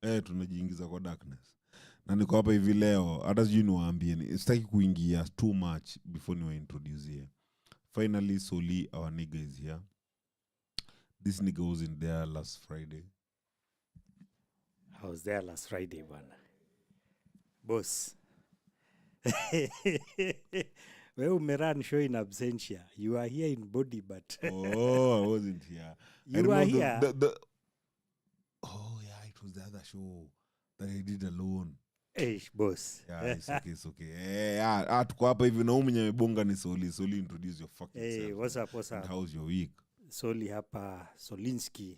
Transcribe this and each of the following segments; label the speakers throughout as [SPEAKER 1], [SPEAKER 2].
[SPEAKER 1] tunajiingiza kwa darkness. Na niko hapa hivi leo, hata sijui niwaambieni, sitaki kuingia too much before niwaintroduce here. Finally, Soli, our nigga is here. This nigga was in there last Friday.
[SPEAKER 2] I was there last Friday, bwana. Boss. Wewe umerun show in absentia. You are here in body, but
[SPEAKER 1] Oh, I wasn't here.
[SPEAKER 2] you are here.
[SPEAKER 1] Oh, yeah, it was the other show that I did alone.
[SPEAKER 2] Hey, boss.
[SPEAKER 1] Yeah, it's okay, it's okay. Tuko hapa hivi na mwenye amebonga ni Soli. Soli, introduce your fucking
[SPEAKER 2] Hey,
[SPEAKER 1] self.
[SPEAKER 2] what's up, what's
[SPEAKER 1] And
[SPEAKER 2] up?
[SPEAKER 1] how's your week?
[SPEAKER 2] Soli hapa, Solinski.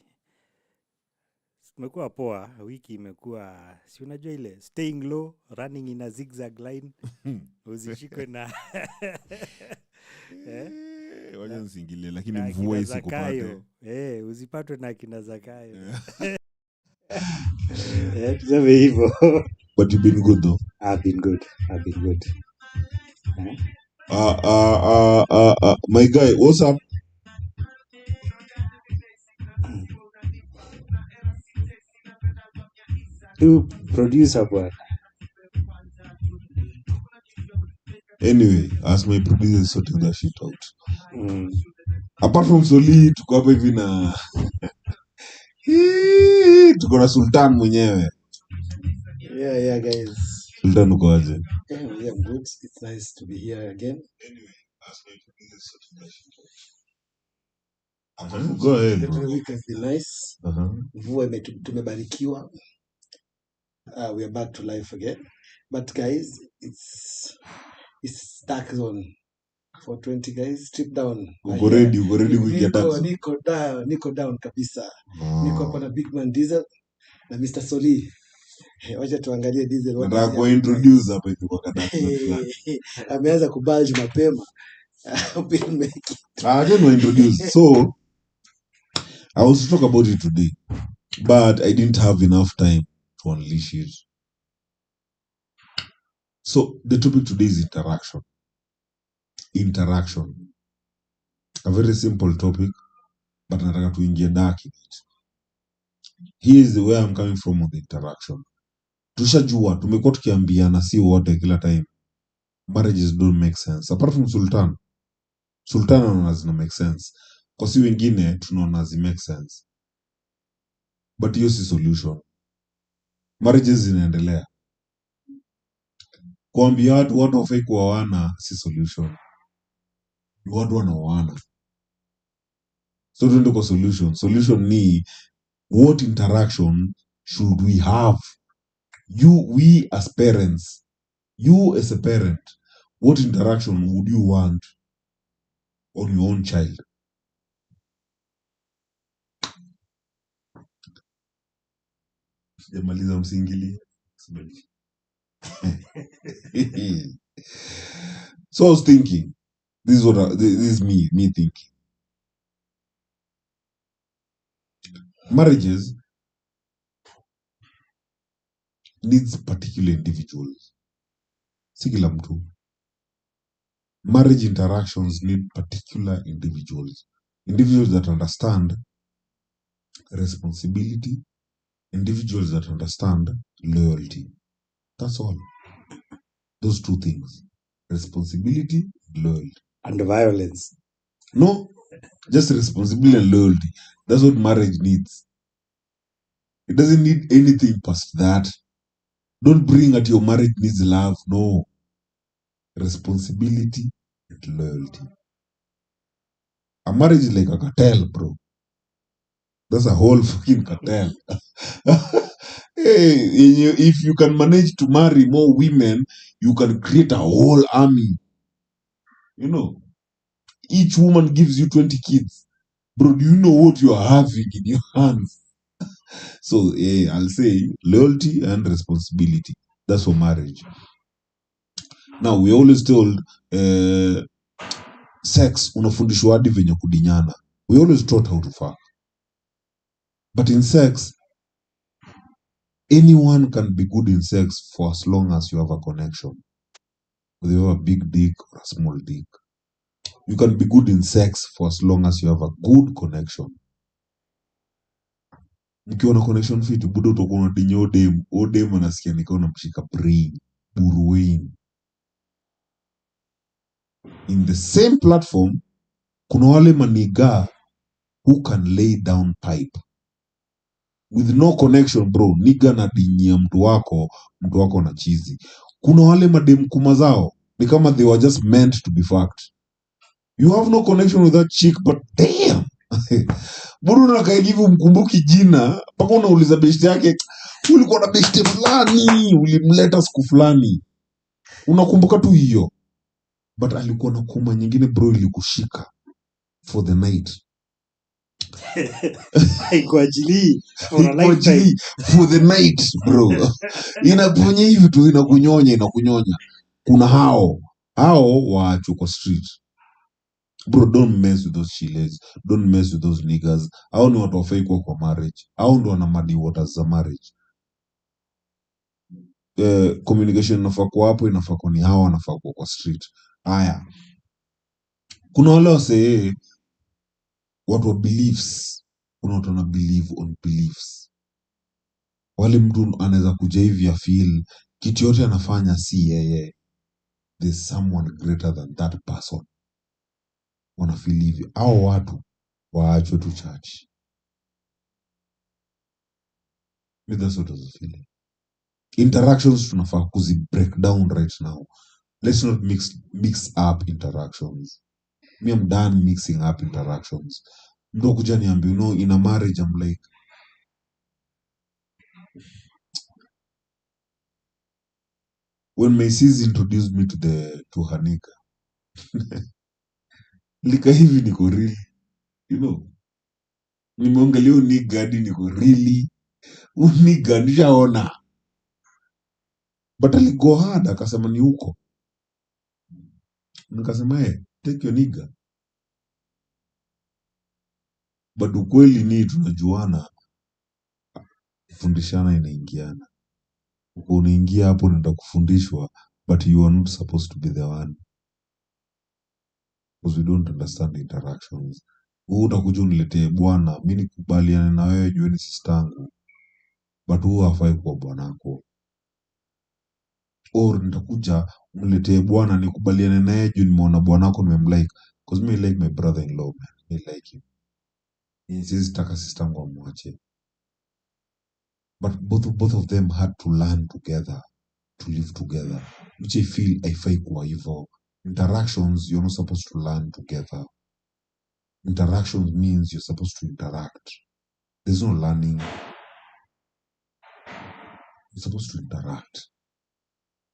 [SPEAKER 2] Tumekuwa poa, wiki imekuwa, si unajua ile, staying low, running in a zigzag line. Usishikwe na
[SPEAKER 1] Wacha nisingilie, lakini
[SPEAKER 2] na
[SPEAKER 1] mvua
[SPEAKER 2] akina
[SPEAKER 1] isikupate.
[SPEAKER 2] Zakayo. Usipatwe na akina Zakayo. Tuseme hivyo.
[SPEAKER 1] But you've been good though.
[SPEAKER 2] I've been good.
[SPEAKER 1] My guy, what's up?
[SPEAKER 2] Tu producer bwana.
[SPEAKER 1] Anyway, as my producer is sorting that shit out. Apart from Soli, tuko hapa hivi na tuko na Sultan mwenyewe.
[SPEAKER 3] Yeah, guys.
[SPEAKER 1] Sultan uko aje?
[SPEAKER 3] Yeah, I'm good. It's nice to be here again.
[SPEAKER 1] Anyway, as my producer is sorting that shit out. Go ahead,
[SPEAKER 3] The
[SPEAKER 1] bro.
[SPEAKER 3] week has been nice. Mvua tumebarikiwa. We are back to life again. But guys, it's dark zone. 420 guys, strip down.
[SPEAKER 1] Uko ready kuingia dark.
[SPEAKER 3] Niko down kabisa. Niko hapa na Big Man Diesel na Mr. Soli. Wacha tuangalie Diesel.
[SPEAKER 1] Nataka kuintroduce hapa hivi kwa dark.
[SPEAKER 3] Ameanza kubulge mapema. We'll make it.
[SPEAKER 1] I don't know introduce. So I was to talk about it today, but I didn't have enough time to unleash it. So the topic today is interaction. Interaction. A very simple topic, but nataka tuingie dark in it. Here is where I'm coming from with the interaction. Tushajua, tumekuwa tukiambiana si wote kila time. Marriages don't make sense. Apart from Sultan anaona zina make sense. Kwa si wengine tunaona zi make sense. But hiyo si solution. Marriages zinaendelea. Kuambia watu hawafai kuoana si solution. Ni watu wanaoana. So tuende kwa solution. Solution ni what interaction should we have? We as parents, you as a parent, what interaction would you want on your own child? Sijamaliza msingilie. So I was thinking, this is me thinking. Marriages needs particular individuals. Si kila mtu. Marriage interactions need particular individuals. Individuals that understand responsibility, individuals that understand loyalty. That's all. Those two things. Responsibility, loyalty.
[SPEAKER 2] And violence.
[SPEAKER 1] No, just responsibility and loyalty. That's what marriage needs. It doesn't need anything past that. Don't bring at your marriage needs love. No. Responsibility and loyalty. A marriage is like a cartel, bro. That's a whole fucking cartel. Hey, if you can manage to marry more women, you can create a whole army. You know, each woman gives you 20 kids. Bro, do you know what you are having in your hands? So, I'll say loyalty and responsibility. That's for marriage. Now, we always told sex, unafundishwa hadi venye kudinyana. We always taught how to fuck. But in sex, anyone can be good in sex for as long as you have a connection. Whether you have a big dick or a small dick. You can be good in sex for as long as you have a good connection. mkiwa na connection fit buda utakuwa unadinya odem anasikia nikaa unamshika brain buruin. In the same platform kuna wale maniga who can lay down pipe with no connection bro, niga na dinyia mtu wako na chizi. Kuna wale madem kuma zao ni kama they were just meant to be fucked. You have no connection with that chick, but damn bado unakaigivu mkumbuki jina mpaka unauliza beshte yake, ulikuwa na beshte fulani ulimleta siku fulani, unakumbuka tu hiyo, but alikuwa na kuma nyingine bro ilikushika for the night.
[SPEAKER 2] Haikuachilii for a
[SPEAKER 1] Iko
[SPEAKER 2] lifetime.
[SPEAKER 1] chini for the night bro. Inaponya hivi tu inakunyonya. Kuna hao waachwe kwa street bro. Don't mess with those chiles, don't mess with those niggas. Hao ni watu wafai kuwa kwa marriage, hao ndo wana muddy waters za marriage. Communication inafaa kuwa hapo, inafaa kuwa ni hao wanafaa kuwa kwa street. Haya, kuna wale wasee watu wa beliefs, kuna watu wana believe on beliefs. Wale mtu anaweza kuja hivi ya feel kitu yote anafanya si yeye, there's someone greater than that person. Wana feel hivi, hao watu waachwe tu church. That's what I was feeling. Interactions tunafaa kuzi break down right now. Let's not mix up interactions. Me, I'm done mixing up interactions. Ndo kuja niambie, in a marriage I'm like, when my sis introduced me to Hanika, lika hivi niko really, nimeongelea uniga hadi niko really, uniga nishaona. But aligo hard akasema ni huko. Nikasema take your nigga. But ukweli ni tunajuana, kufundishana inaingiana. Uko unaingia hapo unaenda kufundishwa, but you are not supposed to be the one, because we don't understand the interactions. Wewe utakuja uniletee bwana, mimi nikubaliane na wewe juu ni sistangu, but wewe hafai kuwa bwanako. Or nitakuja uniletee bwana nikubaliane naye juu nimeona bwanako nimemlike, because me like my brother-in-law, man. Me like him. Sisi taka sistangu amwache. But both of them had to learn together, to live together, which I feel haifai kuwa hivyo. Interactions, you're not supposed to learn together. Interactions means you're supposed to interact. There's no learning. You're supposed to interact.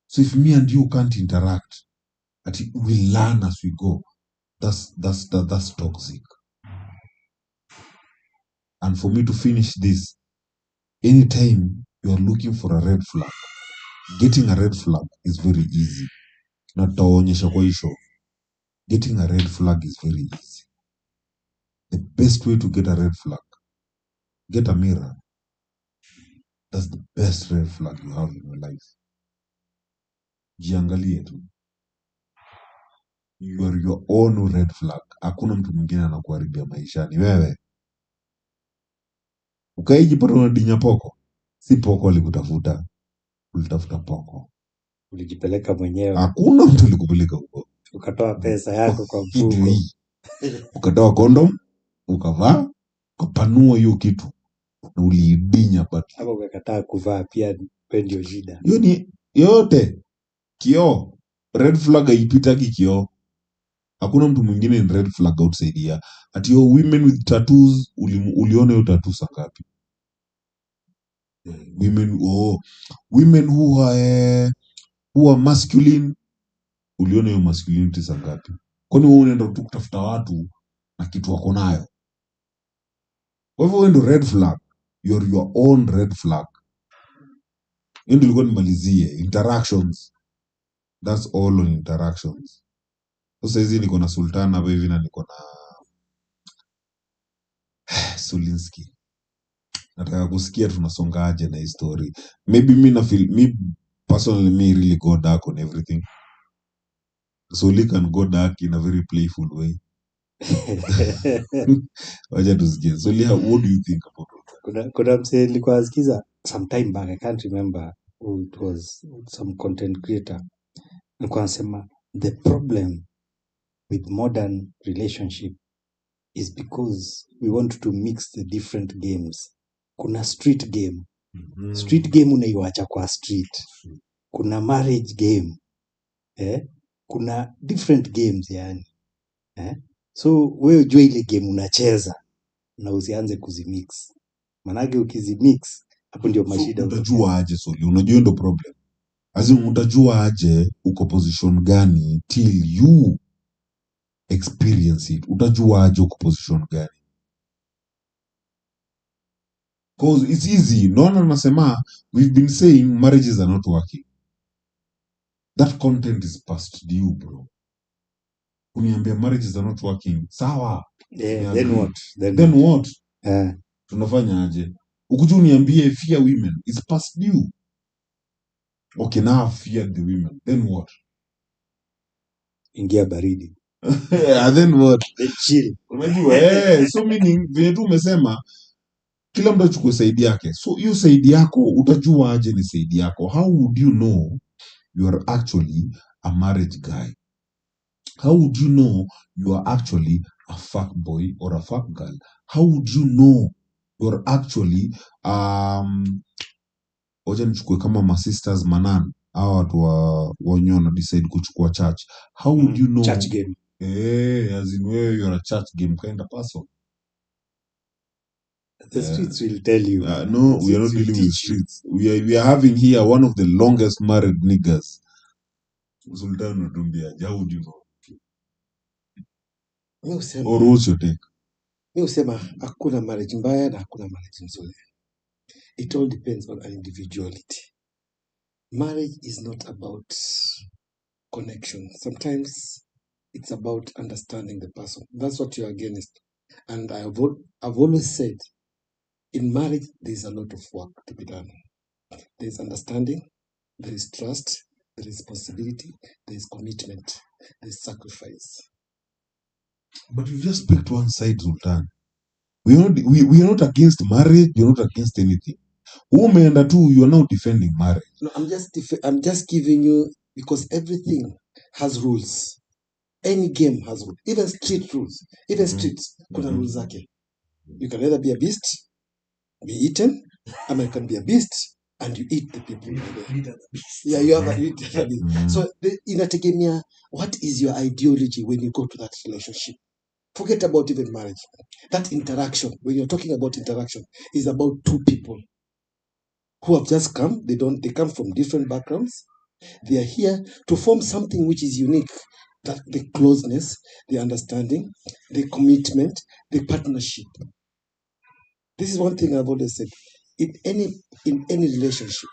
[SPEAKER 1] So if me and you can't interact, we learn as we go. That's toxic. And for me to finish this, anytime you are looking for a red flag, getting a red flag is very easy. Nataonyesha kwa hisho. Getting a red flag is very easy. The best way to get a red flag, get a mirror. That's the best red flag you have in your life. Jiangalie tu. You are your own red flag. Hakuna mtu mwingine anakuharibia maisha, ni wewe. Ukaijipata unadinya poko, si poko alikutafuta, ulitafuta poko.
[SPEAKER 2] Ulijipeleka mwenyewe.
[SPEAKER 1] Hakuna mtu alikupeleka huko.
[SPEAKER 2] Ukatoa pesa yako kwa
[SPEAKER 1] Kitu
[SPEAKER 2] mfuko.
[SPEAKER 1] hii. Ukatoa kondom, ukavaa, ukapanua hiyo kitu, na uliidinya but
[SPEAKER 2] Hapo ukakataa kuvaa pia ndio shida.
[SPEAKER 1] hiyo ni yote. Kioo, red flag haipitagi kioo. Hakuna mtu mwingine ni red flag outside here. Ati women with tattoos, uliona hiyo tattoo saa ngapi? Women who are masculine, uliona hiyo masculinity saa ngapi? Kwani wewe unaenda tu kutafuta watu na kitu wako nayo? Kwa hivyo wewe ndio red flag. You're your own red flag. Hiyo ndio ilikuwa nimalizie. Interactions. That's all on interactions. Sasa hizi niko na Sultan hapa hivi na niko na Sulinski. Nataka kusikia tunasongaje na hii story. Maybe me personally, me really go dark on everything. Suli can go dark in a very playful way. Wacha tusikie. Suli, what do you think about all that?
[SPEAKER 2] kuna msee nilikuwa nasikiza some time back, I can't remember who it was, some content creator. Nilikuwa nasema the problem with modern relationship is because we want to mix the different games. Kuna street game. Street game unaiwacha kwa street. Kuna marriage game. Kuna different games yani. So wewe jua ile game unacheza na usianze kuzimix. Manake ukizimix hapo ndio
[SPEAKER 1] So
[SPEAKER 2] mashida.
[SPEAKER 1] utajua aje Soli? Unajua hiyo ndo problem. Utajua aje uko position gani till you experience it. Utajua aje uko position gani? Cause it's easy. Naona nasema we've been saying marriages are not working. That content is past due, bro. Uniambia marriages are not working. Sawa.
[SPEAKER 2] Then what?
[SPEAKER 1] Then what?
[SPEAKER 2] Eh,
[SPEAKER 1] Tunafanya aje? Ukuja uniambie fear women is past due. Okay, now I've feared the women. Then what?
[SPEAKER 2] ingia baridi.
[SPEAKER 1] Then what?
[SPEAKER 2] Then chill.
[SPEAKER 1] Unajua so meaning vile tu umesema kila mtu achukue saidi yake. So hiyo saidi yako utajua aje ni saidi yako? How would you know you are actually a marriage guy? How would you know you are actually a fuck boy or a fuck girl? How would you know you're actually wacha nichukue kama ma sisters manan hawa watu wenye wana decide kuchukua church. How would you know?
[SPEAKER 2] Church game.
[SPEAKER 1] As in wewe you're a church game kind of person.
[SPEAKER 2] The streets will tell you.
[SPEAKER 1] No, we are not dealing with streets. We are having here one of the longest married niggas. Sultan Odumbia, how would you know? Or what's your take?
[SPEAKER 3] Mi husema hakuna marriage mbaya na hakuna marriage nzuri. It all depends on an individuality. Marriage is not about connection. Sometimes it's about understanding the person. That's what you're against. And I've always said, in marriage, there's a lot of work to be done. There's understanding, there is trust, there is responsibility, there is commitment, there is sacrifice.
[SPEAKER 1] But you just picked one side, Sultan. We are not against marriage. We are not against anything. Umeenda tu, you are now defending marriage.
[SPEAKER 3] No, I'm just giving you, because everything has rules. Any game has rules. Even street rules. Even streets, kuna rules zake. You can either be a beast, be eaten, or you can be a beast and you eat the people. Yeah, you have you eat the beast. So inategemea what is your ideology when you go to that relationship. Forget about even marriage. That interaction, when you're talking about interaction, is about two people who have just come. They come from different backgrounds. They are here to form something which is unique. That the closeness, the understanding, the commitment, the partnership. This is one thing I've always said. In any relationship,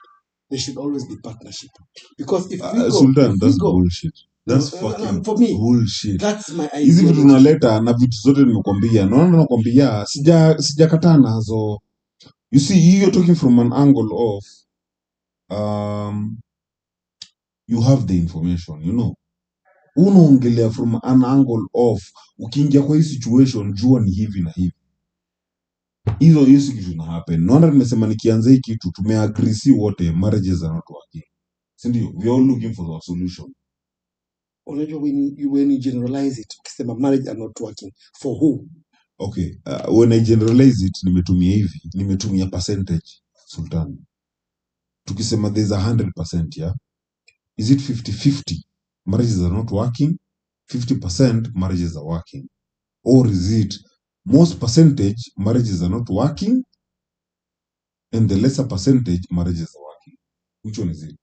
[SPEAKER 3] there should always be partnership. Because if we go,
[SPEAKER 1] Sultan, that's bullshit. That's fucking
[SPEAKER 3] for me,
[SPEAKER 1] bullshit.
[SPEAKER 3] That's my idea.
[SPEAKER 1] Hizi vitu tunaleta na vitu zote nimekwambia. Naona nakwambia sijakataa nazo. You see, you're talking from an angle of you have the information, you know. Unaongelea from an angle of ukiingia kwa hii situation jua ni hivi na hivi. Hizo kitu na happen. Naona nimesema nikianza hii kitu tumeagree si wote marriages are not working. Si ndio? We are all looking for a solution.
[SPEAKER 3] Unajua when you generalize it, ukisema marriage are not working, for who?
[SPEAKER 1] Okay, when I generalize it, nimetumia percentage, Sultan. Tukisema there's 100%, yeah? Is it 50-50? Marriages are not working, 50% marriages are working. Or is it most percentage marriages are not working, and the lesser percentage marriages are working? Which one is it?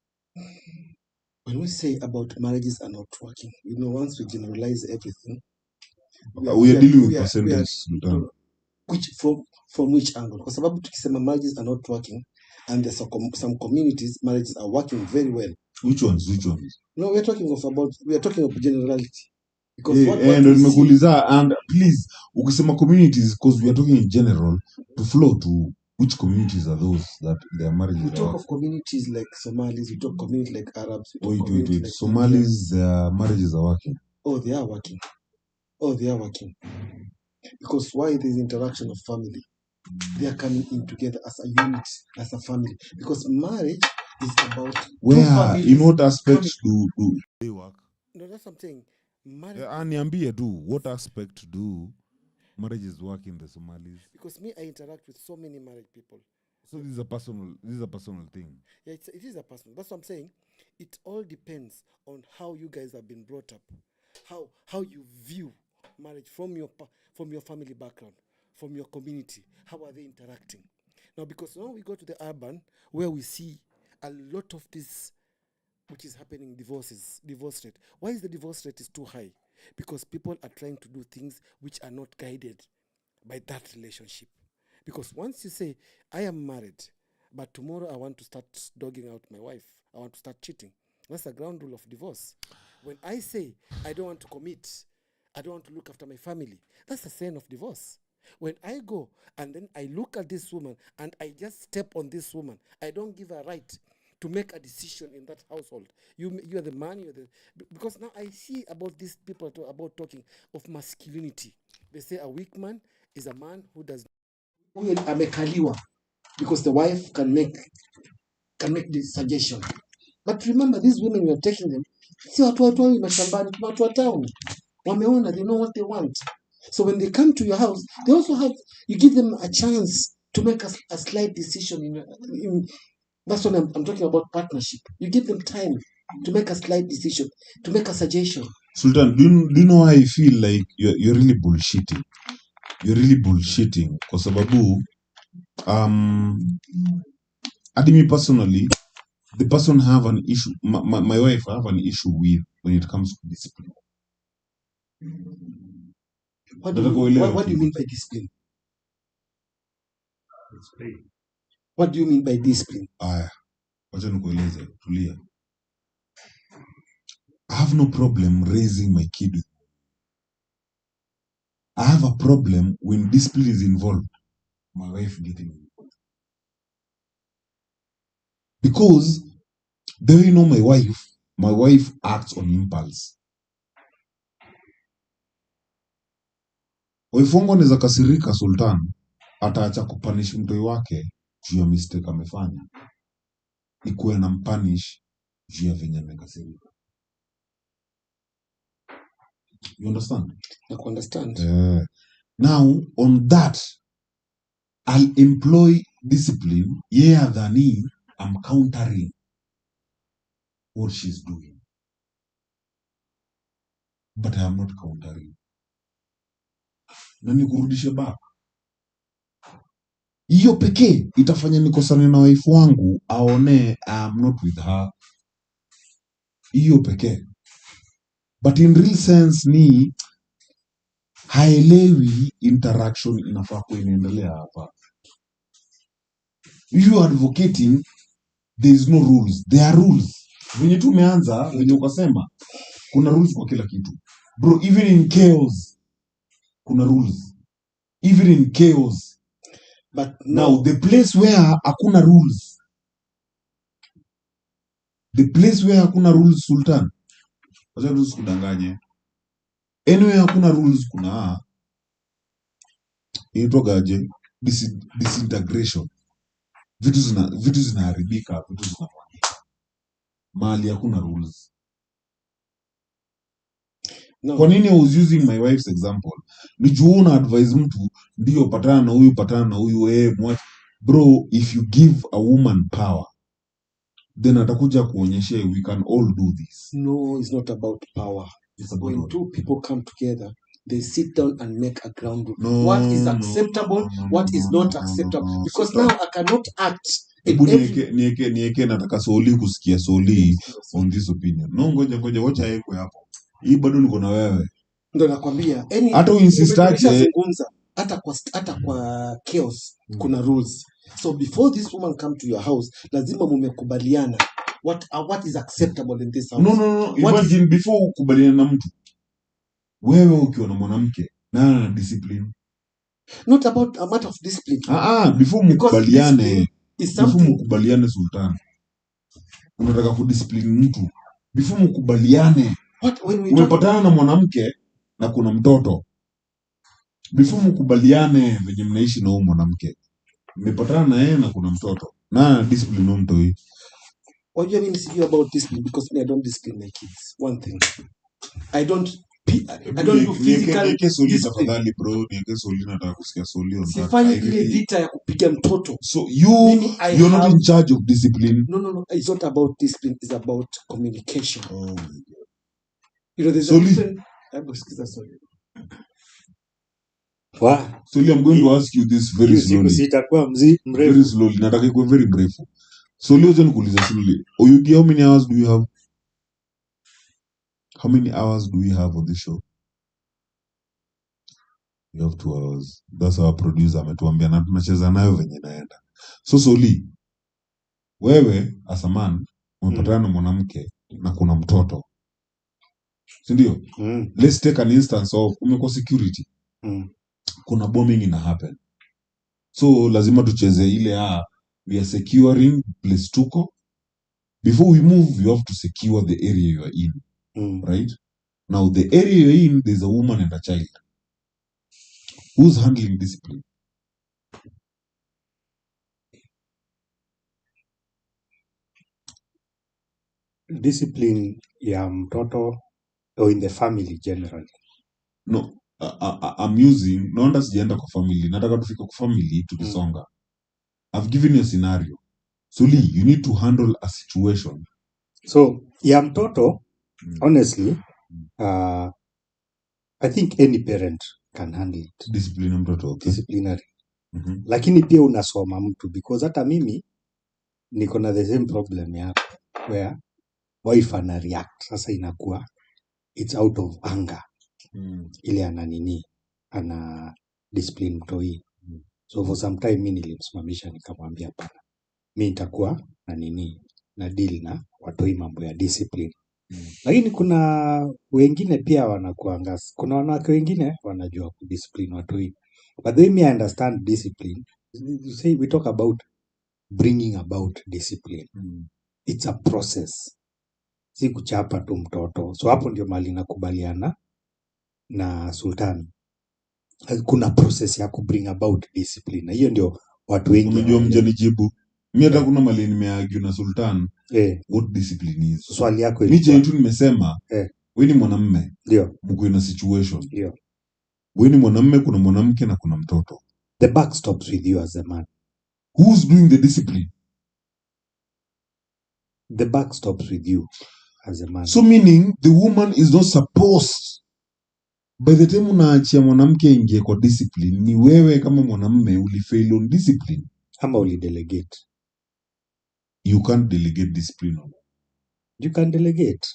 [SPEAKER 3] When we say about marriages are not working, once we generalize everything,
[SPEAKER 1] we are dealing with percentage, Sultan.
[SPEAKER 3] From which angle? Kwa sababu tukisema marriages are not working, and there's some communities marriages are working very well.
[SPEAKER 1] Which ones?
[SPEAKER 3] No, we are talking of generality. Because
[SPEAKER 1] and please, ukisema communities, because we are talking in general, to flow to which communities are those that their marriages
[SPEAKER 3] we talk of communities like Somalis, we talk communities like Arabs.
[SPEAKER 1] Wait. Like Somalis, their marriages are working.
[SPEAKER 3] Oh, they are working. Because why there's interaction of family? they are coming in together as a unit, as a family, because marriage is about two
[SPEAKER 1] Where, in
[SPEAKER 3] families
[SPEAKER 1] what
[SPEAKER 3] coming.
[SPEAKER 1] aspects do they work?
[SPEAKER 3] No, that's what I'm saying. Marriage
[SPEAKER 1] Niambie do, what aspect do marriages work in the Somalis?
[SPEAKER 3] because me, I interact with so many married people.
[SPEAKER 1] So this is a personal thing.
[SPEAKER 3] Yeah, it is a personal. That's what I'm saying. It all depends on how you guys have been brought up, how you view marriage from your family background, from your community. How are they interacting? Now, because now we go to the urban where we see a lot of this, which is happening, divorce rate. Why is the divorce rate is too high? Because people are trying to do things which are not guided by that relationship. Because once you say, I am married, but tomorrow I want to start dogging out my wife, I want to start cheating, that's the ground rule of divorce. When I say, I don't want to commit, I don't want to look after my family, that's a sign of divorce. When I go and then I look at this woman and I just step on this woman, I don't give her right to make a decision in that household. You are the man, because now I see about these people about talking of masculinity. They say a weak man is a man who does huyo amekaliwa, because the wife can make this suggestion. But remember, these women, you are taking them, si watu wa mashambani, kuna watu wa town wameona, they know what they want. So when they come to your house, they also have, you give them a chance to make a slight decision. That's what I'm talking about, partnership. You give them time to make a slight decision, to make a suggestion.
[SPEAKER 1] Sultan, do you know why I feel like you're really bullshitting? You're really bullshitting kwa sababu hadi me personally, the person have an issue, my wife have an issue with when it comes to discipline.
[SPEAKER 3] What do you mean by discipline? What do you mean by discipline?
[SPEAKER 1] Wacha nikueleze, tulia. I have no problem raising my kid. I have a problem when discipline is involved. My wife getting involved. Because the way you know my wife acts on impulse. Wife wangu anaweza kasirika, Sultan, ataacha kupunish mtoi wake juu ya mistake amefanya. Ikuwe na mpunish juu ya venye amekasirika. You understand?
[SPEAKER 3] I understand.
[SPEAKER 1] Now, on that, I'll employ discipline than I'm countering what she's doing. But I am not countering. Na nikurudishe back. Hiyo pekee itafanya nikosane na wife wangu aone I'm not with her. Hiyo pekee. But in real sense ni haelewi interaction inafaa kuwa inaendelea hapa. You advocating, there is no rules. There are rules. Venye tu umeanza, venye ukasema, kuna rules kwa kila kitu. Bro, even in chaos, kuna rules. Even in chaos.
[SPEAKER 3] But
[SPEAKER 1] now the place where hakuna rules. The place where hakuna rules, Sultan. Wacha rules kudanganye. Anywhere hakuna rules kuna inaitwaje? Disintegration. Vitu zinaharibika, vitu zinamwagika. Mahali hakuna rules.
[SPEAKER 3] no.
[SPEAKER 1] Kwa nini I was using my wife's example? Ni juu una advise mtu ndio patana na huyu mwache. Bro, if you give a woman power, then atakuja kuonyesha we can all do this.
[SPEAKER 3] No, it's not about power.
[SPEAKER 1] It's about
[SPEAKER 3] when
[SPEAKER 1] what?
[SPEAKER 3] two people come together, they sit down and make a ground rule.
[SPEAKER 1] No,
[SPEAKER 3] what is acceptable, what is not acceptable. Because now I cannot act.
[SPEAKER 1] Nieke nataka Soli kusikia Soli on this opinion. No, ngoja wacha yeko hapo. Hii bado niko na wewe.
[SPEAKER 3] Ndio nakwambia.
[SPEAKER 1] Hata uinsistaje
[SPEAKER 3] hata kwa chaos kuna rules. So before this woman come to your house, lazima mumekubaliana what is acceptable in this house.
[SPEAKER 1] No. Imagine before ukubaliana na mtu. Wewe ukiwa na mwanamke na discipline.
[SPEAKER 3] Not about a matter of discipline.
[SPEAKER 1] Before mkubaliane. Before mkubaliane, Sultan. Unataka kudiscipline mtu. Before mkubaliane. Umepatana na mwanamke na kuna mtoto. Before mkubaliane venye mnaishi na huyo mwanamke. mmepatana na yeye na kuna mtoto na discipline huyo mtoi.
[SPEAKER 3] Wajua mimi sijui about discipline because me I don't discipline my kids. One thing. I don't do physical
[SPEAKER 1] Nieke Soli
[SPEAKER 3] discipline.
[SPEAKER 1] tafadhali bro, nieke Soli, nataka kusikia Soli on that.
[SPEAKER 3] Sifanyi ile vita ya kupiga mtoto.
[SPEAKER 1] So
[SPEAKER 3] Mimi,
[SPEAKER 1] you're not in charge of discipline.
[SPEAKER 3] No. It's not about discipline. It's about communication.
[SPEAKER 1] Oh my God.
[SPEAKER 3] You know, there's
[SPEAKER 1] Soli.
[SPEAKER 3] a difference. Sorry.
[SPEAKER 2] Wa,
[SPEAKER 1] Soli, I'm going to ask you this very
[SPEAKER 2] hiyo siku
[SPEAKER 1] slowly.
[SPEAKER 2] sitakuwa
[SPEAKER 1] Very
[SPEAKER 2] mrefu.
[SPEAKER 1] slowly. Nataka ikuwe very mrefu. Soli, wacha nikuulize Soli. Oyugi, how many hours do you have? How many hours do we have on this show? You have 2 hours. That's our producer ametuambia na tunacheza nayo venye naenda. So Soli, wewe as a man umepatana na mwanamke na kuna mtoto. Si ndio? Let's take an instance of umekuwa security. Kuna bombing ina happen. So lazima tucheze ile we are securing place tuko. Before we move, you have to secure the area you are in. Right? Now the area you're in, there's a woman and a child. Who's handling discipline?
[SPEAKER 2] Discipline ya mtoto or in the family generally.
[SPEAKER 1] No, I'm using, naona sijaenda kwa family, nataka tufike kwa family tukisonga. I've given you a scenario. Soli, you need to handle a situation.
[SPEAKER 2] So ya mtoto, honestly, I think any parent can handle it.
[SPEAKER 1] Discipline ya mtoto, okay?
[SPEAKER 2] Disciplinary. Lakini pia unasoma mtu because hata mimi niko na the same problem yako where wife ana react. Sasa inakuwa it's out of anger. Ile ana discipline mtoi. So for some time mimi nilimsimamisha nikamwambia hapana. Mimi nitakuwa na deal na watoi mambo ya discipline. Lakini kuna wengine pia kuna wanawake wengine wanajua kudiscipline watoi. But then me I understand discipline. You say we talk about bringing about discipline. It's a process. Si kuchapa tu mtoto. So hapo ndio mali nakubaliana na Sultan. Kuna process ya bring about discipline. Na hiyo ndio watu wengi.
[SPEAKER 1] Unajua mjanijibu. Mimi hata kuna mali nimeargue na Sultan. What discipline is?
[SPEAKER 2] Swali yako
[SPEAKER 1] ilikuwa. Mimi tu nimesema. Wewe ni mwanamume.
[SPEAKER 2] Ndio.
[SPEAKER 1] Mko in a situation.
[SPEAKER 2] Ndio.
[SPEAKER 1] Wewe ni mwanamume, kuna mwanamke na kuna mtoto.
[SPEAKER 2] The buck stops with you as a man.
[SPEAKER 1] Who's doing the discipline?
[SPEAKER 2] The buck stops with you as a man.
[SPEAKER 1] So meaning the woman is not supposed, by the time unaachia mwanamke ingie kwa discipline, ni wewe kama mwanamume ulifail on discipline.
[SPEAKER 2] Ama ulidelegate.
[SPEAKER 1] You can't delegate discipline.
[SPEAKER 2] You can delegate.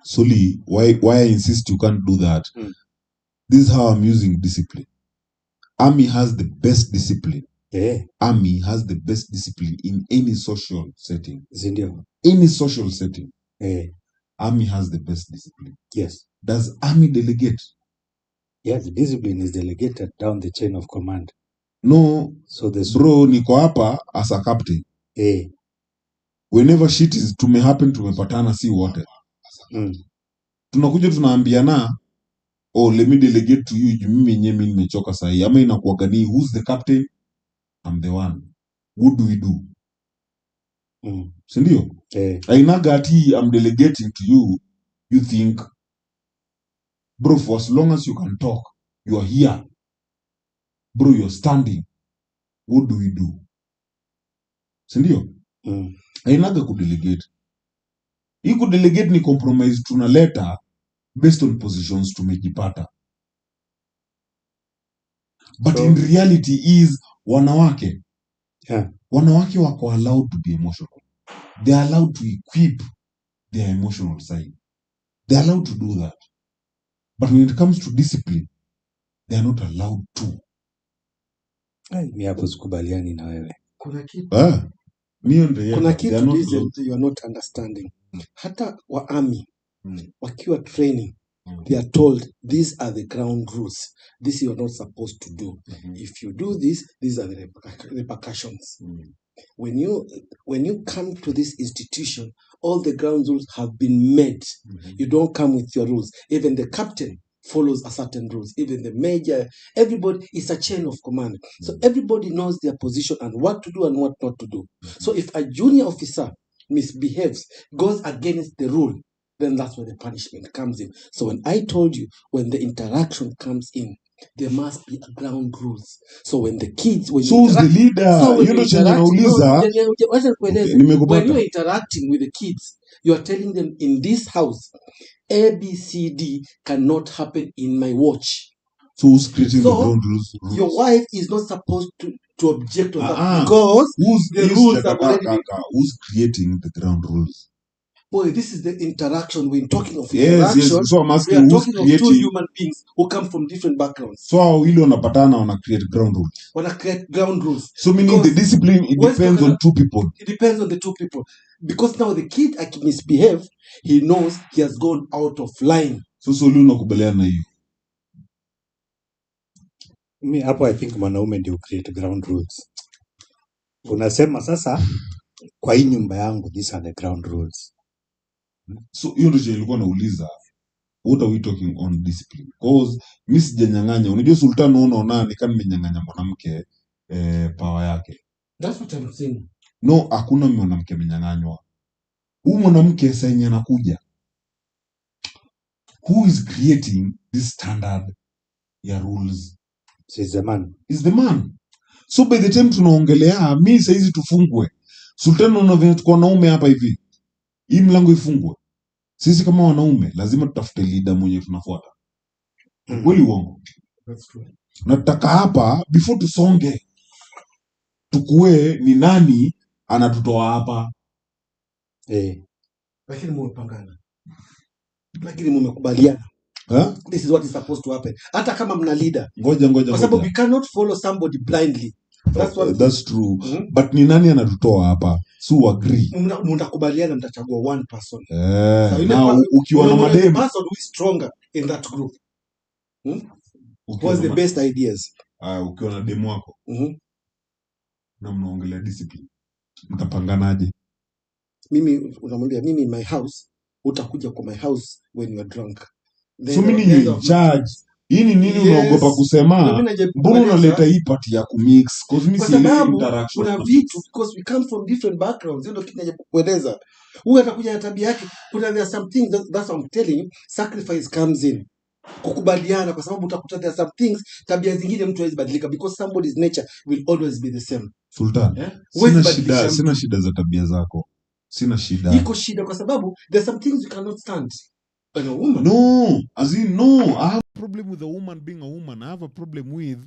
[SPEAKER 1] Soli, why I insist you can't do that? This is how I'm using discipline. Army has the best discipline. Army has the best discipline in any social setting.
[SPEAKER 2] Zindio.
[SPEAKER 1] Any social setting. Army has the best discipline.
[SPEAKER 2] Yes.
[SPEAKER 1] Does Army delegate?
[SPEAKER 2] Yes, the discipline is delegated down the chain of command.
[SPEAKER 1] No.
[SPEAKER 2] So
[SPEAKER 1] bro, niko hapa as a captain. Whenever shit is tumepatana si wote. Tunakuja tunaambiana, oh, let me delegate to you, mimi nimechoka sahi. Ama inakuwa gani, who's the captain? I'm the one. What do we do? Sindio? Ainaga ati I'm delegating to you, you think, bro, for as long as you can talk, you are here. Bro, you're standing. What do we do? Sindio? Ainaga kudelegate. Hii kudelegate ni compromise tunaleta based on positions tumejipata. But in reality is wanawake. Wanawake wako allowed to be emotional. They are allowed to equip their emotional side. They are allowed to do that. But when it comes to discipline, they are not allowed to.
[SPEAKER 2] Mimi hapo sikubaliani na wewe.
[SPEAKER 3] Kuna kitu you are not understanding. Hata wa army wakiwa training, they are told these are the ground rules. This you are not supposed to do. If you do this, these are the repercussions. When you come to this institution, all the ground rules have been made. You don't come with your rules. Even the captain follows a certain rules. Even the major, everybody is a chain of command. So everybody knows their position and what to do and what not to do. So if a junior officer misbehaves, goes against the rule, then that's where the punishment comes in. So when I told you, when the interaction comes in, there must be a ground rules. So when the kids, when
[SPEAKER 1] So
[SPEAKER 3] you
[SPEAKER 1] who's the
[SPEAKER 3] interact,
[SPEAKER 1] leader?
[SPEAKER 3] so when
[SPEAKER 1] Hiyo
[SPEAKER 3] you
[SPEAKER 1] ndo chenye
[SPEAKER 3] interact, no,
[SPEAKER 1] nauliza.
[SPEAKER 3] wacha nikueleze.
[SPEAKER 1] Okay,
[SPEAKER 3] When
[SPEAKER 1] nimekupata.
[SPEAKER 3] you're interacting with the kids, you are telling them in this house, ABCD cannot happen in my watch.
[SPEAKER 1] So who's creating the
[SPEAKER 3] So
[SPEAKER 1] ground rules?
[SPEAKER 3] your wife is not supposed to object on that
[SPEAKER 1] Ah,
[SPEAKER 3] because
[SPEAKER 1] who's
[SPEAKER 3] the rules have
[SPEAKER 1] kaka,
[SPEAKER 3] already been.
[SPEAKER 1] kaka, who's creating the ground rules?
[SPEAKER 3] Boy, this is the interaction. We're talking of
[SPEAKER 1] Yes,
[SPEAKER 3] interaction.
[SPEAKER 1] yes. So I'm
[SPEAKER 3] We
[SPEAKER 1] asking
[SPEAKER 3] are
[SPEAKER 1] who's
[SPEAKER 3] talking of two
[SPEAKER 1] creating.
[SPEAKER 3] human beings who come from different backgrounds.
[SPEAKER 1] So hao ile wanapatana wana create ground rules.
[SPEAKER 3] Wanna create ground rules.
[SPEAKER 1] So meaning the
[SPEAKER 3] Because
[SPEAKER 1] discipline, it
[SPEAKER 3] West
[SPEAKER 1] depends on
[SPEAKER 3] Tokana,
[SPEAKER 1] two people.
[SPEAKER 3] it depends on the two people. Because now the kid misbehave, he knows he has gone out of line.
[SPEAKER 1] So Soli unakubaliana na hiyo?
[SPEAKER 2] Mi hapo I think mwanaume ndio create ground rules. Unasema sasa kwa hii nyumba yangu these are the ground rules.
[SPEAKER 1] So hiyo ndio chenye nilikuwa nauliza. What are we talking on discipline? Because mi sijanyang'anya. Unajua Sultan wewe unaona ni kama nimenyang'anya mwanamke power yake.
[SPEAKER 3] That's what I'm saying.
[SPEAKER 1] No, hakuna mwanamke amenyang'anywa. Huyu mwanamke sasa yenye anakuja. Who is creating this standard ya rules?
[SPEAKER 2] She's the man.
[SPEAKER 1] Is the man. So by the time tunaongelea mi saizi tufungwe. Sultan unaona tuko wanaume hapa hivi. Hii mlango ifungwe. Sisi kama wanaume lazima tutafute leader mwenye tunafuata. Kweli uongo?
[SPEAKER 3] That's true.
[SPEAKER 1] Nataka hapa before tusonge tukue ni nani anatutoa hapa.
[SPEAKER 3] Lakini mmepangana. Lakini mmekubaliana.
[SPEAKER 1] Huh?
[SPEAKER 3] This is what is supposed to happen. Hata kama mna leader.
[SPEAKER 1] Ngoja
[SPEAKER 3] Kwa sababu we cannot follow somebody blindly.
[SPEAKER 1] That's true.
[SPEAKER 3] Mhm.
[SPEAKER 1] But ni nani anatutoa hapa? So agree.
[SPEAKER 3] Mtakubaliana, mtachagua one person.
[SPEAKER 1] Na
[SPEAKER 3] Una-
[SPEAKER 1] ukiwa na
[SPEAKER 3] Unaona the
[SPEAKER 1] mademu
[SPEAKER 3] person who is stronger in that group.
[SPEAKER 1] ukiwa
[SPEAKER 3] What's
[SPEAKER 1] na
[SPEAKER 3] the best ideas?
[SPEAKER 1] ukiwa na demu wako
[SPEAKER 3] Mhm.
[SPEAKER 1] na mnaongelea discipline. Mtapanganaje?
[SPEAKER 3] Mimi unamwambia mimi in my house, utakuja kwa my house when you are drunk.
[SPEAKER 1] So mimi ni in charge. Hii ni nini unaogopa kusema? Mbona unaleta hii party ya kumix? Cause mimi
[SPEAKER 3] Kwa
[SPEAKER 1] sielewi
[SPEAKER 3] sababu
[SPEAKER 1] interaction.
[SPEAKER 3] kuna vitu, because we come from different backgrounds. Ndio kitu nakueleza. Huyu atakuja na tabia yake. Kuna there are some things that's what I'm telling you, sacrifice comes in. Kukubaliana, kwa sababu utakuta there are some things, tabia zingine mtu hawezi badilika because somebody's nature will always be the same.
[SPEAKER 1] Sultan,
[SPEAKER 3] Huwezi
[SPEAKER 1] sina
[SPEAKER 3] badilisha
[SPEAKER 1] shida
[SPEAKER 3] mtu.
[SPEAKER 1] za tabia zako. Sina shida.
[SPEAKER 3] Iko shida kwa sababu there are some things you cannot stand. When a woman,
[SPEAKER 1] No, as in no. I have a problem with a woman being a woman. I have a problem with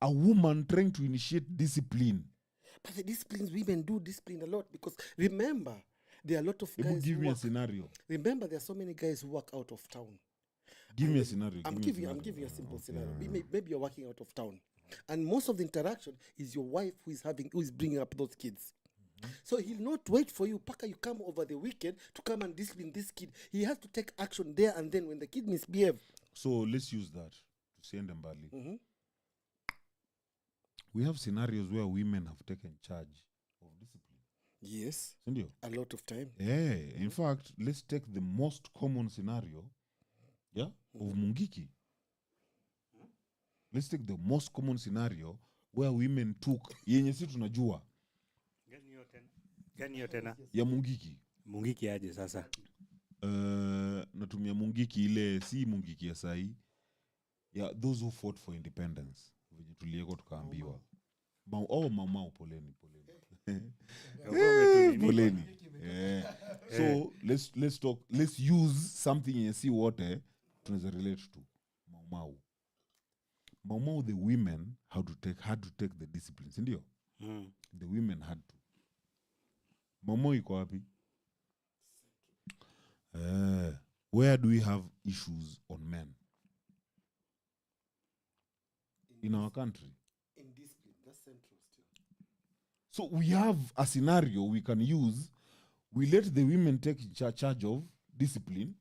[SPEAKER 1] a woman trying to initiate discipline.
[SPEAKER 3] but the disciplines, women do discipline a lot because remember, there are a lot of guys
[SPEAKER 1] Give
[SPEAKER 3] who
[SPEAKER 1] me a
[SPEAKER 3] work.
[SPEAKER 1] scenario.
[SPEAKER 3] Remember, there are so many guys who work out of town.
[SPEAKER 1] Give me a scenario.
[SPEAKER 3] I'm giving you a simple scenario. Maybe you're working out of town, and most of the interaction is your wife who is bringing up those kids. So he'll not wait for you, Paka, you come over the weekend to come and discipline this kid. He has to take action there and then when the kid misbehave.
[SPEAKER 1] So let's use that to send them badly.
[SPEAKER 3] Mhm.
[SPEAKER 1] We have scenarios where women have taken charge of discipline.
[SPEAKER 3] Yes,
[SPEAKER 1] Sindio?
[SPEAKER 3] a lot of time.
[SPEAKER 1] Yeah. In fact, let's take the most common scenario, of Mungiki. Let's take the most common scenario where women took yenye si tunajua
[SPEAKER 2] Gani hiyo tena?
[SPEAKER 1] ya Mungiki.
[SPEAKER 2] Mungiki aje sasa?
[SPEAKER 1] Natumia Mungiki ile si Mungiki ya sahi. Yeah, those who fought for independence. Venye tulieko tukaambiwa. Mau poleni. Poleni. Yeah. So let's use something yenye si wote tunaweza relate to. Mau, the women had to take the disciplines, ndio? The women had to. Mau iko wapi? Where do we have issues on men? In our country.
[SPEAKER 3] In discipline, that's central still.
[SPEAKER 1] So we have a scenario we can use. We let the women take charge of discipline.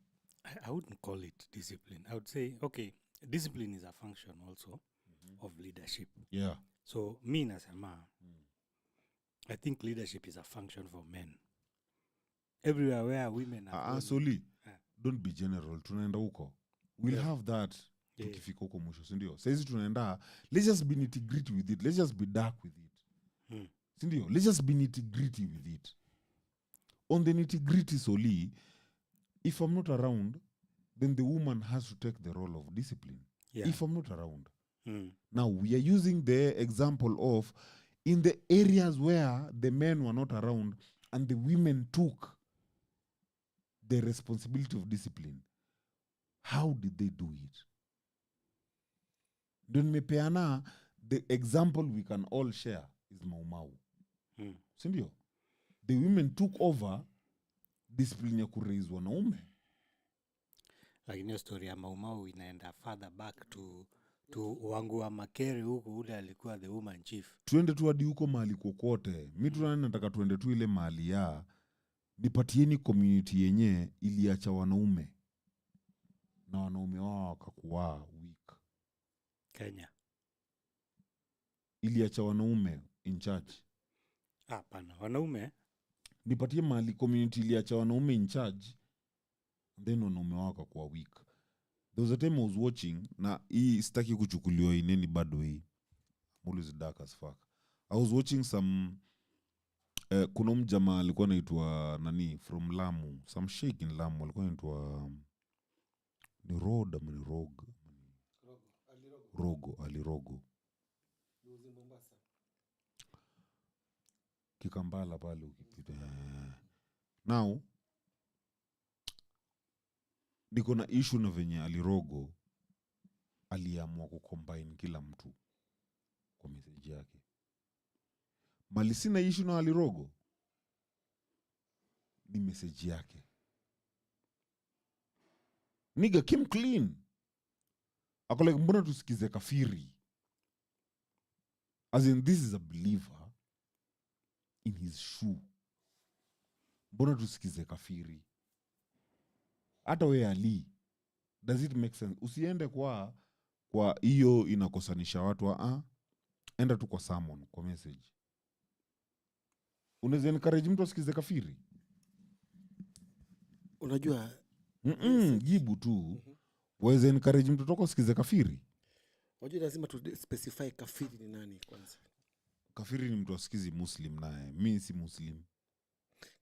[SPEAKER 4] I wouldn't call it discipline. I would say, okay, discipline is a function also of leadership.
[SPEAKER 1] Yeah.
[SPEAKER 4] So me nasema, I think leadership is a function for men. Everywhere where women are
[SPEAKER 1] Soli, don't be general. Tunaenda huko. We'll have that tukifika huko mwisho, sindio? Saizi tunaenda, let's just be nitty-gritty with it, let's just be dark with it, sindio? Let's just be nitty-gritty with it. On the nitty-gritty solely, if I'm not around, then the woman has to take the role of discipline.
[SPEAKER 4] Yeah.
[SPEAKER 1] If I'm not around. Now we are using the example of in the areas where the men were not around and the women took the responsibility of discipline. How did they do it? Ndio nimepeana the example we can all share is Mau Mau. Sindio? The women took over discipline ya kuraise wanaume.
[SPEAKER 4] Lakini hiyo story ya Mau Mau inaenda further back to Wangua Makere huko, ule alikuwa the woman chief.
[SPEAKER 1] Tuende tu hadi huko mahali kokote. Mi tunani nataka tuende tu ile mahali ya nipatieni community yenye iliacha wanaume na wanaume wao wakakuwa weak.
[SPEAKER 4] Kenya
[SPEAKER 1] Iliacha wanaume in charge.
[SPEAKER 4] hapana, wanaume
[SPEAKER 1] Nipatie mahali community iliacha wanaume in charge, then wanaume wao wakakuwa weak. There was a time I was watching, na hii sitaki kuchukuliwa in any bad way. I'm always dark as fuck. I was watching some kuna mjamaa alikuwa anaitwa nani from Lamu, some sheikh in Lamu alikuwa anaitwa ni Road ama ni Alirogo. Kikambala pale ukipita. Now niko na issue na venye Alirogo aliamua kucombine kila mtu kwa message yake. Mali sina issue na Alirogo ni message yake. Nigga came clean. Ako like, mbona tusikize kafiri? As in, this is a believer in his shoe. Mbona tusikize kafiri? Hata we Ali, does it make sense? Usiende kwa hiyo inakosanisha watu. Enda tu kwa summon, kwa message. Unaweza encourage mtu asikize kafiri?
[SPEAKER 3] Unajua
[SPEAKER 1] Jibu tu. Waweza encourage mtu toka asikize kafiri?
[SPEAKER 3] Unajua lazima tu specify kafiri ni nani kwanza.
[SPEAKER 1] Kafiri ni mtu asikizi Muslim naye. Mimi si Muslim.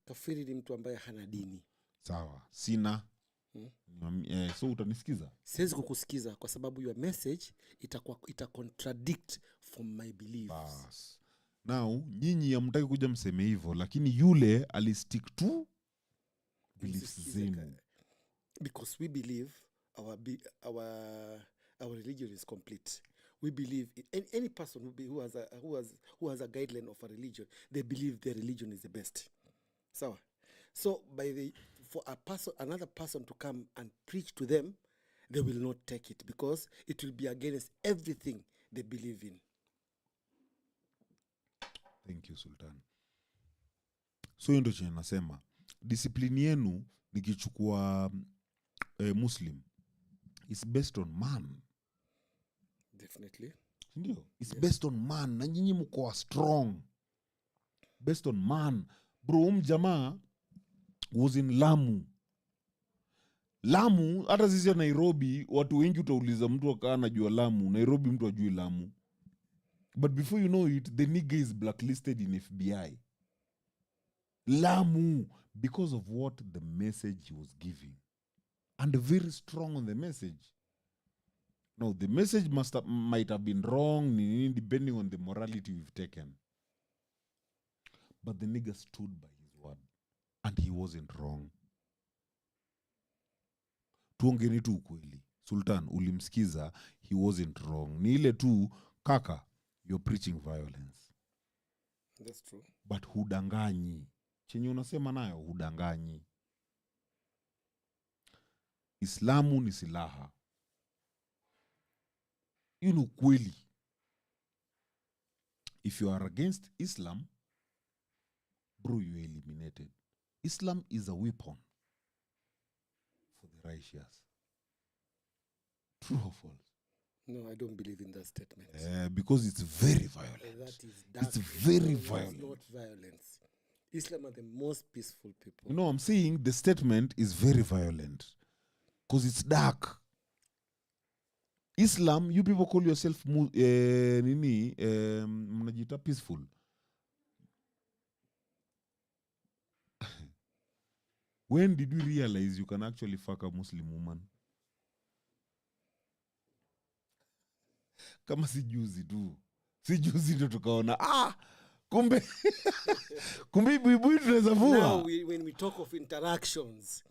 [SPEAKER 3] Kafiri ni mtu ambaye hana dini.
[SPEAKER 1] Sawa, sina. So utanisikiza?
[SPEAKER 3] Siwezi kukusikiza kwa sababu your message ita contradict from my beliefs.
[SPEAKER 1] Bas. Now, nyinyi hamtaki kuja mseme hivyo, lakini yule alistick to beliefs zenu.
[SPEAKER 3] Because we believe our religion is complete. We believe in any person who has a guideline of a religion, they believe their religion is the best. So for another person to come and preach to them, they will not take it because it will be against everything they believe in.
[SPEAKER 1] Thank you, Sultan. So ndo chenye nasema, discipline yenu nikichukua Muslim is based on man.
[SPEAKER 3] Definitely.
[SPEAKER 1] Ndio, it's based on man. Na nyinyi mko strong. Based on man. Bro, jamaa was in Lamu. Hata sisi ya Nairobi, watu wengi utauliza mtu akaa anajua Lamu. Nairobi mtu ajui Lamu. But before you know it, the nigga is blacklisted in FBI. Lamu, because of what the message he was giving. And very strong on the message. Now, the message might have been wrong, depending on the morality we've taken. But the nigga stood by his word. And he wasn't wrong. Tuongeni tu ukweli. Sultan, ulimsikiza, he wasn't wrong. Ni ile tu, kaka, you're preaching violence.
[SPEAKER 3] That's true.
[SPEAKER 1] But hudanganyi. Chenye unasema nayo, hudanganyi. Islamu ni silaha. You know kweli. If you are against Islam, bro, you are eliminated. Islam is a weapon for the righteous. True or false?
[SPEAKER 3] No, I don't believe in that statement.
[SPEAKER 1] Because it's very violent.
[SPEAKER 3] That is dark.
[SPEAKER 1] It's very violent.
[SPEAKER 3] It's not violence. Islam are the most peaceful people.
[SPEAKER 1] You know, I'm saying the statement is very violent. Because it's dark. Islam, you people call yourself mnajiita peaceful. When did we realize you can actually fuck a Muslim woman? Kama si juzi tu. Si juzi tu tukaona kumbe kumbe buibui tunaweza
[SPEAKER 3] Now
[SPEAKER 1] vua.
[SPEAKER 3] when we talk of interactions,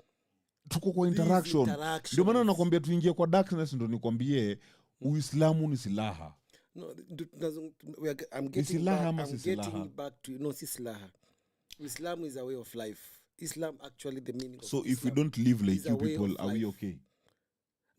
[SPEAKER 1] Tuko kwa
[SPEAKER 3] these
[SPEAKER 1] interaction.
[SPEAKER 3] interactions.
[SPEAKER 1] Ndio maana nakwambia tuingie kwa darkness, ndo nikwambie Uislamu ni silaha.
[SPEAKER 3] No, I'm getting
[SPEAKER 1] silaha
[SPEAKER 3] back,
[SPEAKER 1] ama
[SPEAKER 3] I'm
[SPEAKER 1] si silaha?
[SPEAKER 3] getting back to no, si silaha. Islam is a way of life. Islam actually the meaning of
[SPEAKER 1] So
[SPEAKER 3] Islam.
[SPEAKER 1] if we don't live like
[SPEAKER 3] is a
[SPEAKER 1] you
[SPEAKER 3] way of
[SPEAKER 1] people, are we
[SPEAKER 3] life.
[SPEAKER 1] okay?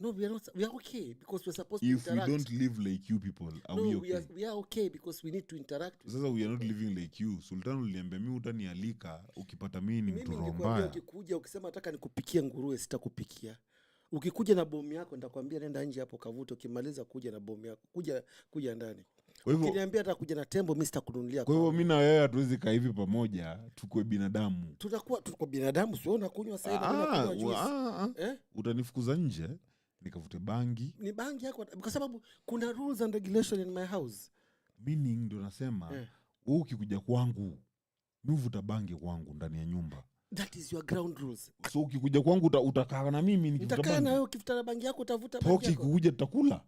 [SPEAKER 3] No, we are not. We are okay because we're supposed
[SPEAKER 1] If
[SPEAKER 3] to
[SPEAKER 1] we
[SPEAKER 3] interact.
[SPEAKER 1] don't live like you people, are
[SPEAKER 3] no,
[SPEAKER 1] we okay?
[SPEAKER 3] we are okay because we need to interact.
[SPEAKER 1] Sasa we are not living like you. Sultan uliniambia mimi utanialika ukipata mimi ni mtu
[SPEAKER 3] Mimi
[SPEAKER 1] roho
[SPEAKER 3] nikwambia
[SPEAKER 1] mbaya.
[SPEAKER 3] ukikuja ukisema nataka nikupikie nguruwe sitakupikia. Ukikuja na bomu yako nitakwambia nenda nje hapo kavute, ukimaliza kuja na bomu yako kuja ndani.
[SPEAKER 1] Kwa hivyo
[SPEAKER 3] Ukiniambia hata kuja na tembo mimi sitakununulia.
[SPEAKER 1] kwa hivyo mimi na wewe hatuwezi kaa hivi pamoja tukue binadamu.
[SPEAKER 3] tuko binadamu, sio unakunywa sasa na mimi nakunywa juice.
[SPEAKER 1] Utanifukuza nje nikavute bangi.
[SPEAKER 3] Ni bangi yako kwa sababu kuna rules and regulation in my house.
[SPEAKER 1] Meaning ndo nasema wewe ukikuja kwangu mimi uvuta bangi kwangu ndani ya nyumba.
[SPEAKER 3] That is your ground rules.
[SPEAKER 1] So ukikuja kwangu utakaa na mimi nikivuta
[SPEAKER 3] Nitakaa na
[SPEAKER 1] bangi.
[SPEAKER 3] wewe ukifuta bangi yako utavuta bangi
[SPEAKER 1] Poki
[SPEAKER 3] yako.
[SPEAKER 1] kuja tutakula.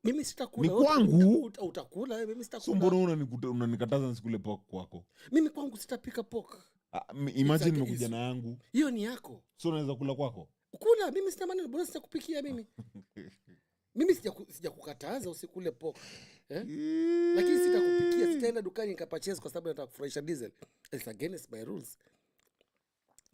[SPEAKER 3] Mimi sitakula.
[SPEAKER 1] Ni
[SPEAKER 3] Wewe
[SPEAKER 1] kwangu.
[SPEAKER 3] utakula, mimi
[SPEAKER 1] So
[SPEAKER 3] sitakula.
[SPEAKER 1] mbona unanikataza nisikule pork kwako?
[SPEAKER 3] Mimi kwangu sitapika pork.
[SPEAKER 1] Imagine
[SPEAKER 3] It's
[SPEAKER 1] nimekuja na yangu.
[SPEAKER 3] Hiyo ni yako.
[SPEAKER 1] So naweza kula kwako?
[SPEAKER 3] Kula, mimi sina maneno, bora sitakupikia mimi. Mimi sijakukataza usikule pork. Lakini sitakupikia, sitaenda dukani nikapurchase kwa sababu nataka kufurahisha diesel. It's against my rules.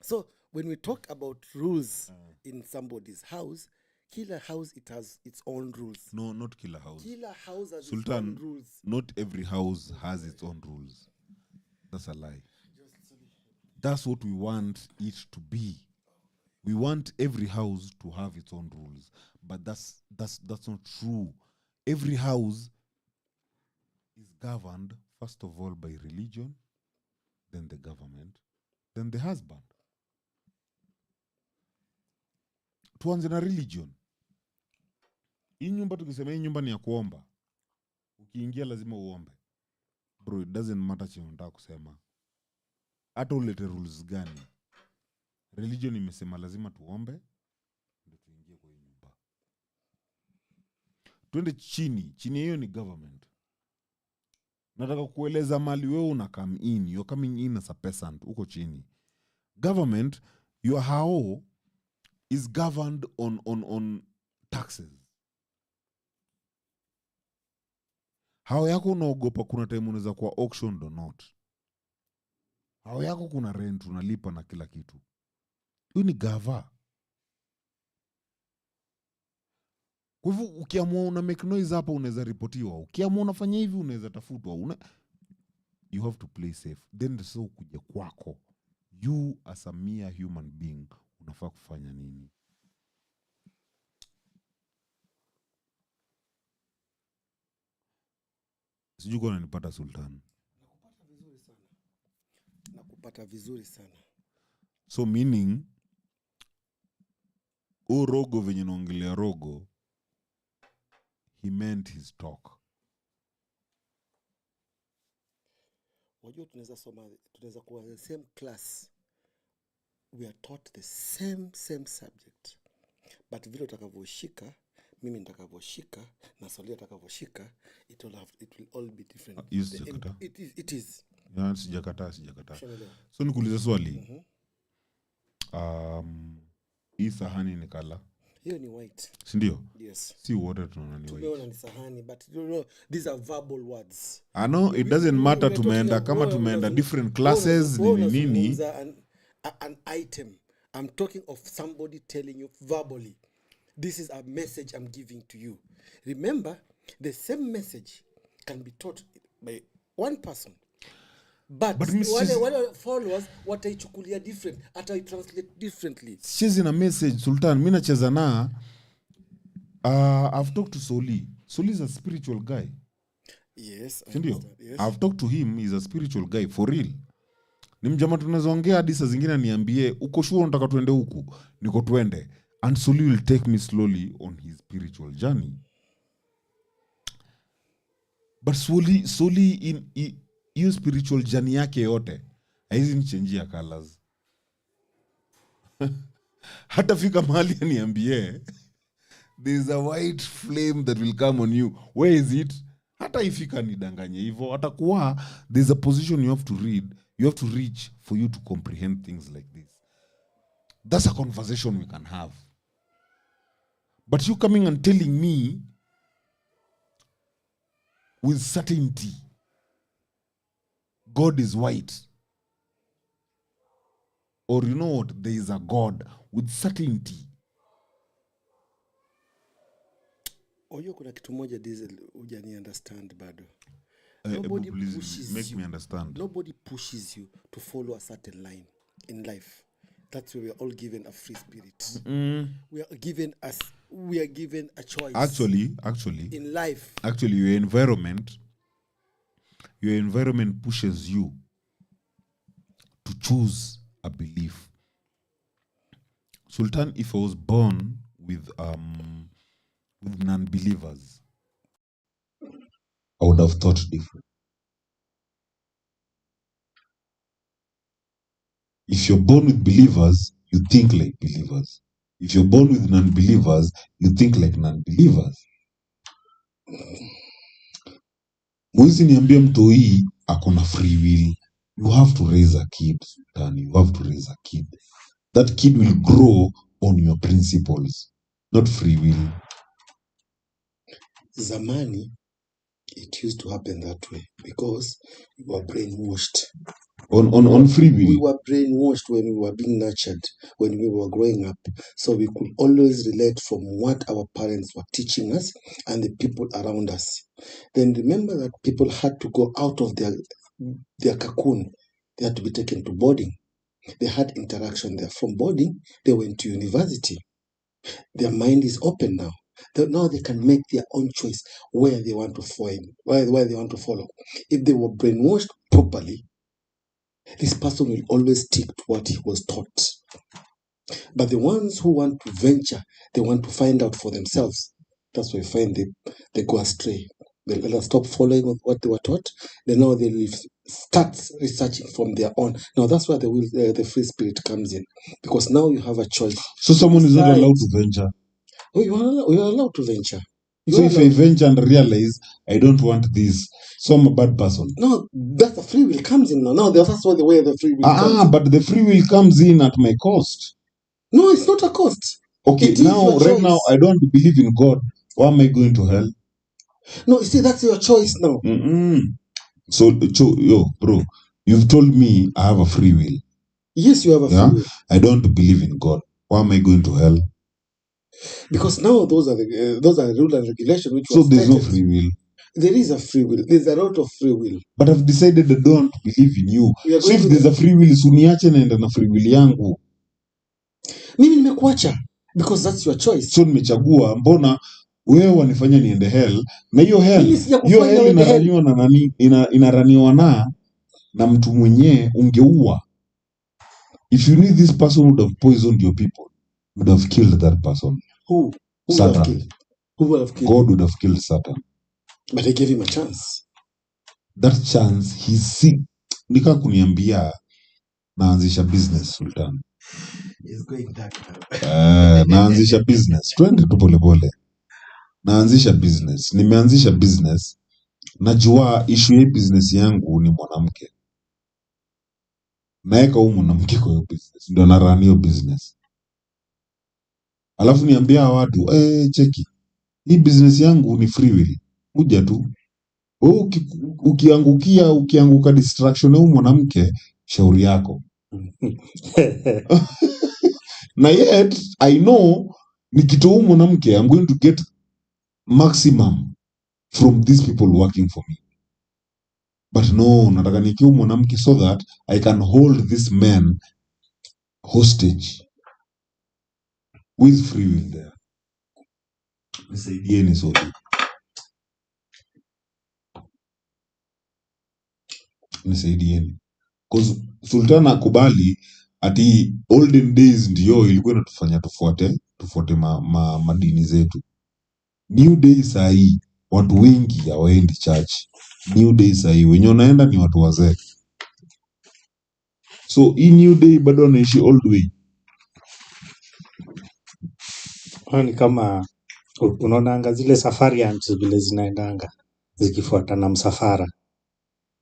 [SPEAKER 3] So when we talk about rules in somebody's house, kila house it has its own rules.
[SPEAKER 1] No, not killer house.
[SPEAKER 3] Kila house has
[SPEAKER 1] Sultan,
[SPEAKER 3] its own rules.
[SPEAKER 1] not every house has its own rules. That's a lie. That's what we want it to be. We want every house to have its own rules, but that's not true. Every house is governed first of all by religion, then the government, then the husband. Tuanze na religion. Hii nyumba tukisema hii nyumba ni ya kuomba. Ukiingia lazima uombe. Bro, it doesn't matter chenye unataka kusema. Hata ulete rules gani. Religion imesema lazima tuombe ndio tuingie kwa hii nyumba. Twende chini hiyo ni government. Nataka kueleza mali wewe una come in, you're coming in as a peasant uko chini. Government, your hao is governed on taxes. Hao yako unaogopa kuna time unaweza kuwa auction or not. Hao yako kuna rent unalipa na kila kitu. Hiyo ni gava. Kwa hivyo ukiamua una make noise hapa unaweza ripotiwa. Ukiamua unafanya hivi unaweza tafutwa. You have to play safe. Then so kuja kwako. You as a mere human being unafaa kufanya nini? Sijui kwa unanipata Sultan.
[SPEAKER 3] Nakupata vizuri sana.
[SPEAKER 1] So meaning rogo venye naongelea rogo, he meant his talk.
[SPEAKER 3] Wajua tunaweza kuwa the same class. We are taught the same subject. But vile utakavyoshika, mimi nitakavyoshika, na Solia atakavyoshika, it will all be different. It is.
[SPEAKER 1] Ya, sijakataa. So nikuulize swali. Hii sahani ni kala.
[SPEAKER 3] Hiyo ni white.
[SPEAKER 1] Si ndio?
[SPEAKER 3] Yes.
[SPEAKER 1] Si wote tunaona ni
[SPEAKER 3] Tumeona
[SPEAKER 1] white.
[SPEAKER 3] ni sahani, but you know, these are verbal words.
[SPEAKER 1] I know it doesn't matter tumeenda kama tumeenda different classes nini.
[SPEAKER 3] An item. I'm talking of somebody telling you verbally, this is a message I'm giving to you. Remember, the same message can be taught by one person. But wale followers wataichukulia different, translate differently.
[SPEAKER 1] Sichezi na message Sultan, mimi nacheza na I've talked to Soli. Soli is a spiritual guy.
[SPEAKER 3] Yes, I
[SPEAKER 1] Sindio?
[SPEAKER 3] understand. Yes.
[SPEAKER 1] I've talked to him, he's a spiritual guy for real. Ni mjama tunazoongea hadi saa zingine niambie uko sure unataka tuende huku, niko twende. And Soli will take me slowly on his spiritual journey. but solely in hiyo spiritual journey yake yote haizi nichenjia colors. Hata fika mahali aniambie there's a white flame that will come on you, where is it? Hata ifika nidanganye hivyo, atakuwa there's a position you have to read, you have to reach for you to comprehend things like this. That's a conversation we can have. But you coming and telling me with certainty God is white, or you know what, there is a God with certainty.
[SPEAKER 3] Oyo kuna kitu moja Diesel hujani understand bado.
[SPEAKER 1] Please
[SPEAKER 3] pushes
[SPEAKER 1] make
[SPEAKER 3] you.
[SPEAKER 1] me understand.
[SPEAKER 3] Nobody pushes you to follow a certain line in life. That's why we are all given a free spirit. We are given a choice.
[SPEAKER 1] Actually,
[SPEAKER 3] in life.
[SPEAKER 1] Actually, your environment pushes you to choose a belief. Sultan, if I was born with non-believers, I would have thought different. If you're born with believers, you think like believers. If you're born with non-believers, you think like non-believers. Mwezi niambie mtoi akona free will. You have to raise a kid, Sultan. You have to raise a kid. That kid will grow on your principles, not free will.
[SPEAKER 3] Zamani, it used to happen that way because we were brainwashed.
[SPEAKER 1] On free will.
[SPEAKER 3] We were brainwashed when we were being nurtured, when we were growing up. So we could always relate from what our parents were teaching us and the people around us. Then remember that people had to go out of their cocoon. They had to be taken to boarding. They had interaction there. From boarding, they went to university. Their mind is open now. Now they can make their own choice where they want to follow, where they want to follow. If they were brainwashed properly, this person will always stick to what he was taught. But the ones who want to venture, they want to find out for themselves. That's why you find they go astray. They'll stop following what they were taught. Then now they will start researching from their own. Now that's where the free spirit comes in. Because now you have a choice.
[SPEAKER 1] So someone is not allowed to venture.
[SPEAKER 3] Oh, you are allowed to venture.
[SPEAKER 1] So if I venture and realize I don't want this, so I'm a bad person.
[SPEAKER 3] No, that's the free will comes in now. No, that's why the way the free will comes in.
[SPEAKER 1] But the free will comes in at my cost.
[SPEAKER 3] No, it's not a cost.
[SPEAKER 1] Okay, now, right now, I don't believe in God. Why am I going to hell?
[SPEAKER 3] No, you see, that's your choice now.
[SPEAKER 1] So, bro, you've told me I have a free will.
[SPEAKER 3] Yes, you have a free will.
[SPEAKER 1] I don't believe in God. Why am I going to hell?
[SPEAKER 3] Because now those are the rules and regulations which
[SPEAKER 1] so there's no free will.
[SPEAKER 3] There is a free will. There's a lot of free will.
[SPEAKER 1] But I've decided I don't believe in you. So if there's a free will, suniache naenda na free will yangu.
[SPEAKER 3] Mimi nimekuacha because that's your choice.
[SPEAKER 1] So nimechagua, mbona wewe wanifanya niende hell, na hiyo hell inaraniwa na nani? Inaraniwa na mtu mwenye ungeua. If you knew this person would have poisoned your people, would have killed that person.
[SPEAKER 3] Who
[SPEAKER 1] Satan.
[SPEAKER 3] Who would have killed?
[SPEAKER 1] God would have killed Satan.
[SPEAKER 3] But they gave him a chance.
[SPEAKER 1] That chance, he's sick. Nika kuniambia naanzisha business, Sultan.
[SPEAKER 3] He's going dark now.
[SPEAKER 1] Naanzisha business. Twende tu pole pole. Naanzisha business. Nimeanzisha business. Najua issue ya business yangu ni mwanamke. Naeka huyu mwanamke kwa hiyo business. Ndio na run hiyo business. Alafu niambia watu, cheki. Hii business yangu ni free will. Kuja tu. Ukianguka distraction ya huyu mwanamke, shauri yako. Na yet, I know, nikitoa huyu mwanamke, I'm going to get maximum from these people working for me. But no, nataka nikiwa mwanamke so that I can hold this man hostage. With free will there. Nisaidieni sote. Nisaidieni. Because Sultan akubali ati olden days ndio ilikuwa inatufanya tufuate madini zetu. New days hii watu wengi hawaendi church. New day sahii wenye wanaenda ni watu wazee. So hii new day bado wanaishi old way.
[SPEAKER 2] Ni kama unaonanga zile safari ants vile zinaendanga zikifuatana msafara,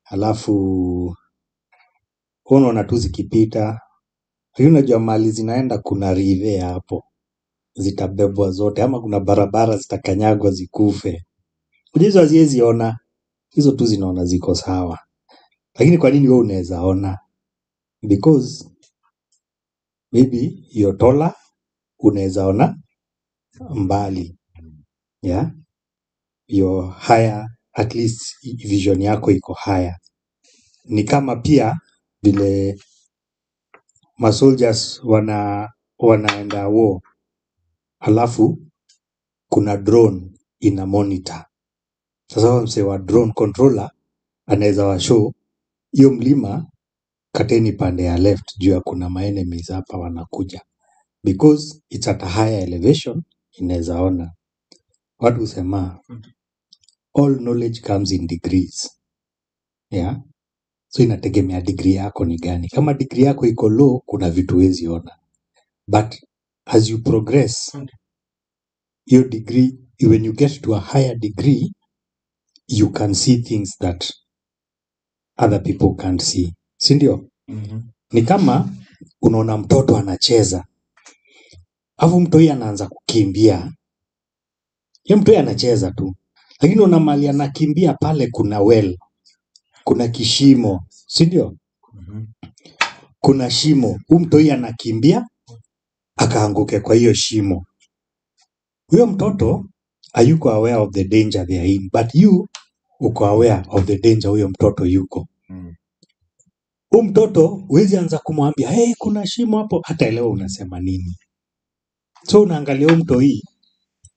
[SPEAKER 2] alafu unaona tu zikipita, lakini unajua mali zinaenda kuna rive hapo, zitabebwa zote, ama kuna barabara zitakanyagwa zikufe. Hizo haziwezi ona, hizo tu zinaona ziko sawa. Lakini kwa nini wewe unaweza ona? Because maybe you're taller, unaweza ona mbali, yeah, you're higher, at least vision yako iko higher. Ni kama pia vile masoldiers wanaenda war, alafu kuna drone ina monitor. Sasa mse wa drone controller anaweza washow hiyo mlima, kateni pande ya left juu ya kuna ma enemies hapa wanakuja, because it's at a higher elevation. Inaweza ona. Watu husema all knowledge comes in degrees, yeah. So inategemea degree yako ni gani. Kama degree yako iko low, kuna vitu huwezi ona, but as you progress your degree, when you get to a higher degree, you can see things that other people can't see, si ndio? Ni kama unaona mtoto anacheza, alafu mtoi anaanza kukimbia. Ye mtoi anacheza tu, lakini una mali anakimbia pale, kuna well, kuna kishimo, si ndio? Kuna shimo, huyu mtoi anakimbia akaanguke kwa hiyo shimo. Huyo mtoto hayuko aware of the danger they are in, but you uko aware of the danger huyo mtoto yuko. Huyu mtoto huwezi anza kumwambia hey, kuna shimo hapo, hata elewa unasema nini. So unaangalia huyu mtoi,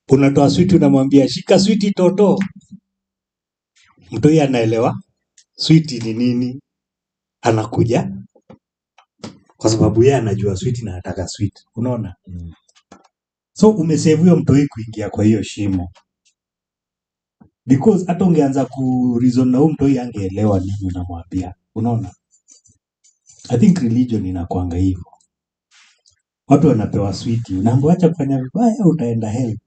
[SPEAKER 2] unatoa switi unamwambia shika switi toto. Mtoi anaelewa switi ni nini, anakuja kwa sababu yeye anajua switi na anataka switi, unaona? So umesave huyo mtoi kuingia kwa hiyo shimo, because hata ungeanza ku reason na huyo mtoi angeelewa nini unamwambia, unaona? I think religion inakuanga hivyo. Watu wanapewa switi, unaambiwa acha kufanya vibaya utaenda hell,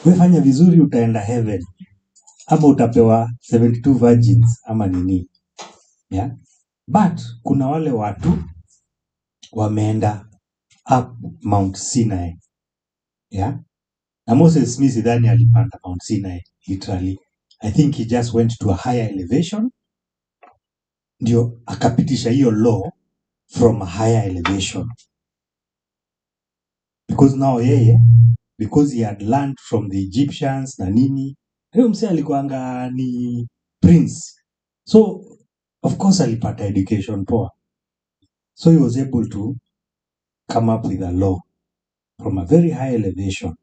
[SPEAKER 2] wewe fanya vizuri utaenda heaven, ama utapewa 72 virgins ama nini, yeah. But kuna wale watu wameenda up Mount Sinai, yeah. Na Moses mi sidhani alipanda Mount Sinai literally. I think he just went to a higher elevation, ndio akapitisha hiyo law from a higher elevation, because now yeye, because he had learned from the Egyptians na nini, huyo msee alikuanga ni prince, so of course alipata education poa, so he was able to come up with a law from a very high elevation,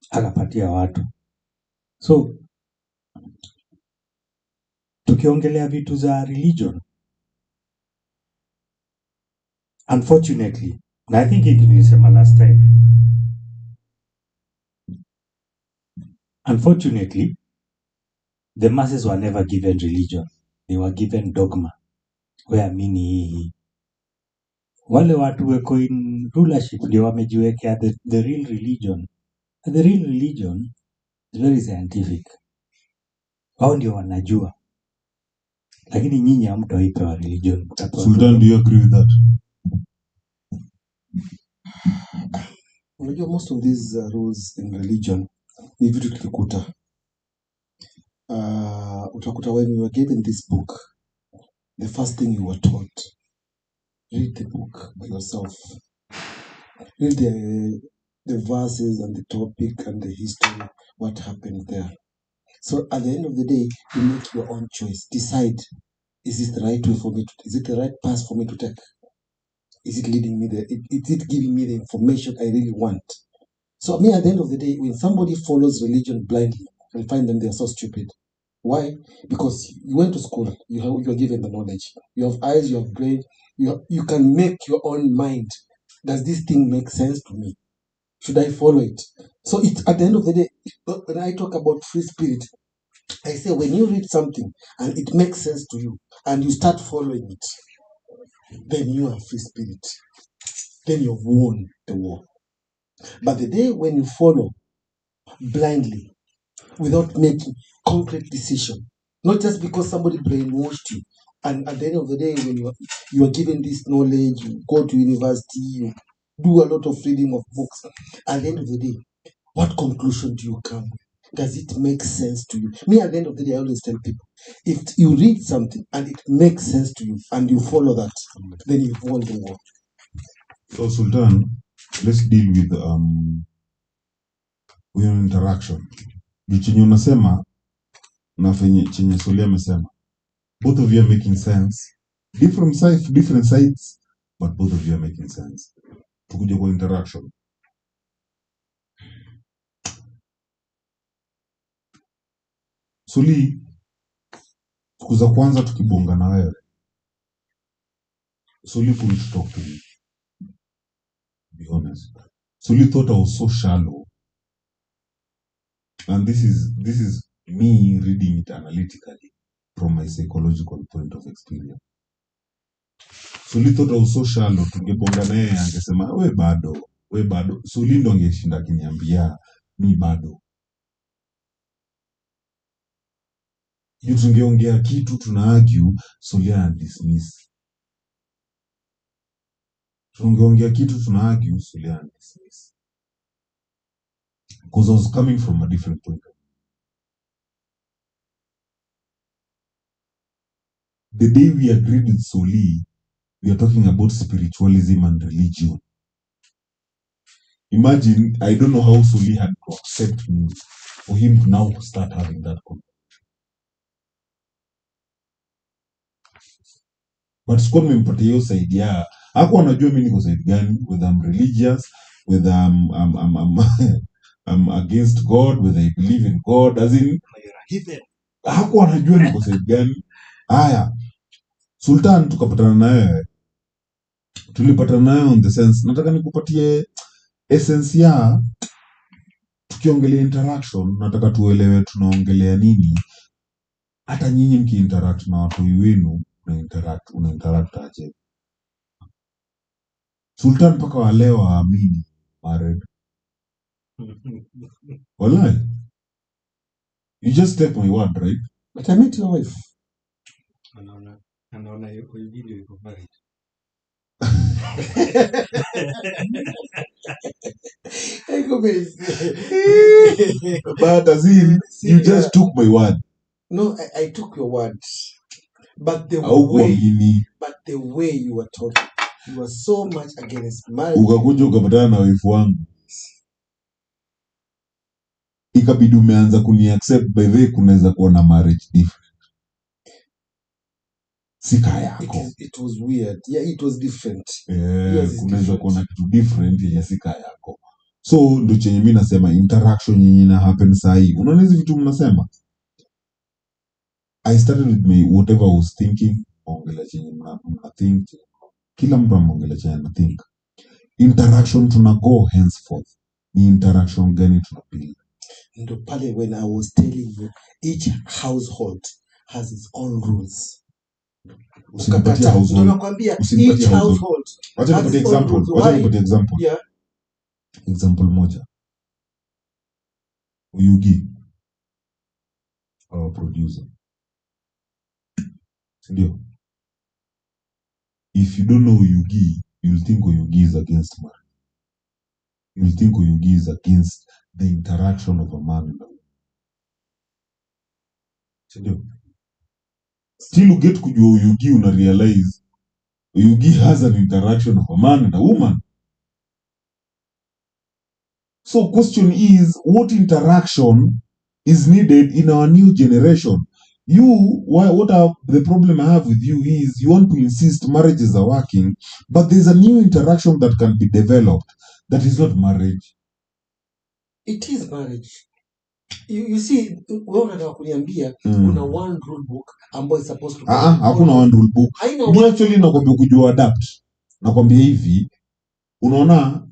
[SPEAKER 2] akapatia watu. So tukiongelea vitu za religion, unfortunately, na I think hiki nilisema last time, unfortunately the masses were never given religion, they were given dogma. Weamini hii, wale watu weko in rulership ndio wamejiwekea the real religion. And the real religion is very scientific, wao ndio wanajua, lakini nyinyi hamtaipewa religion.
[SPEAKER 1] Sultan, do you agree with that?
[SPEAKER 3] Unajua most of these rules in religion ni vitu tukikuta. Utakuta when you were given this book, the first thing you were taught, read the book by yourself. Read the verses and the topic and the history, what happened there. So at the end of the day, you make your own choice. Decide, is this the right way for me to, is it the right path for me to take? Is it leading me there? Is it giving me the information I really want? So me, at the end of the day, when somebody follows religion blindly, I find them, they are so stupid. Why? Because you went to school, you are given the knowledge. You have eyes, you have brain, you can make your own mind. Does this thing make sense to me? Should I follow it? So it, at the end of the day, when I talk about free spirit, I say when you read something and it makes sense to you and you start following it, then you are free spirit. Then you've won the war. But the day when you follow blindly without making concrete decision, not just because somebody brainwashed you, and at the end of the day, when you are given this knowledge, you go to university, you do a lot of reading of books. At the end of the day, what conclusion do you come with? Does it make sense to you? Me, at the end of the day, I always tell people, if you read something and it makes sense to you and you follow that, then you've won the war.
[SPEAKER 1] So Sultan, let's deal with huyo interaction. Chenye unasema na chenye Solia amesema. Both of you are making sense. Different sides, but both of you are making sense. Tukuje kwa interaction. Suli, siku za kwanza tukibonga na wewe. Suli couldn't talk to me. To be honest. Suli thought I was so shallow. And this is me reading it analytically from my psychological point of experience. Suli thought I was so shallow, tungebonga naye angesema we bado. Suli ndo angeshinda akiniambia mi bado. Juu tungeongea kitu tuna argue, Suli ana dismiss. Tungeongea kitu tuna argue, Suli ana dismiss. Because I was coming from a different point of view. The day we agreed with Suli, we are talking about spiritualism and religion. Imagine, I don't know how Suli had to accept me for him to now start having that conversation. But sikuwa nimempatia hiyo side ya hakuwa anajua mimi niko side gani, whether I'm religious, whether I'm against God, whether I believe in God, as in hakuwa anajua niko side gani. Haya, Sultan tukapatana na wewe, tulipatana naye on the sense, nataka nikupatie essence ya tukiongelea interaction, nataka tuelewe tunaongelea nini. Hata nyinyi mkiinteract na watu wenu, una-interact aje. Sultan mpaka wa leo haamini married. Wallahi. You just take my word, right?
[SPEAKER 3] But I met your wife.
[SPEAKER 2] Anaona yuko video yuko married.
[SPEAKER 1] But as in, you just took my word.
[SPEAKER 3] No, I took your word. But the way you were talking, you were so much against marriage.
[SPEAKER 1] Ukakuja ukapatana na wife wangu. Ikabidi umeanza kuni-accept by the way kunaweza kuwa na marriage different. Sika yako.
[SPEAKER 3] It was weird. Yeah, it was different.
[SPEAKER 1] Yes, kunaweza kuwa na kitu different yenye sika yako. So ndo chenye mimi nasema interaction yenye ina happen sahi. Unaona hizi vitu mnasema? I started with my whatever I was thinking, ongela chenye mna think. Kila mtu ameongela chenye ana think. Interaction tuna go henceforth. Ni interaction gani tunapiga?
[SPEAKER 3] Ndo pale when I was telling you, each household has its own rules.
[SPEAKER 1] Usimpatie household.
[SPEAKER 3] Nakwambia each household.
[SPEAKER 1] Wacha nikupatie example.
[SPEAKER 3] Yeah.
[SPEAKER 1] Example moja. Uyugi, our producer. Sindio? If you don't know Uyugi, you'll think Uyugi is against marriage. You'll think Uyugi is against the interaction of a man and a woman. Sindio? Still you get kujua Uyugi, una realize Uyugi has an interaction of a man and a woman. So question is, what interaction is needed in our new generation? The problem I have with you is you want to insist marriages are working, but there's a new interaction that can be developed that is not marriage.
[SPEAKER 3] It is marriage. You see, wewe unataka kuniambia kuna one rule book ambayo is supposed to be.
[SPEAKER 1] Hakuna one rule book. Ni actually nakwambia kujua adapt. Nakwambia hivi, unaona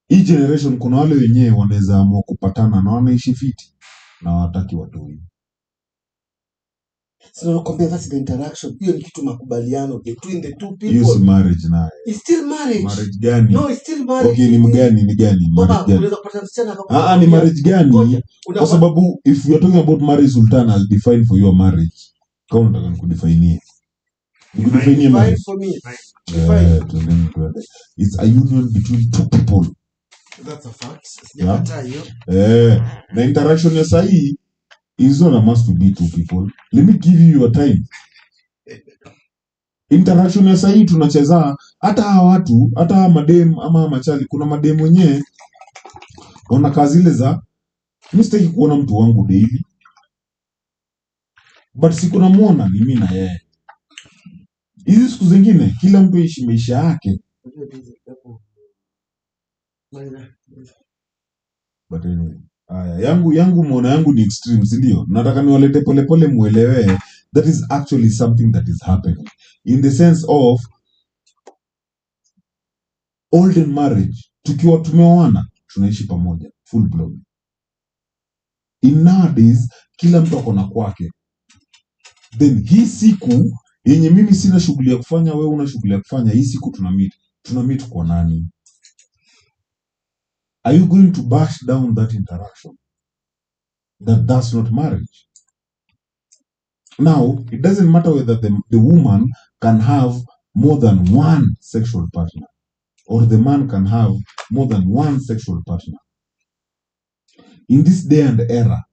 [SPEAKER 1] hii generation kuna wale wenyewe wanaweza amua kupatana na wanaishi fiti. na wataki watoi.
[SPEAKER 3] So nakwambia that's the interaction. Hiyo ni kitu makubaliano between the two
[SPEAKER 1] Hiyo si
[SPEAKER 3] people.
[SPEAKER 1] marriage naye.
[SPEAKER 3] It's still marriage.
[SPEAKER 1] Marriage gani?
[SPEAKER 3] No, it's still marriage.
[SPEAKER 1] Okay, ni gani?
[SPEAKER 3] Baba,
[SPEAKER 1] Marriage gani?
[SPEAKER 3] unaweza kupata msichana kama
[SPEAKER 1] Ni marriage gani?
[SPEAKER 3] Ngoja,
[SPEAKER 1] Kwa sababu if you are talking about marriage, Sultan, I'll define for your marriage. Kama unataka nikudefine. Nikudefine marriage.
[SPEAKER 3] for me.
[SPEAKER 1] Tuende. It's a union between two people.
[SPEAKER 3] That's a fact.
[SPEAKER 1] Yeah.
[SPEAKER 3] Sijakataa hiyo.
[SPEAKER 1] The interaction ya sahi is not a must to be two people. Let me give you your time. Interaction ya sahi tunacheza hata hawa watu, hata hawa madem ama machali, kuna madem wenyewe wana kazi ile za mimi sitaki kuona mtu wangu daily. But siku namuona ni mimi na yeye. Hizi siku zingine kila mtu aishi maisha yake. But anyway, yangu muona yangu ni extreme, si ndio? Nataka niwalete polepole muelewe that is actually something that is happening in the sense of olden marriage. Tukiwa tumeoana tunaishi pamoja full blown. In nowadays kila mtu ako na kwake. Then hii siku yenye mimi sina shughuli ya kufanya, wewe una shughuli ya kufanya, hii siku tuna meet kwa nani? Are you going to bash down that interaction? That's not marriage. Now, it doesn't matter whether the woman can have more than one sexual partner or the man can have more than one sexual partner. In this day and era,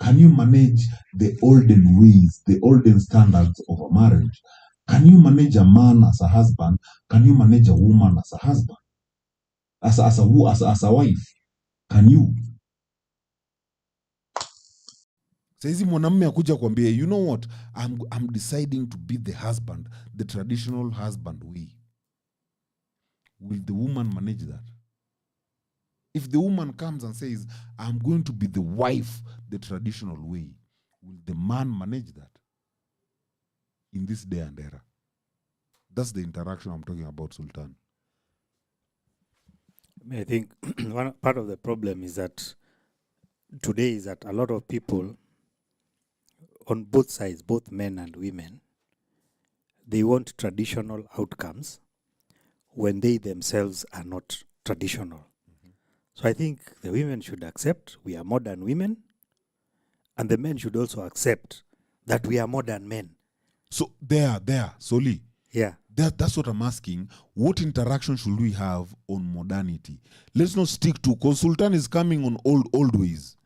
[SPEAKER 1] can you manage the olden ways, the olden standards of a marriage? Can you manage a man as a husband? Can you manage a woman as a husband? As a wife? Can you? Saizi mwanamume akuja kuambia, you know what, I'm deciding to be the husband, the traditional husband way. Will the woman manage that? If the woman comes and says, I'm going to be the wife, the traditional way, will the man manage that? In this day and era. That's the interaction I'm talking about, Sultan.
[SPEAKER 4] I think one part of the problem is that today is that a lot of people on both sides, both men and women, they want traditional outcomes when they themselves are not traditional. So I think the women should accept we are modern women, and the men should also accept that we are modern men.
[SPEAKER 1] So there, Soli.
[SPEAKER 4] Yeah.
[SPEAKER 1] That's what I'm asking. What interaction should we have on modernity? Let's not stick to, because Sultan is coming on old ways.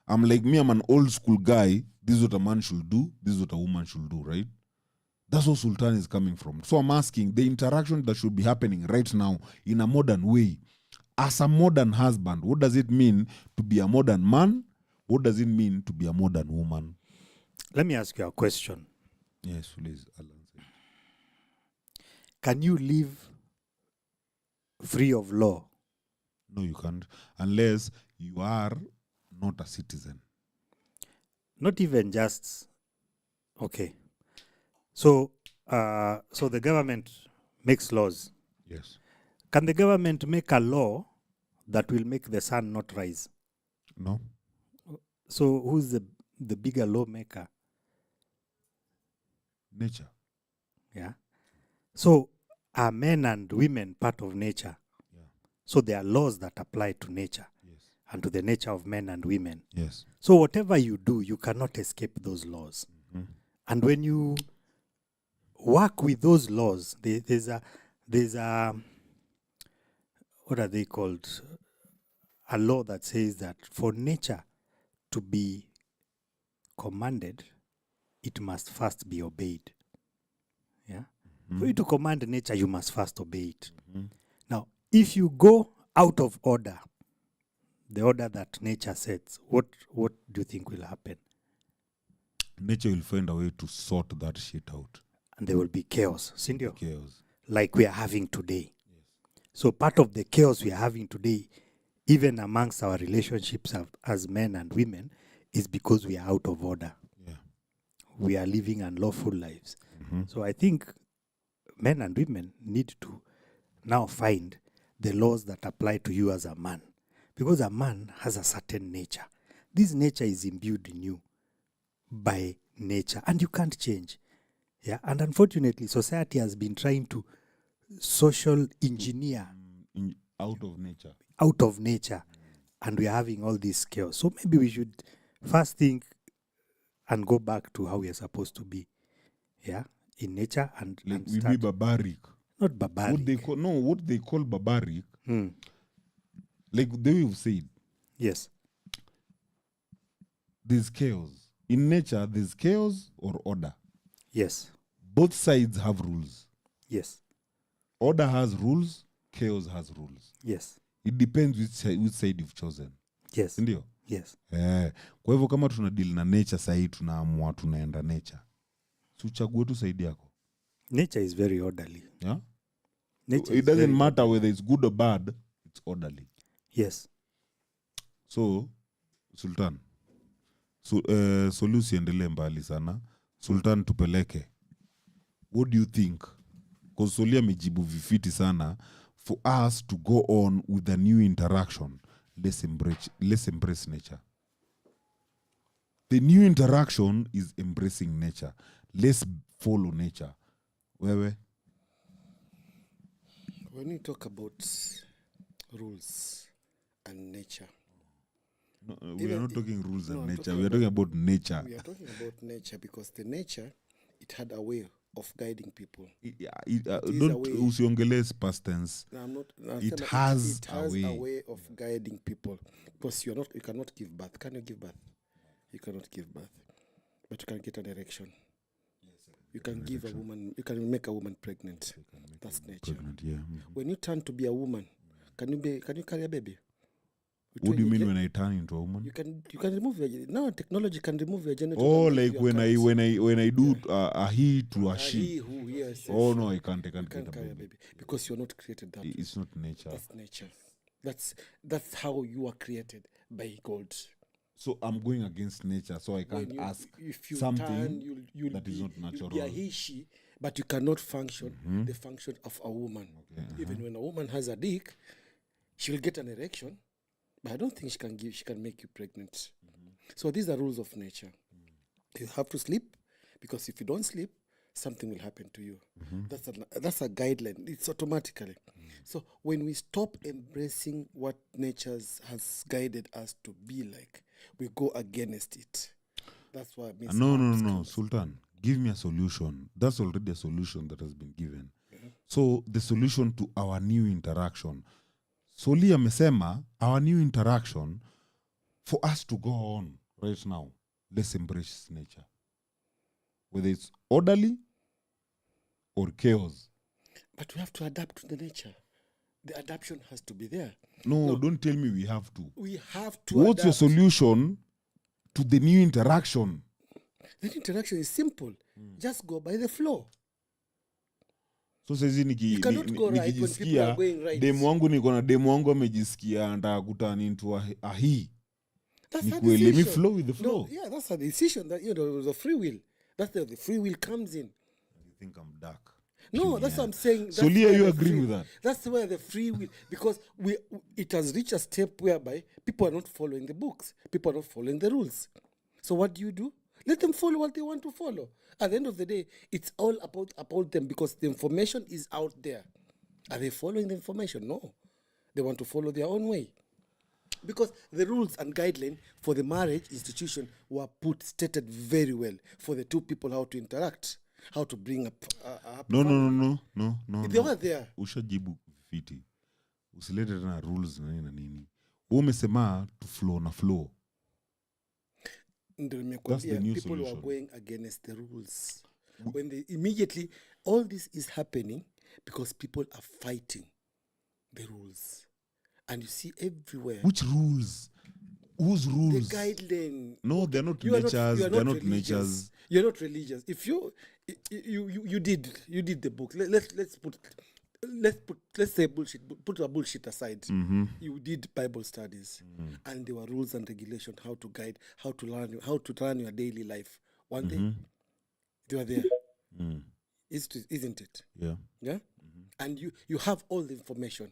[SPEAKER 1] I'm like, me, I'm an old school guy. This is what a man should do. This is what a woman should do, right? That's what Sultan is coming from. So I'm asking the interaction that should be happening right now in a modern way. As a modern husband, what does it mean to be a modern man? What does it mean to be a modern woman?
[SPEAKER 4] Let me ask you a question.
[SPEAKER 1] Yes, please, Alan.
[SPEAKER 4] Can you live free of law?
[SPEAKER 1] No, you can't. Unless you are not a citizen.
[SPEAKER 4] Not even just, okay. So the government makes laws.
[SPEAKER 1] Yes.
[SPEAKER 4] Can the government make a law that will make the sun not rise?
[SPEAKER 1] No.
[SPEAKER 4] So who's the bigger lawmaker?
[SPEAKER 1] Nature.
[SPEAKER 4] Yeah. So are men and women part of nature?
[SPEAKER 1] Yeah.
[SPEAKER 4] So there are laws that apply to nature.
[SPEAKER 1] Yes.
[SPEAKER 4] And to the nature of men and women.
[SPEAKER 1] Yes.
[SPEAKER 4] So whatever you do, you cannot escape those laws.
[SPEAKER 1] Mm-hmm.
[SPEAKER 4] And when you work with those laws, there's a what are they called? A law that says that for nature to be commanded, it must first be obeyed. Yeah. Mm-hmm. For you to command nature, you must first obey it. Mm-hmm. Now, if you go out of order, the order that nature sets, what do you think will happen?
[SPEAKER 1] Nature will find a way to sort that shit out.
[SPEAKER 4] And there will be chaos. Sindio?
[SPEAKER 1] Chaos.
[SPEAKER 4] Like we are having today. Yes. So part of the chaos we are having today, even amongst our relationships as men and women, is because we are out of order.
[SPEAKER 1] Yeah.
[SPEAKER 4] We are living unlawful lives.
[SPEAKER 1] Mm-hmm.
[SPEAKER 4] So I think men and women need to now find the laws that apply to you as a man. Because a man has a certain nature. this nature is imbued in you by nature, and you can't change. Yeah, and unfortunately, society has been trying to social engineer
[SPEAKER 1] Out of nature.
[SPEAKER 4] out of nature, and we're having all this chaos. So maybe we should first think and go back to how we are supposed to be, yeah, in nature, and,
[SPEAKER 1] Like
[SPEAKER 4] and
[SPEAKER 1] we be
[SPEAKER 4] start,
[SPEAKER 1] barbaric.
[SPEAKER 4] not barbaric.
[SPEAKER 1] What they call barbaric,
[SPEAKER 4] Hmm.
[SPEAKER 1] like they have said,
[SPEAKER 4] Yes,
[SPEAKER 1] there's chaos. In nature, there's chaos or order.
[SPEAKER 4] yes,
[SPEAKER 1] Both sides have rules.
[SPEAKER 4] yes,
[SPEAKER 1] Order has rules, chaos has rules.
[SPEAKER 4] yes,
[SPEAKER 1] It depends which side you've chosen.
[SPEAKER 4] yes,
[SPEAKER 1] Ndio?
[SPEAKER 4] yes.
[SPEAKER 1] Kwa hivyo kama tuna deal na nature sahii tunaamua tunaenda nature. Si uchague tu side yako.
[SPEAKER 4] Nature is very orderly.
[SPEAKER 1] Yeah?
[SPEAKER 4] Nature
[SPEAKER 1] It
[SPEAKER 4] is
[SPEAKER 1] doesn't
[SPEAKER 4] very
[SPEAKER 1] matter
[SPEAKER 4] orderly.
[SPEAKER 1] whether it's good or bad, it's orderly.
[SPEAKER 4] Yes.
[SPEAKER 1] So, Sultan, Solu siendelee mbali sana. Sultan tupeleke. What do you think? Because Soli amejibu vifiti sana. For us to go on with a new interaction, let's embrace nature. The new interaction is embracing nature. Let's follow nature. Wewe?
[SPEAKER 3] When we talk about rules and nature,
[SPEAKER 1] No, we
[SPEAKER 3] Even
[SPEAKER 1] are not
[SPEAKER 3] the-
[SPEAKER 1] talking rules
[SPEAKER 3] no,
[SPEAKER 1] and
[SPEAKER 3] I'm
[SPEAKER 1] nature.
[SPEAKER 3] talking
[SPEAKER 1] We are talking about nature.
[SPEAKER 3] we are talking about nature because the nature, it had a way of guiding people.
[SPEAKER 1] It
[SPEAKER 3] is a
[SPEAKER 1] don't
[SPEAKER 3] way.
[SPEAKER 1] usiongelee past tense.
[SPEAKER 3] Now, I'm not.
[SPEAKER 1] It has
[SPEAKER 3] it
[SPEAKER 1] a
[SPEAKER 3] has a
[SPEAKER 1] way.
[SPEAKER 3] way of guiding people because you cannot give birth. Can you give birth? You cannot give birth, but you can get an erection. You can give a woman. You can make a woman pregnant. That's nature.
[SPEAKER 1] Pregnant, yeah.
[SPEAKER 3] When you turn to be a woman, can you carry a baby?
[SPEAKER 1] What do you mean when I turn into a woman?
[SPEAKER 3] You can remove your technology can remove your genital.
[SPEAKER 1] Oh,
[SPEAKER 3] and
[SPEAKER 1] like
[SPEAKER 3] your
[SPEAKER 1] when I
[SPEAKER 3] curves.
[SPEAKER 1] when I do a he to a
[SPEAKER 3] He
[SPEAKER 1] she.
[SPEAKER 3] who yes.
[SPEAKER 1] Oh no, I can't
[SPEAKER 3] You
[SPEAKER 1] get
[SPEAKER 3] can't
[SPEAKER 1] a
[SPEAKER 3] carry a
[SPEAKER 1] baby.
[SPEAKER 3] baby because you're not created that way.
[SPEAKER 1] It's not nature.
[SPEAKER 3] That's nature. That's how you are created by God.
[SPEAKER 1] So I'm going against nature, so I can't
[SPEAKER 3] When you-
[SPEAKER 1] ask
[SPEAKER 3] if you
[SPEAKER 1] something
[SPEAKER 3] turn, you'll
[SPEAKER 1] that is
[SPEAKER 3] be,
[SPEAKER 1] not
[SPEAKER 3] You'll be a
[SPEAKER 1] natural.
[SPEAKER 3] he she, but you cannot function the function of a woman. Even when a woman has a dick, she'll get an erection, but I don't think she can make you pregnant. So these are rules of nature. You have to sleep because if you don't sleep, something will happen to you. That's a guideline. It's automatically. So when we stop embracing what nature has guided us to be like, we go against it. That's why
[SPEAKER 1] No, Sultan, give me a solution. That's already a solution that has been given. So the solution to our new interaction. Soli amesema our new interaction, for us to go on right now, let's embrace nature. Whether it's orderly or chaos.
[SPEAKER 3] But we have to adapt to the nature. The adaptation has to be there.
[SPEAKER 1] No, don't tell me we have to.
[SPEAKER 3] We have to
[SPEAKER 1] What's your
[SPEAKER 3] adapt.
[SPEAKER 1] solution to the new interaction?
[SPEAKER 3] The interaction is simple. Just go by the flow.
[SPEAKER 1] So saizi
[SPEAKER 3] You cannot go right when people are
[SPEAKER 1] nikijisikia
[SPEAKER 3] going right.
[SPEAKER 1] demu wangu niko na demu wangu amejisikia anataka kutani into a he.
[SPEAKER 3] That's
[SPEAKER 1] Ni
[SPEAKER 3] a
[SPEAKER 1] kweli, let me
[SPEAKER 3] decision.
[SPEAKER 1] flow with the flow.
[SPEAKER 3] No, yeah, that's a decision that the free will. That's the free will comes in.
[SPEAKER 1] You think I'm dark?
[SPEAKER 3] No, that's what I'm saying.
[SPEAKER 1] So
[SPEAKER 3] That's
[SPEAKER 1] Leah,
[SPEAKER 3] where
[SPEAKER 1] you
[SPEAKER 3] the
[SPEAKER 1] agree
[SPEAKER 3] free-
[SPEAKER 1] with that?
[SPEAKER 3] That's where the free will, because it has reached a step whereby people are not following the books. People are not following the rules. So what do? Let them follow what they want to follow. At the end of the day, it's all about them because the information is out there. Are they following the information? No. They want to follow their own way. Because the rules and guidelines for the marriage institution were stated very well for the two people how to interact, how to bring up a happy family.
[SPEAKER 1] No.
[SPEAKER 3] They were there.
[SPEAKER 1] Ushajibu fiti. Usilete tena rules na nini na nini. Wewe umesema to flow na flow.
[SPEAKER 3] Ndio
[SPEAKER 1] That's
[SPEAKER 3] nimekuambia,
[SPEAKER 1] the new
[SPEAKER 3] people were
[SPEAKER 1] solution.
[SPEAKER 3] going against the rules. When they immediately, all this is happening because people are fighting the rules. And you see everywhere.
[SPEAKER 1] Which rules? Whose
[SPEAKER 3] The
[SPEAKER 1] rules?
[SPEAKER 3] guideline.
[SPEAKER 1] No, they're not
[SPEAKER 3] You are
[SPEAKER 1] nature's.
[SPEAKER 3] you are
[SPEAKER 1] They're not
[SPEAKER 3] religious.
[SPEAKER 1] nature's.
[SPEAKER 3] You're not religious. If you did the book. Let's say bullshit. Put a bullshit aside. You did Bible studies, and there were rules and regulations how to guide, how to run your daily life. One day, they were there. Isn't it?
[SPEAKER 1] Yeah.
[SPEAKER 3] Yeah. And you have all the information,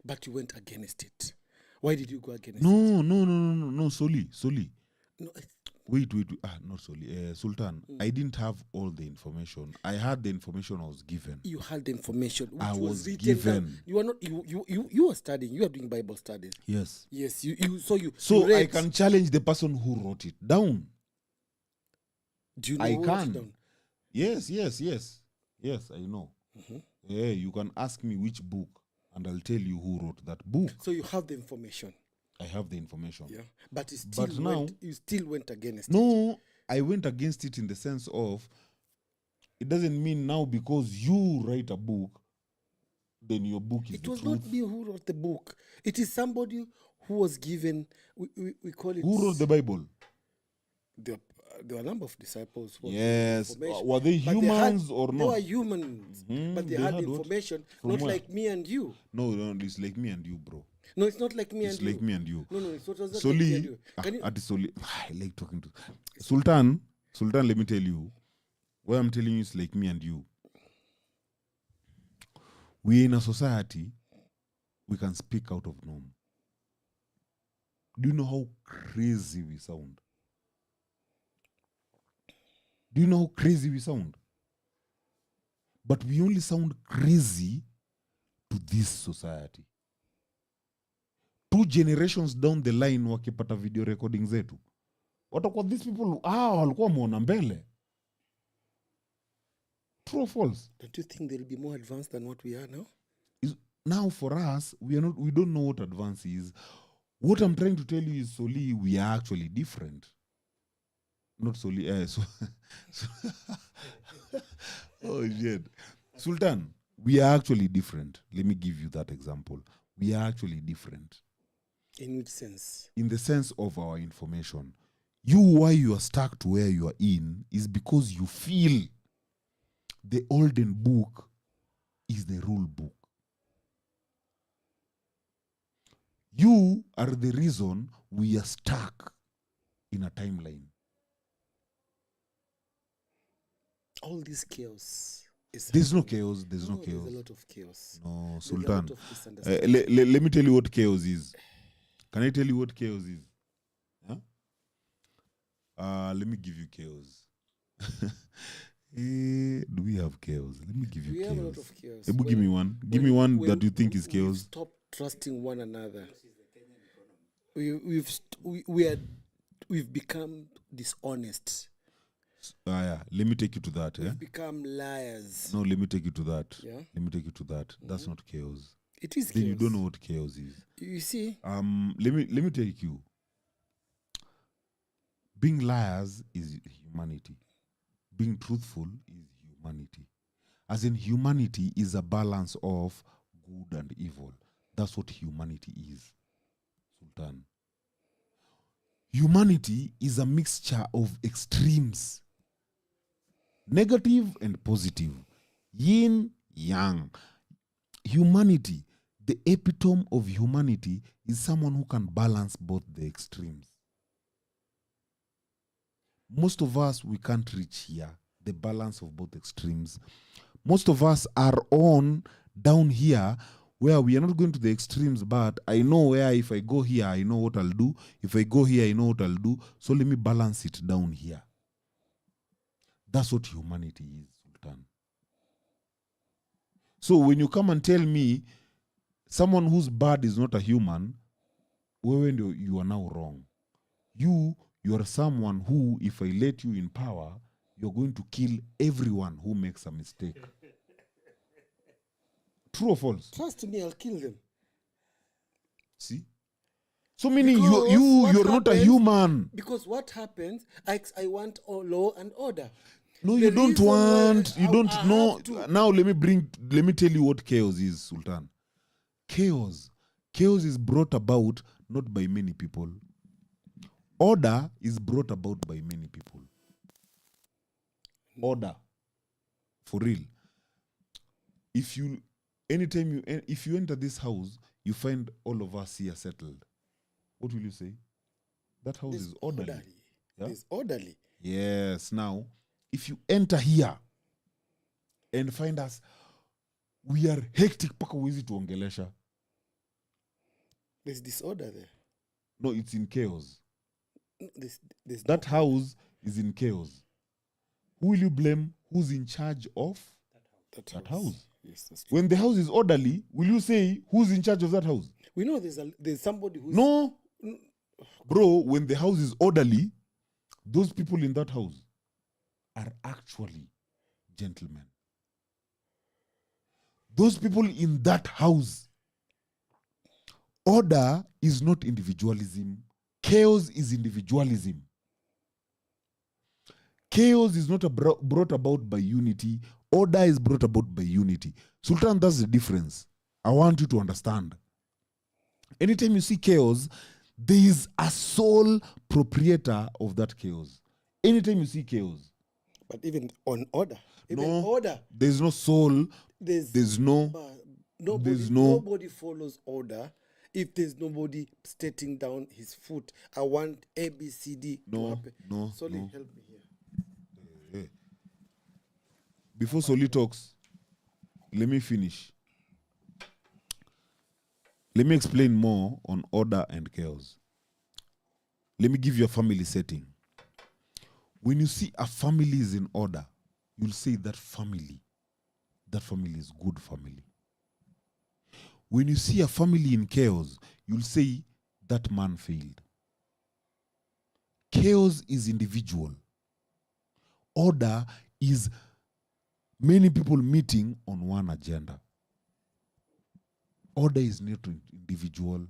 [SPEAKER 3] but you went against it.
[SPEAKER 4] Why did you go against it?
[SPEAKER 1] No, Soli.
[SPEAKER 4] No,
[SPEAKER 1] Wait. Not Soli. Sultan. I didn't have all the information. I had the information I was given.
[SPEAKER 4] you had the information which
[SPEAKER 1] I
[SPEAKER 4] was
[SPEAKER 1] was
[SPEAKER 4] written
[SPEAKER 1] given.
[SPEAKER 4] down. You are not you were studying. You are doing Bible studies.
[SPEAKER 1] Yes.
[SPEAKER 4] Yes, you so you
[SPEAKER 1] So
[SPEAKER 4] you
[SPEAKER 1] I
[SPEAKER 4] read.
[SPEAKER 1] can challenge the person who wrote it down.
[SPEAKER 4] Do you know
[SPEAKER 1] I
[SPEAKER 4] who wrote it
[SPEAKER 1] can.
[SPEAKER 4] down?
[SPEAKER 1] Yes, I know. Yeah, you can ask me which book, and I'll tell you who wrote that book.
[SPEAKER 4] So you have the information.
[SPEAKER 1] I have the information.
[SPEAKER 4] Yeah, but you
[SPEAKER 1] now-
[SPEAKER 4] still went against it.
[SPEAKER 1] No, I went against it in the sense of it doesn't mean now because you write a book, then your book is
[SPEAKER 4] It
[SPEAKER 1] the
[SPEAKER 4] was
[SPEAKER 1] truth.
[SPEAKER 4] not me who wrote the book. It is somebody who was given. We call it.
[SPEAKER 1] Who wrote the Bible?
[SPEAKER 4] There were a number of disciples. Who had
[SPEAKER 1] Yes.
[SPEAKER 4] information.
[SPEAKER 1] Were they
[SPEAKER 4] But
[SPEAKER 1] humans or
[SPEAKER 4] They
[SPEAKER 1] not?
[SPEAKER 4] were humans, but they
[SPEAKER 1] they
[SPEAKER 4] had
[SPEAKER 1] had what?
[SPEAKER 4] information,
[SPEAKER 1] From
[SPEAKER 4] not
[SPEAKER 1] where?
[SPEAKER 4] like me and you.
[SPEAKER 1] No, it's like me and you, bro.
[SPEAKER 4] No, it's not like me
[SPEAKER 1] It's
[SPEAKER 4] and
[SPEAKER 1] like
[SPEAKER 4] you.
[SPEAKER 1] me and you.
[SPEAKER 4] No, it's not like me and
[SPEAKER 1] Soli,
[SPEAKER 4] you. Can you?
[SPEAKER 1] Soli, I like talking to Sultan. Let me tell you, what I'm telling you is like me and you. We're in a society, we can speak out of norm. Do you know how crazy we sound? Do you know how crazy we sound? But we only sound crazy to this society. 2 generations down the line wakipata video recording zetu, watakuwa these people walikuwa wameona mbele. True or false?
[SPEAKER 4] Don't you think they'll be more advanced than what we are now?
[SPEAKER 1] Now for us, we don't know what advance is. What I'm trying to tell you is, Soli, we are actually different. Not Soli. Oh shit. Sultan, we are actually different. Let me give you that example. We are actually different.
[SPEAKER 4] In which sense?
[SPEAKER 1] In the sense of our information. Why you are stuck to where you are in is because you feel the olden book is the rule book. You are the reason we are stuck in a timeline.
[SPEAKER 4] All this chaos is.
[SPEAKER 1] There's no chaos. There's no
[SPEAKER 4] There's
[SPEAKER 1] chaos.
[SPEAKER 4] a lot of chaos.
[SPEAKER 1] No,
[SPEAKER 4] There's a
[SPEAKER 1] Sultan.
[SPEAKER 4] lot of misunderstanding.
[SPEAKER 1] Let me tell you what chaos is. Can I tell you what chaos is? Huh? Let me give you chaos. Do we have chaos? Let me give you
[SPEAKER 4] We
[SPEAKER 1] chaos.
[SPEAKER 4] have a lot of chaos.
[SPEAKER 1] Ebu, give me one. Give me one that you think is
[SPEAKER 4] We've
[SPEAKER 1] chaos.
[SPEAKER 4] stopped trusting one another. We've become dishonest.
[SPEAKER 1] Yeah. Let me take you to that.
[SPEAKER 4] We've become liars.
[SPEAKER 1] No, let me take you to that.
[SPEAKER 4] Yeah.
[SPEAKER 1] Let me take you to that. That's not chaos.
[SPEAKER 4] It is
[SPEAKER 1] Then
[SPEAKER 4] chaos.
[SPEAKER 1] you don't know what chaos is.
[SPEAKER 4] You see,
[SPEAKER 1] Let me take you. Being liars is humanity. Being truthful is humanity. As in, humanity is a balance of good and evil. That's what humanity is, Sultan. Humanity is a mixture of extremes, negative and positive, yin, yang. Humanity, the epitome of humanity, is someone who can balance both the extremes. Most of us, we can't reach here, the balance of both extremes. Most of us are on down here where we are not going to the extremes, but I know where if I go here, I know what I'll do. If I go here, I know what I'll do. So let me balance it down here. That's what humanity is, Sultan. So when you come and tell me someone whose bad is not a human, you are now wrong. You are someone who, if I let you in power, you're going to kill everyone who makes a mistake. True or false?
[SPEAKER 4] trust me, I'll kill them.
[SPEAKER 1] See? So meaning
[SPEAKER 4] Because what
[SPEAKER 1] you're not a
[SPEAKER 4] happens-
[SPEAKER 1] human.
[SPEAKER 4] Because what happens, I want law and order.
[SPEAKER 1] No,
[SPEAKER 4] The
[SPEAKER 1] you don't
[SPEAKER 4] reason why
[SPEAKER 1] want. You don't
[SPEAKER 4] I
[SPEAKER 1] know.
[SPEAKER 4] have to-
[SPEAKER 1] Now let me tell you what chaos is, Sultan. Chaos is brought about not by many people. Order is brought about by many people. Order, for real. If you enter this house, you find all of us here settled. What will you say? That house is orderly. Yeah?
[SPEAKER 4] It's orderly.
[SPEAKER 1] Yes. Now, if you enter here and find us, we are hectic paka uwezi tuongelesha.
[SPEAKER 5] There's disorder there.
[SPEAKER 1] No, it's in chaos.
[SPEAKER 5] There's
[SPEAKER 1] That house is in chaos. Who will you blame? Who's in charge of that house?
[SPEAKER 5] Yes, that's true.
[SPEAKER 1] When the house is orderly, will you say who's in charge of that house?
[SPEAKER 5] We know there's somebody who's
[SPEAKER 1] No. Bro, when the house is orderly, those people in that house are actually gentlemen. Those people in that house, order is not individualism. Chaos is individualism. Chaos is not brought about by unity. Order is brought about by unity. Sultan, that's the difference. I want you to understand. Anytime you see chaos, there is a sole proprietor of that chaos. Anytime you see chaos,
[SPEAKER 5] But even on order, even
[SPEAKER 1] No.
[SPEAKER 5] order,
[SPEAKER 1] there's no soul,
[SPEAKER 5] there's
[SPEAKER 1] no,
[SPEAKER 5] nobody follows order if there's nobody stating down his foot. I want A, B, C, D to
[SPEAKER 1] No,
[SPEAKER 5] happen.
[SPEAKER 1] no,
[SPEAKER 5] Solly,
[SPEAKER 1] no.
[SPEAKER 5] help me here.
[SPEAKER 1] Before Soli talks, let me finish. Let me explain more on order and chaos. Let me give you a family setting. When you see a family is in order, you'll say that family is good family. When you see a family in chaos, you'll say that man failed. Chaos is individual. Order is many people meeting on one agenda. Order is not individual.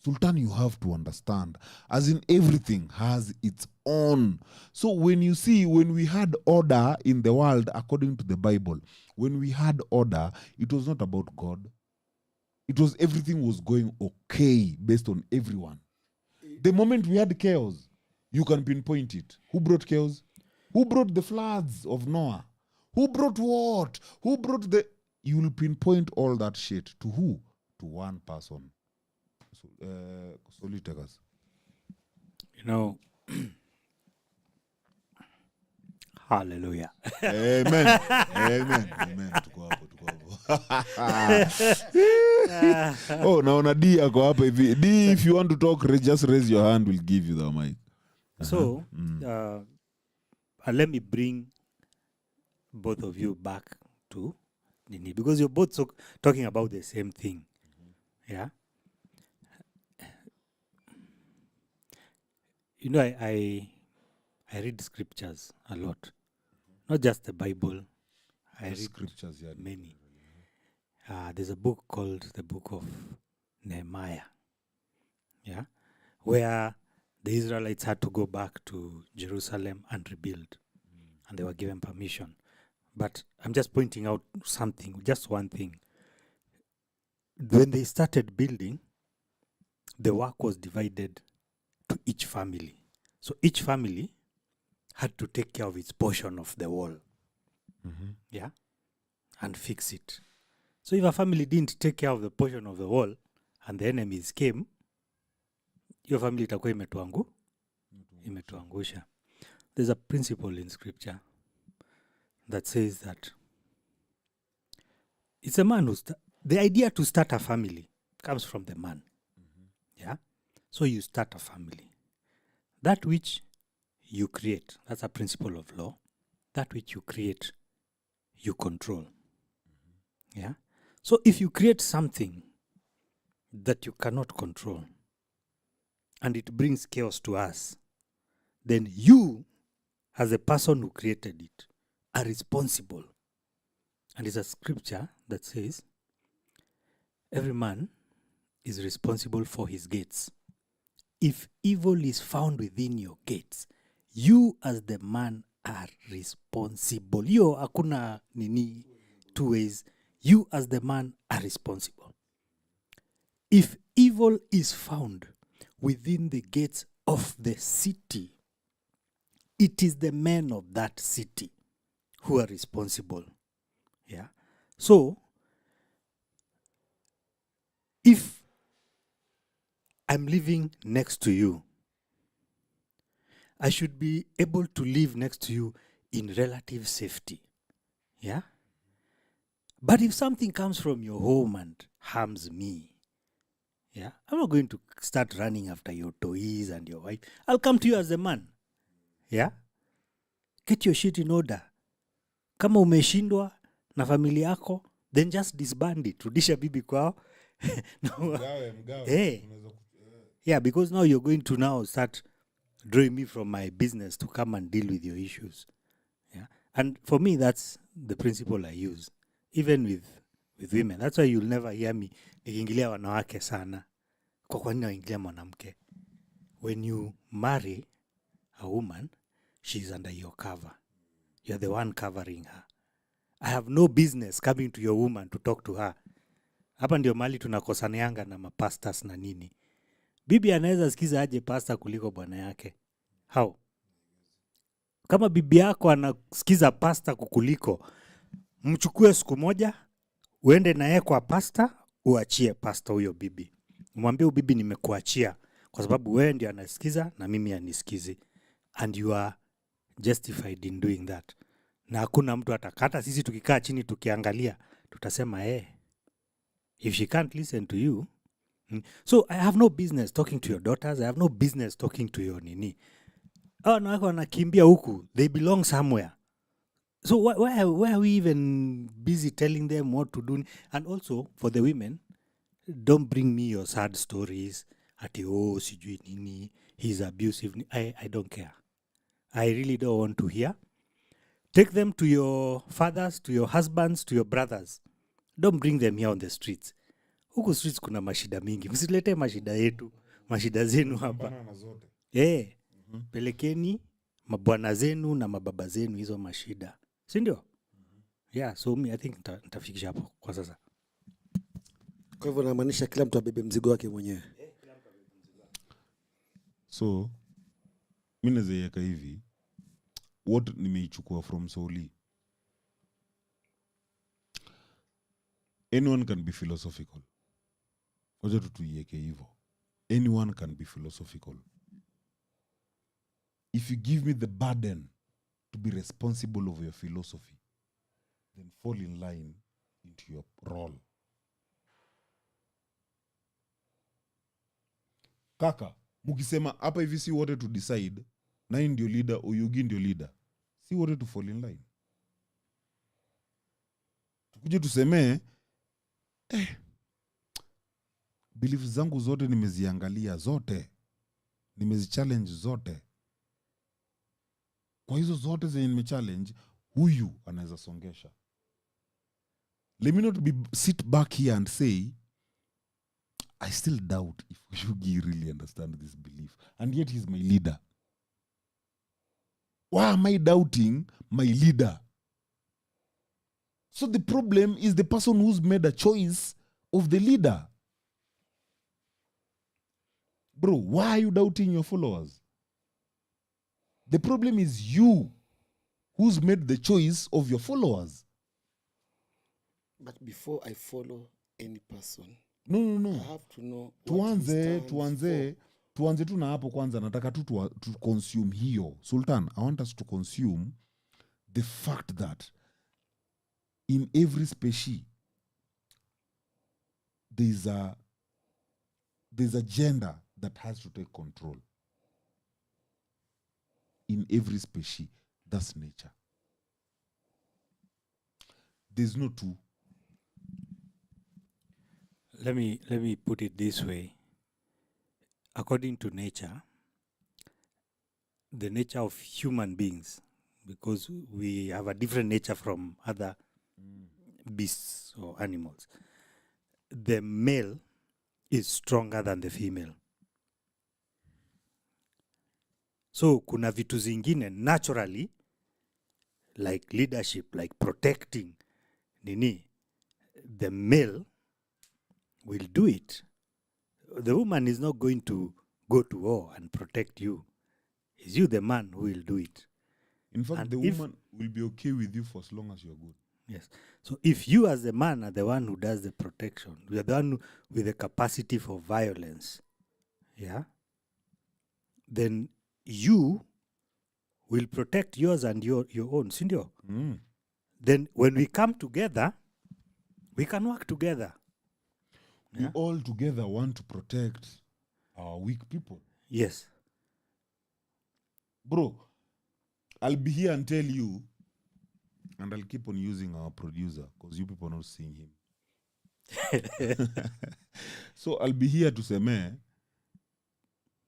[SPEAKER 1] Sultan, you have to understand, as in everything has its own. So when you see, when we had order in the world according to the Bible, when we had order, it was not about God. It was everything was going okay based on everyone. The moment we had chaos, you can pinpoint it. Who brought chaos? Who brought the floods of Noah? Who brought what? Who brought the... You will pinpoint all that shit to who? To one person. So, take us.
[SPEAKER 4] You know, hallelujah.
[SPEAKER 1] Amen. Amen. Amen. Tuko hapo. Oh, naona D ako hapa hivi. D, if you want to talk, just raise your hand. We'll give you the mic.
[SPEAKER 4] So, let me bring both of you back to Nini, because you're both talking about the same thing. Yeah. You know, I read scriptures a lot, not just the Bible. I read
[SPEAKER 1] Scriptures, yeah.
[SPEAKER 4] many. There's a book called the Book of Nehemiah, yeah, where the Israelites had to go back to Jerusalem and rebuild, and they were given permission. But I'm just pointing out something, just one thing. When they started building, the work was divided to each family. So each family had to take care of its portion of the wall, yeah, and fix it. So if a family didn't take care of the portion of the wall and the enemies came, your family itakuwa imetuangusha. There's a principle in scripture that says that it's a man the idea to start a family comes from the man. Yeah? So you start a family. That which you create, that's a principle of law. That which you create, you control. Yeah? So if you create something that you cannot control and it brings chaos to us, then you, as a person who created it, are responsible. And it's a scripture that says, every man is responsible for his gates. If evil is found within your gates, you as the man are responsible. Yo, hakuna nini, two ways. You as the man are responsible. If evil is found within the gates of the city, it is the men of that city who are responsible. Yeah. So, if I'm living next to you, I should be able to live next to you in relative safety. Yeah? But if something comes from your home and harms me, yeah, I'm not going to start running after your toys and your wife. I'll come to you as a man. Yeah, get your shit in order. Kama umeshindwa na familia yako, then just disband it. Rudisha bibi kwao. No. Eh. Yeah, because now you're going to now start drawing me from my business to come and deal with your issues. Yeah. And for me, that's the principle I use. Even with women. That's why you'll never hear me nikiingilia wanawake sana. Kwa nini naingilia mwanamke? When you marry a woman, she's under your cover. You're the one covering her. I have no business coming to your woman to talk to her. Hapa ndio mali tunakosaneanga na mapastors na nini. Bibi anaweza sikiza aje pasta kuliko bwana yake. How? Kama bibi yako anasikiza pasta kukuliko, mchukue siku moja, uende naye kwa pasta, uachie pasta huyo bibi. Mwambie bibi nimekuachia kwa sababu wewe ndio anasikiza na mimi anisikizi. And you are justified in doing that. Na hakuna mtu atakata. Sisi tukikaa chini tukiangalia, tutasema if she can't listen to you. So I have no business talking to your daughters. I have no business talking to your nini. Na wako wanakimbia huku. They belong somewhere. So why are we even busy telling them what to do? And also, for the women, don't bring me your sad stories. Ati, sijui nini. He's abusive. I don't care. I really don't want to hear. Take them to your fathers, to your husbands, to your brothers. Don't bring them here on the streets. Huku streets kuna mashida mingi. Msilete mashida yetu. Mashida zenu hapa. Pelekeni mabwana zenu na mababa zenu hizo mashida. Si ndio? Yeah, so I think nitafikisha hapo kwa sasa.
[SPEAKER 5] Kwa hivyo namaanisha kila mtu abebe mzigo wake mwenyewe.
[SPEAKER 1] So mimi naweza hivi. What nimeichukua from Soli. Anyone can be philosophical. Wacha tuiweke hivyo. Anyone can be philosophical. If you give me the burden to be responsible of your philosophy, then fall in line into your role. Kaka, mukisema hapa hivi si wote to decide, nani ndio leader, Oyugi ndio leader. Si wote to fall in line. Tukuje tusemee, belief zangu zote nimeziangalia zote. Nimezichallenge zote. Kwa hizo zote zenye nimechallenge, huyu anaweza songesha. Let me not sit back here and say, I still doubt if Oyugi really understands this belief. And yet he's my leader. Why am I doubting my leader? So the problem is the person who's made a choice of the leader. Bro, why are you doubting your followers? The problem is you who's made the choice of your followers.
[SPEAKER 5] But before I follow any person,
[SPEAKER 1] No.
[SPEAKER 5] I have to know what he stands for.
[SPEAKER 1] Tuanze tu na hapo kwanza, nataka tu to consume hiyo. Sultan, I want us to consume the fact that in every species there's a gender that has to take control. In every species, that's nature. There's no two.
[SPEAKER 4] Let me put it this way. According to nature, the nature of human beings, because we have a different nature from other beasts or animals, the male is stronger than the female. So kuna vitu zingine naturally, like leadership, like protecting nini, the male will do it. The woman is not going to go to war and protect you. It's you, the man, who will do it.
[SPEAKER 1] In fact,
[SPEAKER 4] And
[SPEAKER 1] the
[SPEAKER 4] if-
[SPEAKER 1] woman will be okay with you for as long as you're good.
[SPEAKER 4] Yes. So if you as the man are the one who does the protection, you are the one with the capacity for violence, yeah, then you will protect yours and your own, sindio?
[SPEAKER 1] Mm.
[SPEAKER 4] Then when we come together, We can work together. Yeah.
[SPEAKER 1] We all together want to protect our weak people.
[SPEAKER 4] Yes.
[SPEAKER 1] Bro, I'll be here and tell you, and I'll keep on using our producer because you people are not seeing him. So I'll be here to say, man,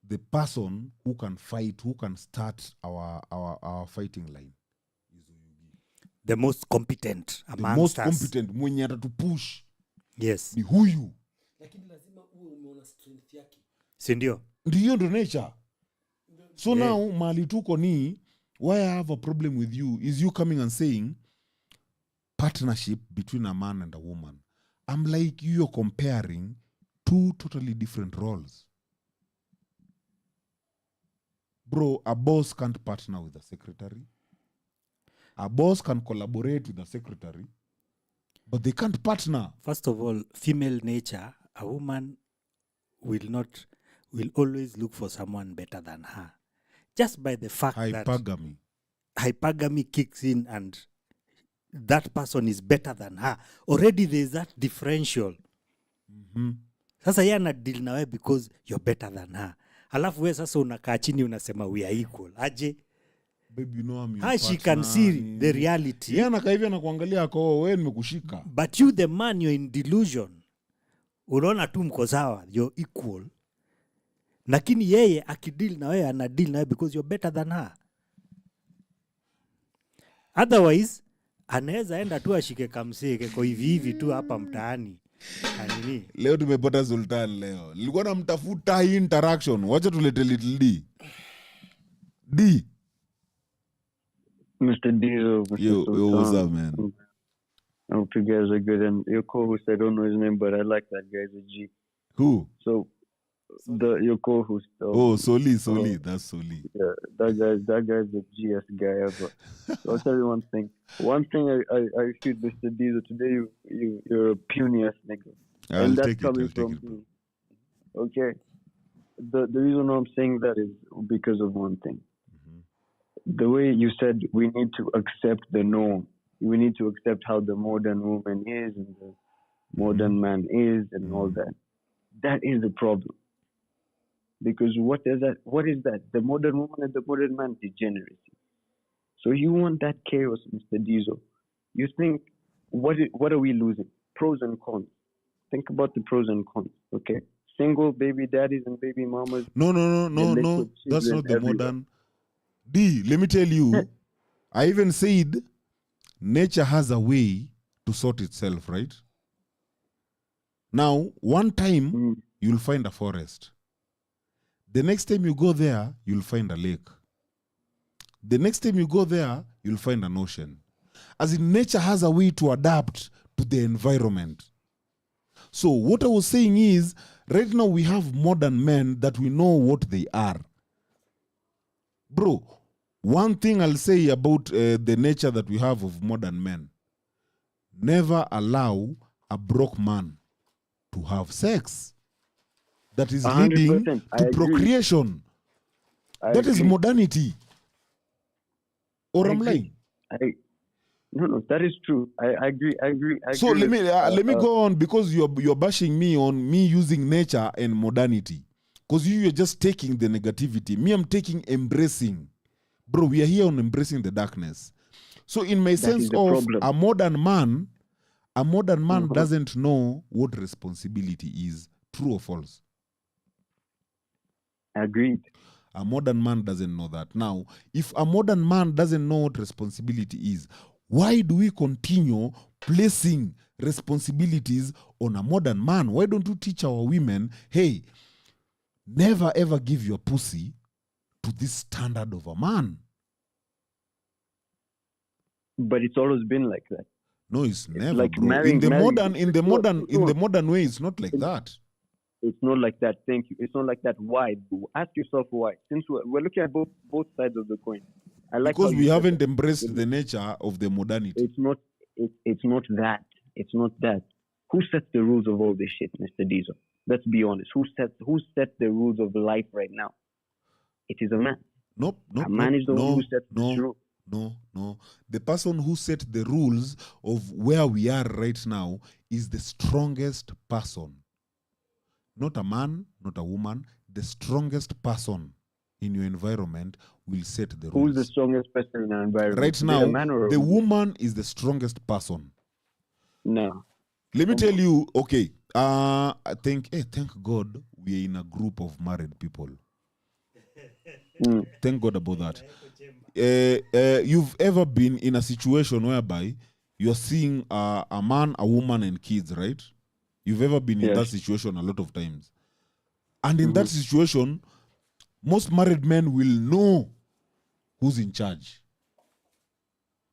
[SPEAKER 1] the person who can fight, who can start our fighting line is Oyugi.
[SPEAKER 4] The most competent
[SPEAKER 1] The
[SPEAKER 4] amongst
[SPEAKER 1] most
[SPEAKER 4] us.
[SPEAKER 1] competent, mwenye atatupush
[SPEAKER 4] Yes.
[SPEAKER 1] ni huyu.
[SPEAKER 5] lakini lazima uwe umeona strength yake.
[SPEAKER 4] Si ndio?
[SPEAKER 1] Ndiyo ndo nature. So now mali tuko ni, why I have a problem with you is you coming and saying partnership between a man and a woman. I'm like, you're comparing two totally different roles. Bro, a boss can't partner with a secretary. A boss can collaborate with a secretary, but they can't partner.
[SPEAKER 4] First of all, female nature, a woman will always look for someone better than her. Just by the fact that
[SPEAKER 1] Hypergamy.
[SPEAKER 4] hypergamy kicks in and that person is better than her. Already there's that differential. Sasa yeye ana deal na wewe because you're better than her. Alafu wewe sasa unakaa chini unasema we are equal. Aje?
[SPEAKER 1] Babe, you know I'm your
[SPEAKER 4] How she can see the reality.
[SPEAKER 1] Yeye anakaa hivi anakuangalia ako wewe nimekushika.
[SPEAKER 4] But you the man, you're in delusion. Unaona tu mko sawa, you're equal. Lakini yeye akideal na wewe ana deal na wewe because you're better than her. Otherwise anaweza enda tu ashike kamseke kwa hivi hivi tu hapa mtaani. Anini?
[SPEAKER 1] Leo tumepata Sultan leo. Nilikuwa namtafuta hii interaction. Wacha tulete little D. D.
[SPEAKER 6] Mr. Diesel, Mr.
[SPEAKER 1] Yo,
[SPEAKER 6] Sultan.
[SPEAKER 1] what's up, man?
[SPEAKER 6] I hope you guys are good. And your co-host, I don't know his name, but I like that guy. He's a G.
[SPEAKER 1] Who?
[SPEAKER 6] So, your co-host.
[SPEAKER 1] Oh, Soli. That's Soli.
[SPEAKER 6] Yeah, that guy's the GS guy ever. So I'll tell you one thing. One thing I feel, Mr. Diesel, today you're a puny ass nigga.
[SPEAKER 1] I'll take it. I'll take it.
[SPEAKER 6] me. Okay. The reason why I'm saying that is because of one thing. The way you said we need to accept the norm. We need to accept how the modern woman is and the modern man is and all that. That is the problem. Because what is that? The modern woman and the modern man, degeneracy. So you want that chaos, Mr. Diesel. You think, what are we losing? Pros and cons. Think about the pros and cons, okay? Single baby daddies and baby mamas.
[SPEAKER 1] No. That's not the modern. D, let me tell you, I even said nature has a way to sort itself, right? Now, one time you'll find a forest. The next time you go there, you'll find a lake. The next time you go there, you'll find an ocean. As in, nature has a way to adapt to the environment. So what I was saying is, right now we have modern men that we know what they are. Bro, one thing I'll say about the nature that we have of modern men, never allow a broke man to have sex. That is leading
[SPEAKER 6] 100%. I
[SPEAKER 1] to
[SPEAKER 6] agree.
[SPEAKER 1] procreation. That is modernity. Or I'm lying.
[SPEAKER 6] No, that is true. I agree.
[SPEAKER 1] So let me go on, because you're bashing me on me using nature and modernity. Because you're just taking the negativity. Me, I'm taking embracing. Bro, we are here on embracing the darkness. So in my sense of
[SPEAKER 6] problem.
[SPEAKER 1] a modern man doesn't know what responsibility is. True or false?
[SPEAKER 6] Agreed.
[SPEAKER 1] A modern man doesn't know that. Now, if a modern man doesn't know what responsibility is, why do we continue placing responsibilities on a modern man? Why don't you teach our women, hey, never ever give your pussy to this standard of a man?
[SPEAKER 6] But it's always been like that.
[SPEAKER 1] No, it's never,
[SPEAKER 6] like
[SPEAKER 1] bro.
[SPEAKER 6] marrying-
[SPEAKER 1] In the
[SPEAKER 6] No.
[SPEAKER 1] modern way, it's not like that.
[SPEAKER 6] It's not like that. Thank you. It's not like that. Why? Ask yourself why. Since we're looking at both sides of the coin. I like
[SPEAKER 1] Because
[SPEAKER 6] how
[SPEAKER 1] we
[SPEAKER 6] you said
[SPEAKER 1] haven't
[SPEAKER 6] that.
[SPEAKER 1] embraced the nature of the modernity.
[SPEAKER 6] It's not that. It's not that. Who sets the rules of all this shit, Mr. Diesel? Let's be honest. Who sets the rules of life right now? It is a man.
[SPEAKER 1] Nope.
[SPEAKER 6] A man is the one who sets
[SPEAKER 1] no,
[SPEAKER 6] this rule.
[SPEAKER 1] No. The person who set the rules of where we are right now is the strongest person. Not a man, not a woman. The strongest person in your environment will set the rules.
[SPEAKER 6] Who's the strongest person in our environment?
[SPEAKER 1] Right
[SPEAKER 6] Is it
[SPEAKER 1] now,
[SPEAKER 6] a man or a
[SPEAKER 1] the
[SPEAKER 6] woman?
[SPEAKER 1] woman is the strongest person.
[SPEAKER 6] No.
[SPEAKER 1] Let me
[SPEAKER 6] Come
[SPEAKER 1] tell
[SPEAKER 6] on.
[SPEAKER 1] you, okay, I think, thank God we are in a group of married people.
[SPEAKER 6] Mm.
[SPEAKER 1] Thank God about that. You've ever been in a situation whereby you're seeing a man, a woman, and kids, right? You've ever been in that
[SPEAKER 6] Yes.
[SPEAKER 1] situation a lot of times. And in that situation, most married men will know who's in charge.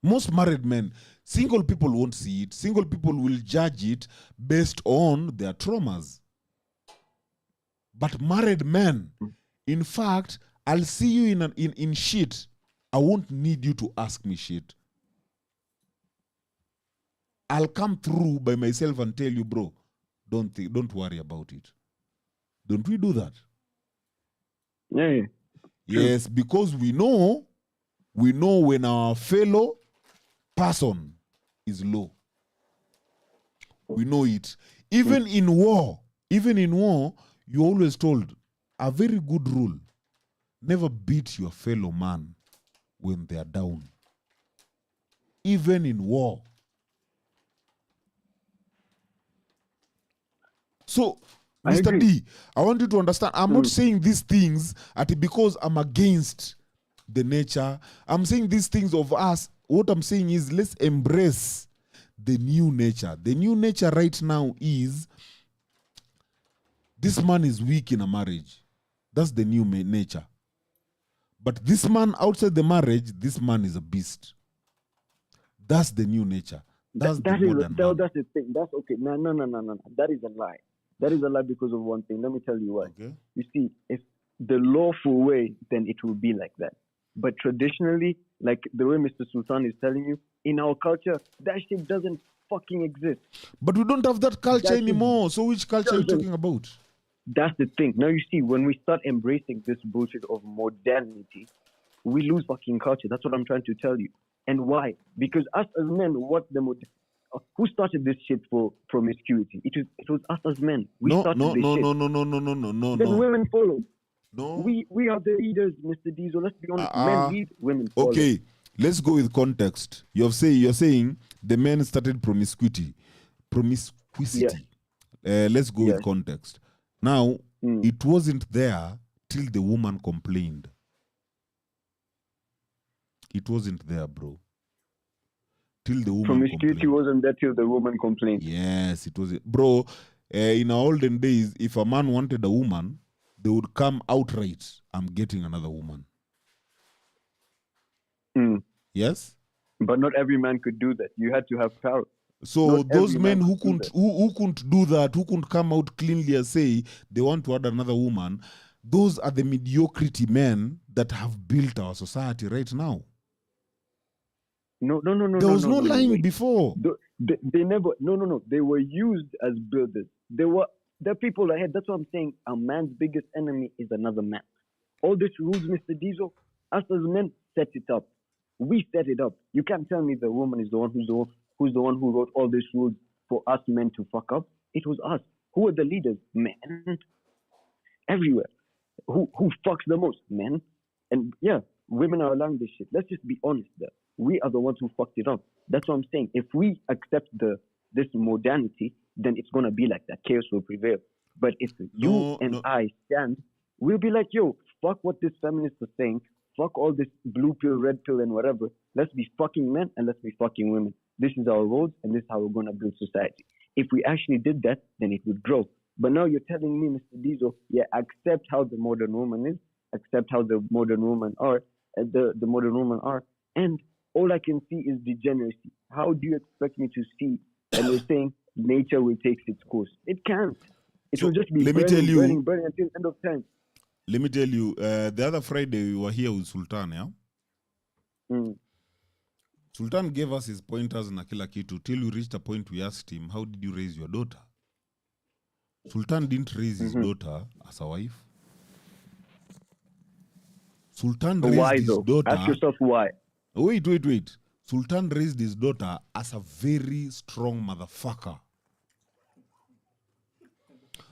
[SPEAKER 1] Most married men, single people won't see it. Single people will judge it based on their traumas. But married men, in fact, I'll see you in shit. I won't need you to ask me shit. I'll come through by myself and tell you, bro, don't worry about it. Don't we do that?
[SPEAKER 6] Yeah.
[SPEAKER 1] Yes, because we know when our fellow person is low. We know it. Even in war, you're always told a very good rule: never beat your fellow man when they are down. Even in war. So,
[SPEAKER 6] I
[SPEAKER 1] Mr.
[SPEAKER 6] agree.
[SPEAKER 1] D, I want you to understand, I'm not saying these things because I'm against the nature. I'm saying these things of us. What I'm saying is, let's embrace the new nature. The new nature right now is, this man is weak in a marriage. That's the new nature. But this man outside the marriage, this man is a beast. That's the new nature. That's the modern man.
[SPEAKER 6] That's the thing. That's okay. No. That is a lie. That is a lie because of one thing. Let me tell you why.
[SPEAKER 1] Okay.
[SPEAKER 6] You see, if the lawful way, then it will be like that. But traditionally, like the way Mr. Sultan is telling you, in our culture, that shit doesn't fucking exist.
[SPEAKER 1] But we don't have that culture
[SPEAKER 6] That shit
[SPEAKER 1] anymore. So which culture are you
[SPEAKER 6] doesn't.
[SPEAKER 1] talking about?
[SPEAKER 6] That's the thing. Now you see, when we start embracing this bullshit of modernity, we lose fucking culture. That's what I'm trying to tell you. And why? Because us as men, who started this shit for promiscuity? It was us as men. We started this shit.
[SPEAKER 1] No.
[SPEAKER 6] Then women followed.
[SPEAKER 1] No.
[SPEAKER 6] We are the leaders, Mr. Diesel. Let's be honest. Men lead, women follow.
[SPEAKER 1] Okay, let's go with context. You're saying the men started promiscuity. Let's go with context. Now, it wasn't there till the woman complained. It wasn't there, bro. Till the woman
[SPEAKER 6] Promiscuity
[SPEAKER 1] complained.
[SPEAKER 6] wasn't there till the woman complained.
[SPEAKER 1] Yes, it was. Bro, in our olden days, if a man wanted a woman, they would come outright, I'm getting another woman. Yes?
[SPEAKER 6] But not every man could do that. You had to have power.
[SPEAKER 1] So
[SPEAKER 6] Not
[SPEAKER 1] those
[SPEAKER 6] every
[SPEAKER 1] men
[SPEAKER 6] man
[SPEAKER 1] who
[SPEAKER 6] could do
[SPEAKER 1] couldn't do that, who couldn't come out cleanly and say they want to add another woman, those are the mediocrity men that have built our society right now.
[SPEAKER 6] No.
[SPEAKER 1] There was no lying
[SPEAKER 6] wait.
[SPEAKER 1] before.
[SPEAKER 6] They never. No. They were used as builders. They're people ahead. That's what I'm saying. A man's biggest enemy is another man. All these rules, Mr. Diesel, us as men set it up. We set it up. You can't tell me the woman is the one who's the one who wrote all these rules for us men to fuck up. It was us. Who are the leaders? Men. Everywhere. Who fucks the most? Men. And yeah, women are allowing this shit. Let's just be honest there. We are the ones who fucked it up. That's what I'm saying. If we accept this modernity, then it's gonna be like that. Chaos will prevail. But if I stand, we'll be like, yo, fuck what this feminists are saying. Fuck all this blue pill, red pill, and whatever. Let's be fucking men and let's be fucking women. This is our roads and this is how we're gonna build society. If we actually did that, then it would grow. But now you're telling me, Mr. Diesel, accept how the modern woman is, accept how the modern women are, the modern women are, and all I can see is degeneracy. How do you expect me to see? And you're saying nature will take its course. It can't. It will just be burning until end of time.
[SPEAKER 1] Let me tell you, the other Friday we were here with Sultan, yeah? Sultan gave us his pointers na kila kitu till we reached a point we asked him, how did you raise your daughter? Sultan didn't raise his daughter as a wife. Sultan raised his daughter.
[SPEAKER 6] Ask yourself why.
[SPEAKER 1] Wait. Sultan raised his daughter as a very strong motherfucker.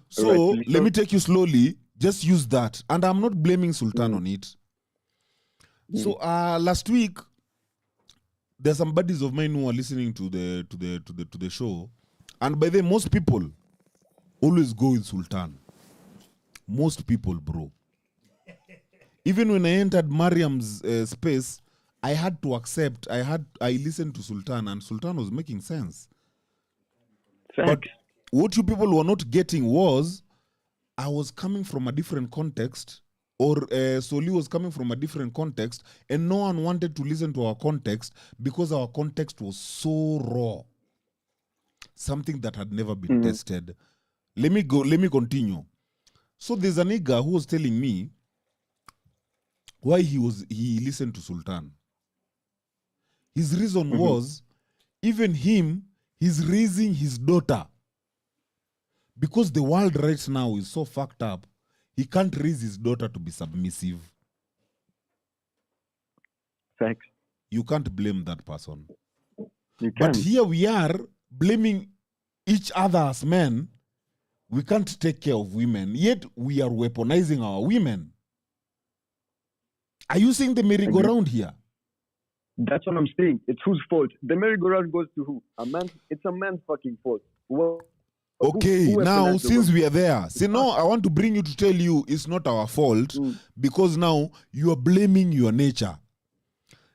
[SPEAKER 1] So
[SPEAKER 6] Rightfully
[SPEAKER 1] let
[SPEAKER 6] so.
[SPEAKER 1] me take you slowly. Just use that, and I'm not blaming Sultan on it. So last week, there's some buddies of mine who are listening to the show, and by the way, most people always go with Sultan. Most people, bro. Even when I entered Mariam's space, I had to accept. I listened to Sultan, and Sultan was making sense. But
[SPEAKER 6] Facts.
[SPEAKER 1] what you people were not getting was, I was coming from a different context, or Soli was coming from a different context, and no one wanted to listen to our context because our context was so raw. Something that had never been tested. Let me continue. So there's a nigga who was telling me why he listened to Sultan. His reason was, even him, he's raising his daughter. Because the world right now is so fucked up, he can't raise his daughter to be submissive.
[SPEAKER 6] Facts.
[SPEAKER 1] You can't blame that person.
[SPEAKER 6] You
[SPEAKER 1] But
[SPEAKER 6] can.
[SPEAKER 1] here we are blaming each other as men. We can't take care of women, yet we are weaponizing our women. Are you seeing the merry-go-round here?
[SPEAKER 6] That's what I'm saying. It's whose fault? The merry-go-round goes to who? A man. It's a man's fucking fault. Well,
[SPEAKER 1] Okay,
[SPEAKER 6] who
[SPEAKER 1] now
[SPEAKER 6] weaponized the
[SPEAKER 1] since
[SPEAKER 6] woman?
[SPEAKER 1] we are there, see, now I want to bring you to tell you it's not our fault because now you are blaming your nature.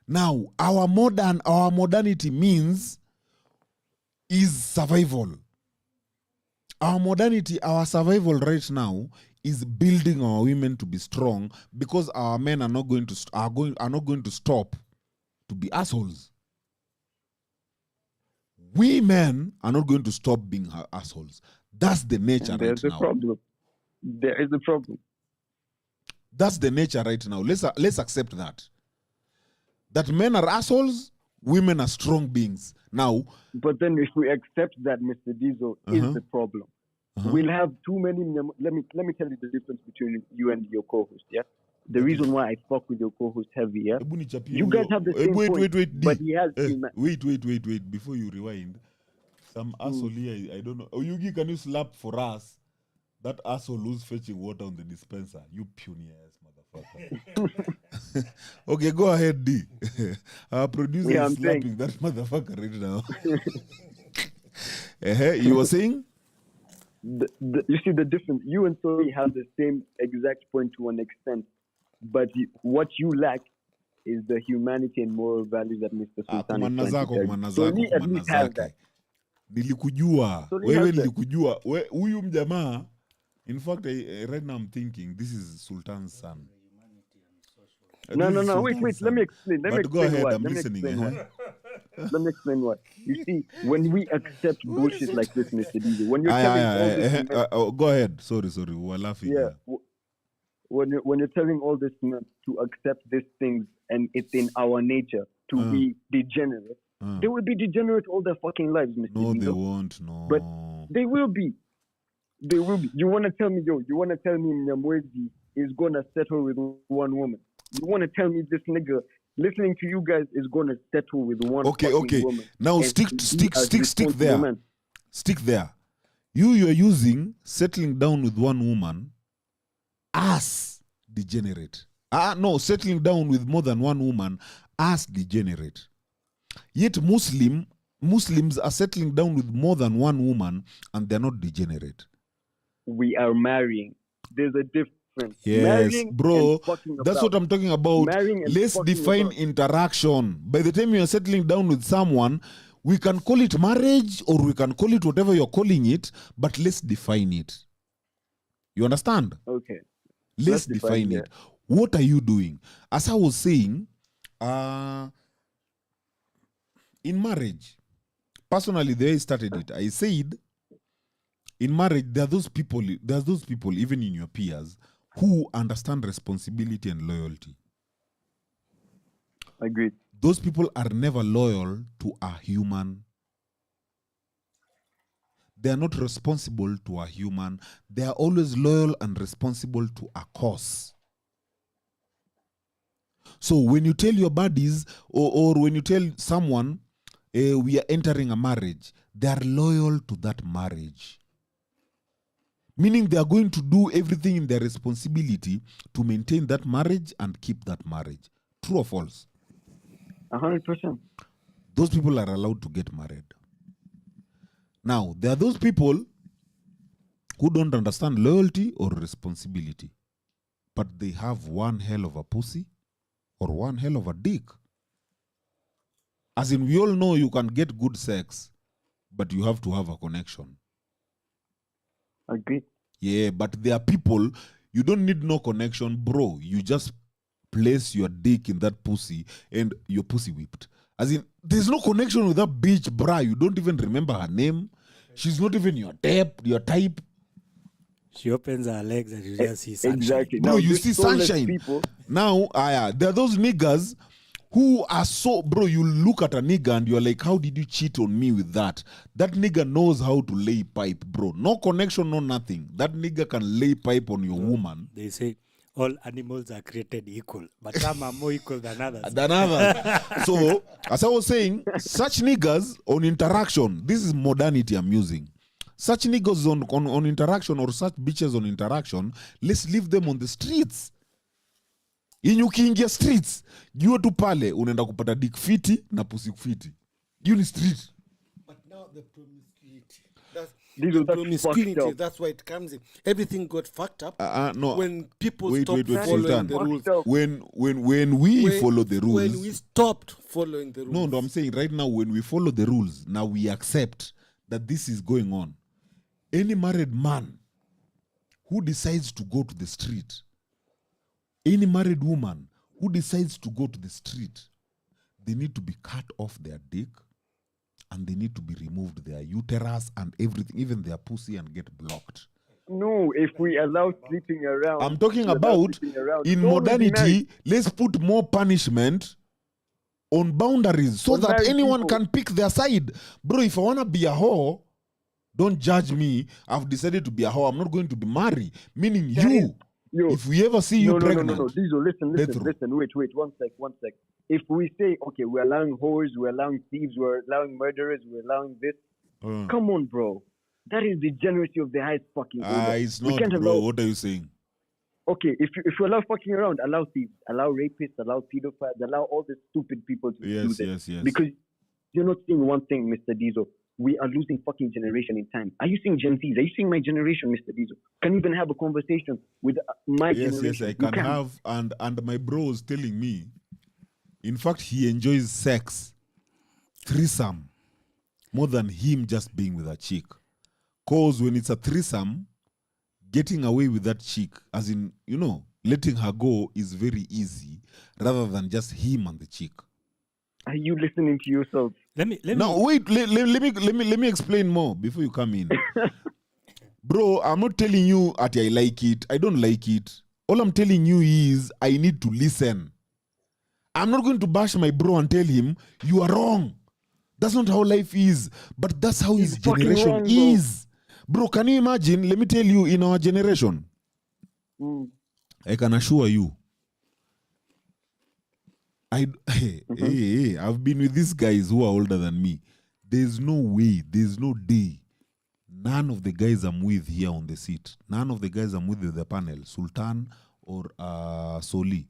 [SPEAKER 1] Now, our modernity means is survival. Our modernity, our survival right now is building our women to be strong because our men are not going to stop to be assholes. We men are not going to stop being assholes. That's the nature
[SPEAKER 6] And
[SPEAKER 1] right
[SPEAKER 6] there's the
[SPEAKER 1] now.
[SPEAKER 6] problem. There is the problem.
[SPEAKER 1] That's the nature right now. Let's accept that. That men are assholes, women are strong beings. Now,
[SPEAKER 6] But then if we accept that Mr. Diesel is the problem, we'll have too many. Let me tell you the difference between you and your co-host. Yeah, the reason why I fuck with your co-host heavy. Yeah, you guys have the same point,
[SPEAKER 1] wait,
[SPEAKER 6] but
[SPEAKER 1] D.
[SPEAKER 6] he has.
[SPEAKER 1] Wait. Before you rewind, some asshole here, I don't know. Oh, Yugi, can you slap for us that asshole who's fetching water on the dispenser? You puny ass motherfucker. Okay, go ahead, D. Our producer
[SPEAKER 6] Yeah,
[SPEAKER 1] is
[SPEAKER 6] I'm saying-
[SPEAKER 1] slapping that motherfucker right now. You were saying?
[SPEAKER 6] You see the difference. You and Sori have the same exact point to an extent, but what you lack is the humanity and moral values that Mr. Sultan
[SPEAKER 1] Kumana
[SPEAKER 6] is trying
[SPEAKER 1] zako,
[SPEAKER 6] to
[SPEAKER 1] kumana
[SPEAKER 6] tell.
[SPEAKER 1] zako,
[SPEAKER 6] Soli at
[SPEAKER 1] kumana
[SPEAKER 6] least has
[SPEAKER 1] zake.
[SPEAKER 6] that.
[SPEAKER 1] Nilikujua.
[SPEAKER 6] So he
[SPEAKER 1] Wewe
[SPEAKER 6] has that.
[SPEAKER 1] nilikujua. Huyu mjamaa, in fact, right now I'm thinking, this is Sultan's son.
[SPEAKER 6] No.
[SPEAKER 1] This is
[SPEAKER 6] Wait.
[SPEAKER 1] Sultan's
[SPEAKER 6] Let me
[SPEAKER 1] son.
[SPEAKER 6] explain. Let me
[SPEAKER 1] But go
[SPEAKER 6] explain
[SPEAKER 1] ahead,
[SPEAKER 6] why.
[SPEAKER 1] I'm listening.
[SPEAKER 6] Let me explain why. You see, when we accept bullshit like this, Mr. Diesel, when you're telling all this,
[SPEAKER 1] Go ahead. Sorry. We were laughing.
[SPEAKER 6] yeah, when you're telling all this men to accept these things and it's in our nature to be degenerate, they will be degenerate all their fucking lives, Mr.
[SPEAKER 1] No, they
[SPEAKER 6] Diesel.
[SPEAKER 1] won't. No.
[SPEAKER 6] But they will be. They will be. You want to tell me, Mnyamwezi is going to settle with one woman? You want to tell me this nigga listening to you guys is going to settle with one fucking woman?
[SPEAKER 1] Now
[SPEAKER 6] and
[SPEAKER 1] stick
[SPEAKER 6] be a responsible
[SPEAKER 1] there.
[SPEAKER 6] man?
[SPEAKER 1] Stick there. You are using settling down with one woman as degenerate. No, settling down with more than one woman as degenerate. Yet Muslims are settling down with more than one woman and they're not degenerate.
[SPEAKER 6] We are marrying. There's a difference.
[SPEAKER 1] Yes,
[SPEAKER 6] Marrying
[SPEAKER 1] bro.
[SPEAKER 6] and fucking
[SPEAKER 1] That's
[SPEAKER 6] about.
[SPEAKER 1] what I'm talking about.
[SPEAKER 6] Marrying and
[SPEAKER 1] Let's
[SPEAKER 6] fucking
[SPEAKER 1] define
[SPEAKER 6] about.
[SPEAKER 1] interaction. By the time you are settling down with someone, we can call it marriage or we can call it whatever you're calling it, but let's define it. You understand?
[SPEAKER 6] Okay.
[SPEAKER 1] Let's define it. What are you doing? As I was saying, in marriage, personally, the way I started it, I said, in marriage, there are those people, even in your peers, who understand responsibility and loyalty.
[SPEAKER 6] Agreed.
[SPEAKER 1] Those people are never loyal to a human. They are not responsible to a human. They are always loyal and responsible to a cause. So when you tell your buddies or when you tell someone we are entering a marriage, they are loyal to that marriage. Meaning they are going to do everything in their responsibility to maintain that marriage and keep that marriage. True or false?
[SPEAKER 6] 100%.
[SPEAKER 1] Those people are allowed to get married. Now, there are those people who don't understand loyalty or responsibility, but they have one hell of a pussy or one hell of a dick. As in, we all know you can get good sex, but you have to have a connection.
[SPEAKER 6] Agree.
[SPEAKER 1] Yeah, but there are people, you don't need no connection, bro. You just place your dick in that pussy and your pussy whipped. As in, there's no connection with that bitch, bruh. You don't even remember her name. She's not even your type.
[SPEAKER 4] She opens her legs and you just see sunshine.
[SPEAKER 6] Exactly.
[SPEAKER 1] Bro,
[SPEAKER 6] Now,
[SPEAKER 1] you
[SPEAKER 6] these
[SPEAKER 1] see
[SPEAKER 6] soulless
[SPEAKER 1] sunshine.
[SPEAKER 6] people,
[SPEAKER 1] Now, there are those niggas who are so, bro, you look at a nigga and you're like, how did you cheat on me with that? That nigga knows how to lay pipe, bro. No connection, no nothing. That nigga can lay pipe on your woman.
[SPEAKER 4] They say all animals are created equal, but some are more equal than others.
[SPEAKER 1] So, as I was saying, such niggas on interaction, this is modernity I'm using. Such niggas on interaction or such bitches on interaction, let's leave them on the streets. Yenye ukiingia streets, jua tu pale unaenda kupata dick fiti na pussy fiti. You ni street.
[SPEAKER 5] But now the promiscuity. That's
[SPEAKER 6] These
[SPEAKER 5] the
[SPEAKER 6] are- that's
[SPEAKER 5] promiscuity.
[SPEAKER 6] fucked up.
[SPEAKER 5] That's why it comes in. Everything got fucked up
[SPEAKER 1] No.
[SPEAKER 5] when people
[SPEAKER 1] Wait,
[SPEAKER 5] stopped
[SPEAKER 1] wait,
[SPEAKER 5] following
[SPEAKER 1] Sultan.
[SPEAKER 5] the rules.
[SPEAKER 6] Fucked up.
[SPEAKER 1] When we follow the rules.
[SPEAKER 5] When we stopped following the rules.
[SPEAKER 1] No, I'm saying right now when we follow the rules, now we accept that this is going on. Any married man who decides to go to the street, any married woman who decides to go to the street, they need to be cut off their dick and they need to be removed their uterus and everything, even their pussy, and get blocked.
[SPEAKER 6] no, if we allow sleeping around.
[SPEAKER 1] I'm talking
[SPEAKER 6] we allow
[SPEAKER 1] about
[SPEAKER 6] sleeping around,
[SPEAKER 1] in
[SPEAKER 6] no one will be married.
[SPEAKER 1] modernity, let's put more punishment on boundaries so
[SPEAKER 6] On
[SPEAKER 1] that
[SPEAKER 6] married
[SPEAKER 1] anyone
[SPEAKER 6] people.
[SPEAKER 1] can pick their side. Bro, if I want to be a whore, don't judge me. I've decided to be a whore. I'm not going to be married. Meaning you.
[SPEAKER 6] Yo,
[SPEAKER 1] If we ever see you
[SPEAKER 6] no,
[SPEAKER 1] pregnant.
[SPEAKER 6] No. Diesel, listen.
[SPEAKER 1] Death row.
[SPEAKER 6] Wait, one sec. If we say, okay, we're allowing whores, we're allowing thieves, we're allowing murderers, we're allowing this. Come on, bro. That is degeneracy of the highest fucking order.
[SPEAKER 1] It's
[SPEAKER 6] We
[SPEAKER 1] not,
[SPEAKER 6] can't
[SPEAKER 1] bro.
[SPEAKER 6] allow.
[SPEAKER 1] What are you saying?
[SPEAKER 6] Okay, if you allow fucking around, allow thieves, allow rapists, allow pedophiles, allow all these stupid people to do this.
[SPEAKER 1] Yes.
[SPEAKER 6] Because you're not seeing one thing, Mr. Diesel. We are losing fucking generation in time. Are you seeing Gen Zs? Are you seeing my generation, Mr. Diesel? Can you even have a conversation with my generation?
[SPEAKER 1] Yes, I
[SPEAKER 6] You
[SPEAKER 1] can
[SPEAKER 6] can't.
[SPEAKER 1] have. And my bro was telling me, in fact, he enjoys sex, threesome, more than him just being with a chick. Because when it's a threesome, getting away with that chick, as in, letting her go is very easy rather than just him and the chick.
[SPEAKER 6] Are you listening to yourself?
[SPEAKER 4] Let me
[SPEAKER 1] Wait, let me explain more before you come in. Bro, I'm not telling you that I like it. I don't like it. All I'm telling you is I need to listen. I'm not going to bash my bro and tell him you are wrong. That's not how life is. But that's how his
[SPEAKER 6] fucking
[SPEAKER 1] generation
[SPEAKER 6] wrong, bro.
[SPEAKER 1] is. Bro, can you imagine? Let me tell you, in our generation, I can assure you, I've been with these guys who are older than me. There's no way, there's no day. None of the guys I'm with here on the seat, none of the guys I'm with the panel, Sultan or Soli,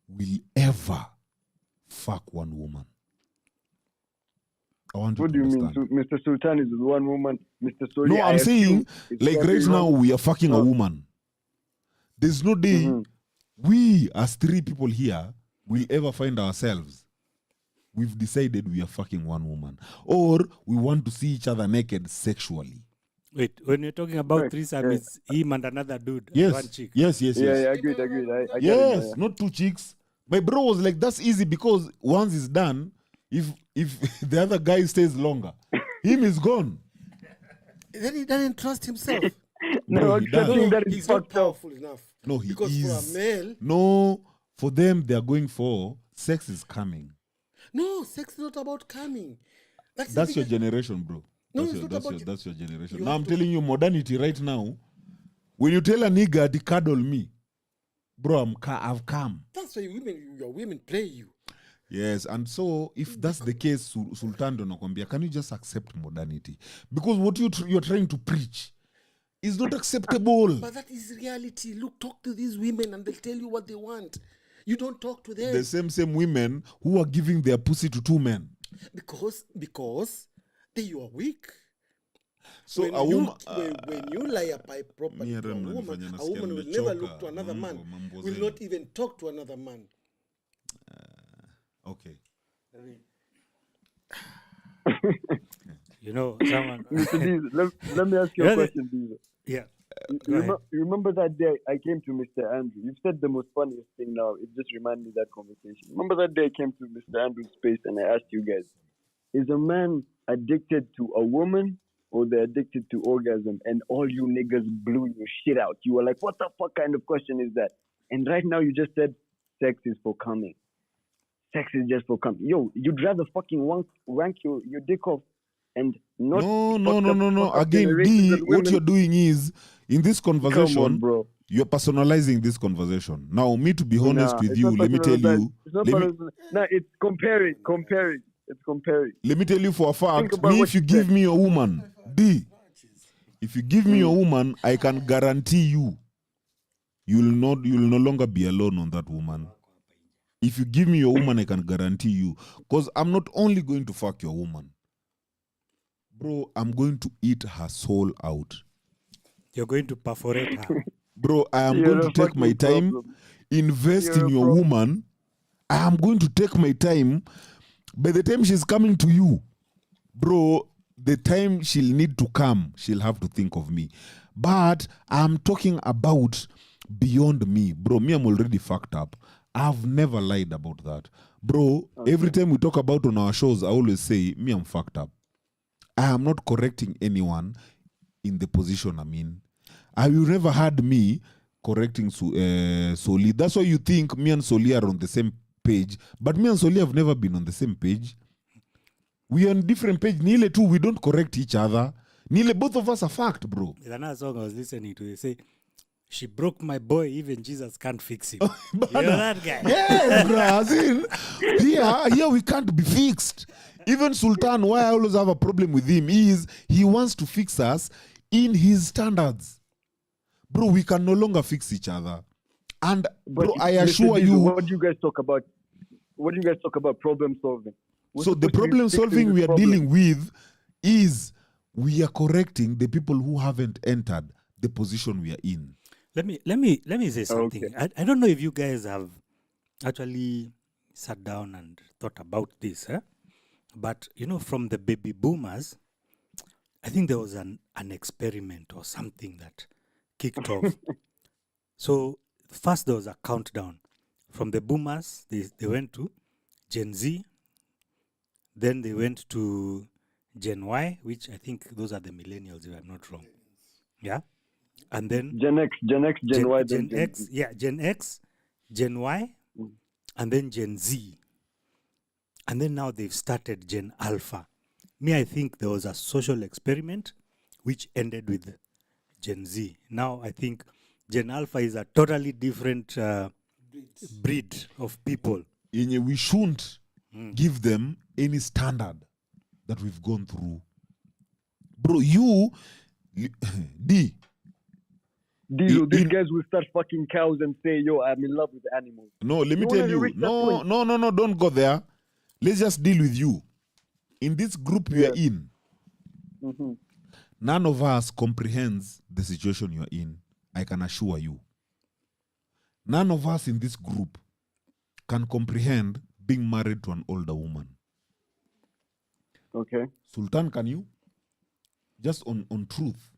[SPEAKER 1] will ever fuck one woman. I want you
[SPEAKER 6] What
[SPEAKER 1] to
[SPEAKER 6] do you mean?
[SPEAKER 1] understand.
[SPEAKER 6] Mr. Sultan is with one woman. Mr. Soli,
[SPEAKER 1] No, I'm
[SPEAKER 6] I
[SPEAKER 1] saying,
[SPEAKER 6] assume, is
[SPEAKER 1] like
[SPEAKER 6] probably
[SPEAKER 1] right now,
[SPEAKER 6] wrong.
[SPEAKER 1] we are fucking a woman. There's no day we, as three people here, will ever find ourselves. We've decided we are fucking one woman. Or we want to see each other naked sexually.
[SPEAKER 4] wait. When you're talking about
[SPEAKER 6] Right,
[SPEAKER 4] threesome,
[SPEAKER 6] yeah.
[SPEAKER 4] it's him and another dude, and
[SPEAKER 1] Yes.
[SPEAKER 4] one chick.
[SPEAKER 1] Yes.
[SPEAKER 6] Yeah, agreed. I get it,
[SPEAKER 1] Yes,
[SPEAKER 6] yeah.
[SPEAKER 1] not two chicks. My bro was like, that's easy because once it's done, if the other guy stays longer, him is gone.
[SPEAKER 5] Then he doesn't trust himself.
[SPEAKER 6] No,
[SPEAKER 1] Bro,
[SPEAKER 6] I'm
[SPEAKER 1] he does.
[SPEAKER 6] saying that is
[SPEAKER 5] He's not
[SPEAKER 6] fucked up.
[SPEAKER 5] powerful enough.
[SPEAKER 1] No, he
[SPEAKER 5] because
[SPEAKER 1] is.
[SPEAKER 5] for a male,
[SPEAKER 1] No, for them, they are going for sex is coming.
[SPEAKER 5] no, sex is not about coming.
[SPEAKER 1] That's
[SPEAKER 5] the
[SPEAKER 1] your
[SPEAKER 5] biggest-
[SPEAKER 1] generation, bro.
[SPEAKER 5] No,
[SPEAKER 1] That's
[SPEAKER 5] it's
[SPEAKER 1] your,
[SPEAKER 5] not
[SPEAKER 1] that's,
[SPEAKER 5] about
[SPEAKER 1] your,
[SPEAKER 5] you.
[SPEAKER 1] that's your generation.
[SPEAKER 5] You
[SPEAKER 1] Now
[SPEAKER 5] have
[SPEAKER 1] I'm
[SPEAKER 5] to-
[SPEAKER 1] telling you modernity right now. When you tell a nigga to cuddle me, Bro, I've come.
[SPEAKER 5] That's why your women play you.
[SPEAKER 1] Yes, and so if that's the case, Sultan Donakwambia, can you just accept modernity? Because what you're trying to preach is not acceptable.
[SPEAKER 5] But that is reality. Look, talk to these women and they'll tell you what they want. You don't talk to them.
[SPEAKER 1] The same women who are giving their pussy to 2 men.
[SPEAKER 5] Because they are weak.
[SPEAKER 1] So
[SPEAKER 5] when
[SPEAKER 1] a woman,
[SPEAKER 5] when you lie a pipe properly to a woman will never look to another man, will not even talk to another man.
[SPEAKER 1] Okay.
[SPEAKER 4] You know, someone.
[SPEAKER 6] Mr. Diesel, let me ask you a question, Diesel.
[SPEAKER 4] Yeah.
[SPEAKER 6] You remember that day I came to Mr. Andrew? You've said the most funniest thing now. It just reminded me of that conversation. Remember that day I came to Mr. Andrew's space and I asked you guys, is a man addicted to a woman or they're addicted to orgasm? And all you niggas blew your shit out. You were like, what the fuck kind of question is that? And right now you just said sex is for coming. Sex is just for coming. Yo, you'd rather fucking rank your dick off and not...
[SPEAKER 1] No. Again, D, what you're doing is, in this conversation,
[SPEAKER 6] Come on, bro.
[SPEAKER 1] You're personalizing this conversation. Now, me, to be honest with
[SPEAKER 6] it's
[SPEAKER 1] you,
[SPEAKER 6] not
[SPEAKER 1] let me tell you...
[SPEAKER 6] It's not no, it's comparing. It's comparing.
[SPEAKER 1] Let me tell you for a fact,
[SPEAKER 6] Think about
[SPEAKER 1] me,
[SPEAKER 6] what
[SPEAKER 1] if you
[SPEAKER 6] you
[SPEAKER 1] give
[SPEAKER 6] said.
[SPEAKER 1] me a woman, D, if you give me a woman, I can guarantee you, you'll no longer be alone on that woman. If you give me your woman, I can guarantee you. Because I'm not only going to fuck your woman. Bro, I'm going to eat her soul out.
[SPEAKER 4] You're going to perforate her.
[SPEAKER 1] Bro, I am
[SPEAKER 6] You're
[SPEAKER 1] going to
[SPEAKER 6] a
[SPEAKER 1] take my
[SPEAKER 6] fucking
[SPEAKER 1] time,
[SPEAKER 6] problem.
[SPEAKER 1] invest
[SPEAKER 6] You're
[SPEAKER 1] in
[SPEAKER 6] a
[SPEAKER 1] your
[SPEAKER 6] problem.
[SPEAKER 1] woman. I am going to take my time. By the time she's coming to you, bro, the time she'll need to come, she'll have to think of me. But I'm talking about beyond me. Bro, me, I'm already fucked up. I've never lied about that. Bro, every time we talk about on our shows, I always say, me, I'm fucked up. I am not correcting anyone in the position I'm in. Have you never heard me correcting Soli? That's why you think me and Soli are on the same page. But me and Soli have never been on the same page. We are on different page. Nile too, we don't correct each other. Nile, both of us are fucked, bro.
[SPEAKER 4] There's another song I was listening to. They say, she broke my boy, even Jesus can't fix him. You know that guy?
[SPEAKER 1] Yes, bro. As in, here we can't be fixed. Even Sultan, why I always have a problem with him is he wants to fix us in his standards. Bro, we can no longer fix each other. And bro, I
[SPEAKER 6] Mr.
[SPEAKER 1] assure
[SPEAKER 6] Diesel,
[SPEAKER 1] you.
[SPEAKER 6] what do you guys talk about? What do you guys talk about problem solving? We're
[SPEAKER 1] So the
[SPEAKER 6] supposed to be
[SPEAKER 1] problem
[SPEAKER 6] fixing
[SPEAKER 1] solving
[SPEAKER 6] this
[SPEAKER 1] we are
[SPEAKER 6] problem.
[SPEAKER 1] dealing with is we are correcting the people who haven't entered the position we are in.
[SPEAKER 4] Let me say something.
[SPEAKER 6] Okay.
[SPEAKER 4] I don't know if you guys have actually sat down and thought about this, but you know, from the baby boomers, I think there was an experiment or something that kicked off. So first there was a countdown. From the boomers, they went to Gen Z, then they went to Gen Y, which I think those are the millennials, if I'm not wrong. Yeah? And then
[SPEAKER 6] Gen X, Gen Y, then
[SPEAKER 4] Gen X, yeah, Gen X, Gen Y, and then Gen Z. And then now they've started Gen Alpha. Me, I think there was a social experiment which ended with Gen Z. Now I think Gen Alpha is a totally different breed of people.
[SPEAKER 1] We shouldn't give them any standard that we've gone through. Bro, D.
[SPEAKER 6] Diesel, these guys will start fucking cows and say, yo, I'm in love with animals.
[SPEAKER 1] No, let me
[SPEAKER 6] You
[SPEAKER 1] tell
[SPEAKER 6] wanna
[SPEAKER 1] you.
[SPEAKER 6] reach that
[SPEAKER 1] No,
[SPEAKER 6] point?
[SPEAKER 1] don't go there. Let's just deal with you. In this group we are in, none of us comprehends the situation you're in. I can assure you. None of us in this group can comprehend being married to an older woman.
[SPEAKER 6] Okay.
[SPEAKER 1] Sultan, can you? Just on truth.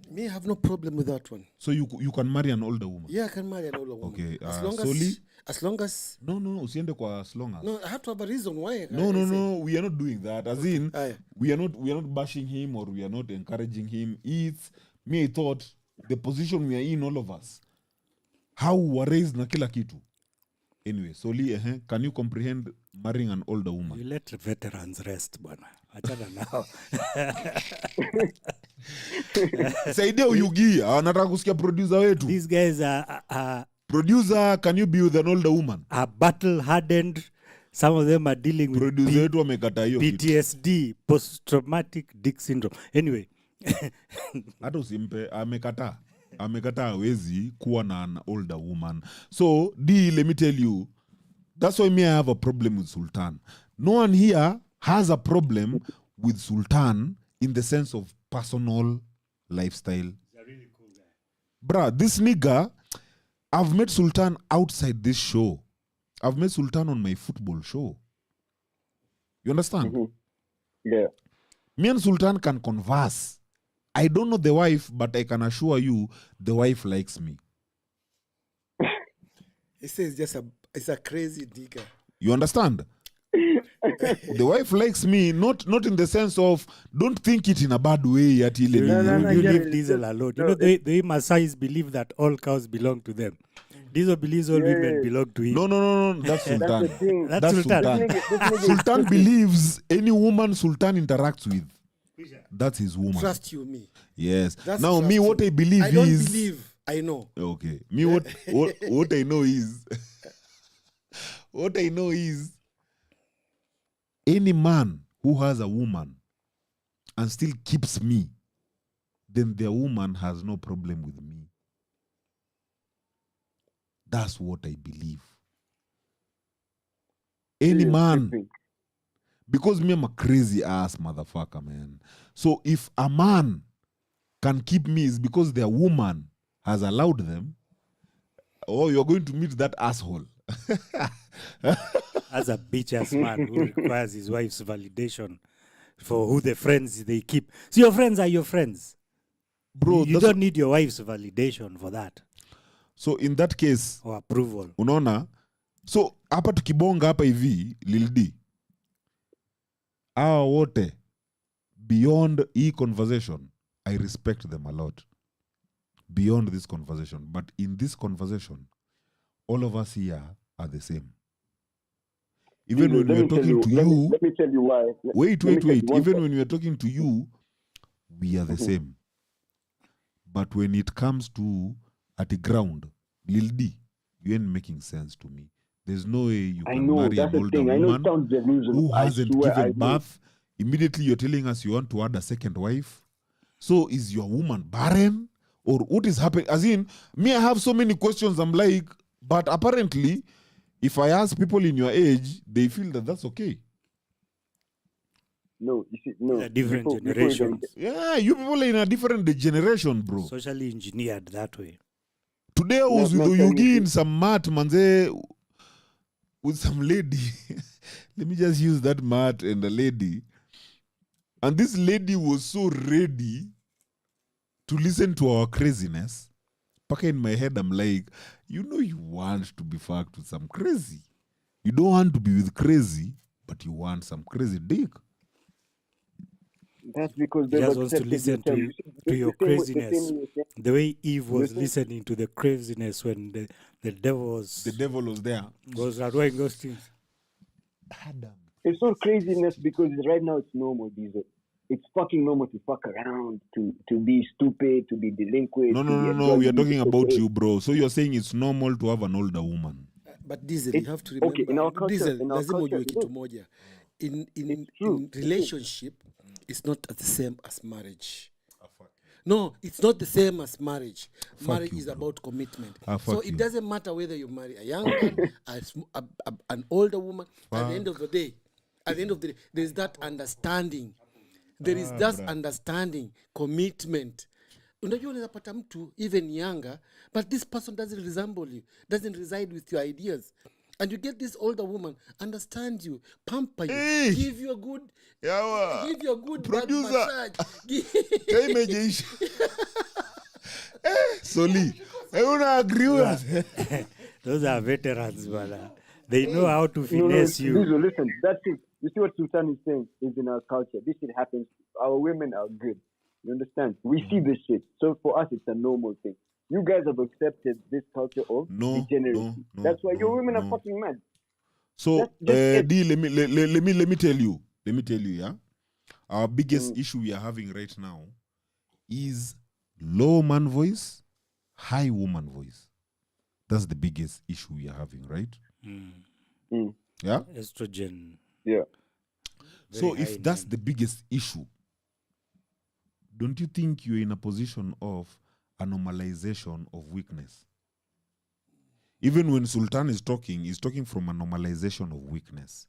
[SPEAKER 5] Me, I have no problem with that one.
[SPEAKER 1] So you can marry an older woman?
[SPEAKER 5] Yeah, I can marry an older woman.
[SPEAKER 1] Okay.
[SPEAKER 5] As long
[SPEAKER 1] Soli?
[SPEAKER 5] as long as
[SPEAKER 1] No, usiende kwa as long as.
[SPEAKER 5] no, I have to have a reason why.
[SPEAKER 1] No, we are not doing that. As in,
[SPEAKER 5] Aye.
[SPEAKER 1] we are not bashing him or we are not encouraging him. It's me, I thought the position we are in, all of us, how we were raised na kila kitu. Anyway, Soli, can you comprehend marrying an older woman?
[SPEAKER 4] You let veterans rest, bwana. Achana now.
[SPEAKER 1] Saidia Uyugi. Anataka kusikia producer wetu.
[SPEAKER 4] These guys are
[SPEAKER 1] Producer, can you be with an older woman?
[SPEAKER 4] battle hardened. Some of them are dealing with
[SPEAKER 1] Producer wetu amekataa hiyo kitu.
[SPEAKER 4] PTSD, post-traumatic dick syndrome. Anyway,
[SPEAKER 1] Hata usimpe, amekataa hawezi kuwa na an older woman. So D, let me tell you, that's why me I have a problem with Sultan. No one here has a problem with Sultan in the sense of personal lifestyle. He's a really cool guy. Bruh, this nigga, I've met Sultan outside this show. I've met Sultan on my football show. You understand?
[SPEAKER 6] Yeah.
[SPEAKER 1] Me and Sultan can converse. I don't know the wife, but I can assure you the wife likes me.
[SPEAKER 5] He says it's a crazy nigga.
[SPEAKER 1] You understand? The wife likes me, not in the sense of, don't think it in a bad way. At
[SPEAKER 4] you leave Diesel alone. You know, the way Masais believe that all cows belong to them. Diesel believes all women belong to him.
[SPEAKER 1] No. That's Sultan.
[SPEAKER 6] That's the thing.
[SPEAKER 4] That's Sultan.
[SPEAKER 6] This nigga
[SPEAKER 1] Sultan believes any woman Sultan interacts with, that's his woman.
[SPEAKER 5] Trust you, me.
[SPEAKER 1] Yes.
[SPEAKER 5] That's
[SPEAKER 1] Now, me,
[SPEAKER 5] trust
[SPEAKER 1] what
[SPEAKER 5] you.
[SPEAKER 1] I believe
[SPEAKER 5] I don't
[SPEAKER 1] is...
[SPEAKER 5] believe. I know.
[SPEAKER 1] Okay. Me, what I know is... what I know is... any man who has a woman and still keeps me, then their woman has no problem with me. That's what I believe. Any man, because me, I'm a crazy ass motherfucker, man. So if a man can keep me, it's because their woman has allowed them, or you're going to meet that asshole.
[SPEAKER 4] As a bitch-ass man who requires his wife's validation for who the friends they keep. So your friends are your friends.
[SPEAKER 1] Bro,
[SPEAKER 4] you don't need your wife's validation for that.
[SPEAKER 1] So in that case,
[SPEAKER 4] or approval.
[SPEAKER 1] Unaona? So hapa tukibonga hapa hivi, Lil D, hawa wote, beyond hii conversation, I respect them a lot. Beyond this conversation. But in this conversation, all of us here are the same. Even when we are talking to you,
[SPEAKER 6] let me tell you why.
[SPEAKER 1] Wait. Even when we are talking to you, we are the same. But when it comes to at the ground, Lil D, you ain't making sense to me. There's no way you can marry an older woman who hasn't given birth. Immediately you're telling us you want to add a second wife. So is your woman barren? Or what is happening? As in, me, I have so many questions. I'm like, but apparently, if I ask people in your age, they feel that that's okay.
[SPEAKER 6] No, you see, no.
[SPEAKER 4] Different generations.
[SPEAKER 1] Yeah, you people are in a different generation, bro.
[SPEAKER 4] Socially engineered that way.
[SPEAKER 1] Today I was with Uyugi in some mat, manze, with some lady. Let me just use that mat and the lady. And this lady was so ready to listen to our craziness. Back in my head, I'm like, you know you want to be fucked with some crazy. You don't want to be with crazy, but you want some crazy dick.
[SPEAKER 6] That's because
[SPEAKER 4] he just wants to listen to your craziness. The way Eve was listening to the craziness when the devil was
[SPEAKER 1] there.
[SPEAKER 4] Was doing those things.
[SPEAKER 1] Adam.
[SPEAKER 6] It's not craziness because right now it's normal, Diesel. It's fucking normal to fuck around, to be stupid, to be delinquent.
[SPEAKER 1] No. We are talking about you, bro. So you're saying it's normal to have an older woman.
[SPEAKER 5] But Diesel, you have to remember.
[SPEAKER 6] Okay, in our culture,
[SPEAKER 5] Diesel, lazima ujue kitu moja. In relationship, it's not the same as marriage. No, it's not the same as marriage. Marriage is about commitment. So it doesn't matter whether you marry a young man, an older woman. At the end of the day, there's that understanding. There is that understanding, commitment. Unajua unaweza pata mtu even younger, but this person doesn't resemble you, doesn't reside with your ideas. And you get this older woman, understand you, pamper you, give you a good
[SPEAKER 1] producer.
[SPEAKER 5] massage.
[SPEAKER 1] Soli, I want to agree with us.
[SPEAKER 4] Those are veterans, brother. They know how to finesse you.
[SPEAKER 6] Listen, that's it. You see what Sultan is saying is in our culture. This shit happens. Our women are good. You understand? We see this shit. So for us, it's a normal thing. You guys have accepted this culture of degeneracy. That's why your women are fucking mad.
[SPEAKER 1] So, D, let me tell you. Yeah. Our biggest issue we are having right now is low man voice, high woman voice. That's the biggest issue we are having, right? Yeah.
[SPEAKER 4] Estrogen.
[SPEAKER 6] Yeah.
[SPEAKER 1] So
[SPEAKER 4] Very high
[SPEAKER 1] if
[SPEAKER 4] in
[SPEAKER 1] that's
[SPEAKER 4] men.
[SPEAKER 1] the biggest issue, don't you think you're in a position of a normalization of weakness? Even when Sultan is talking, he's talking from a normalization of weakness.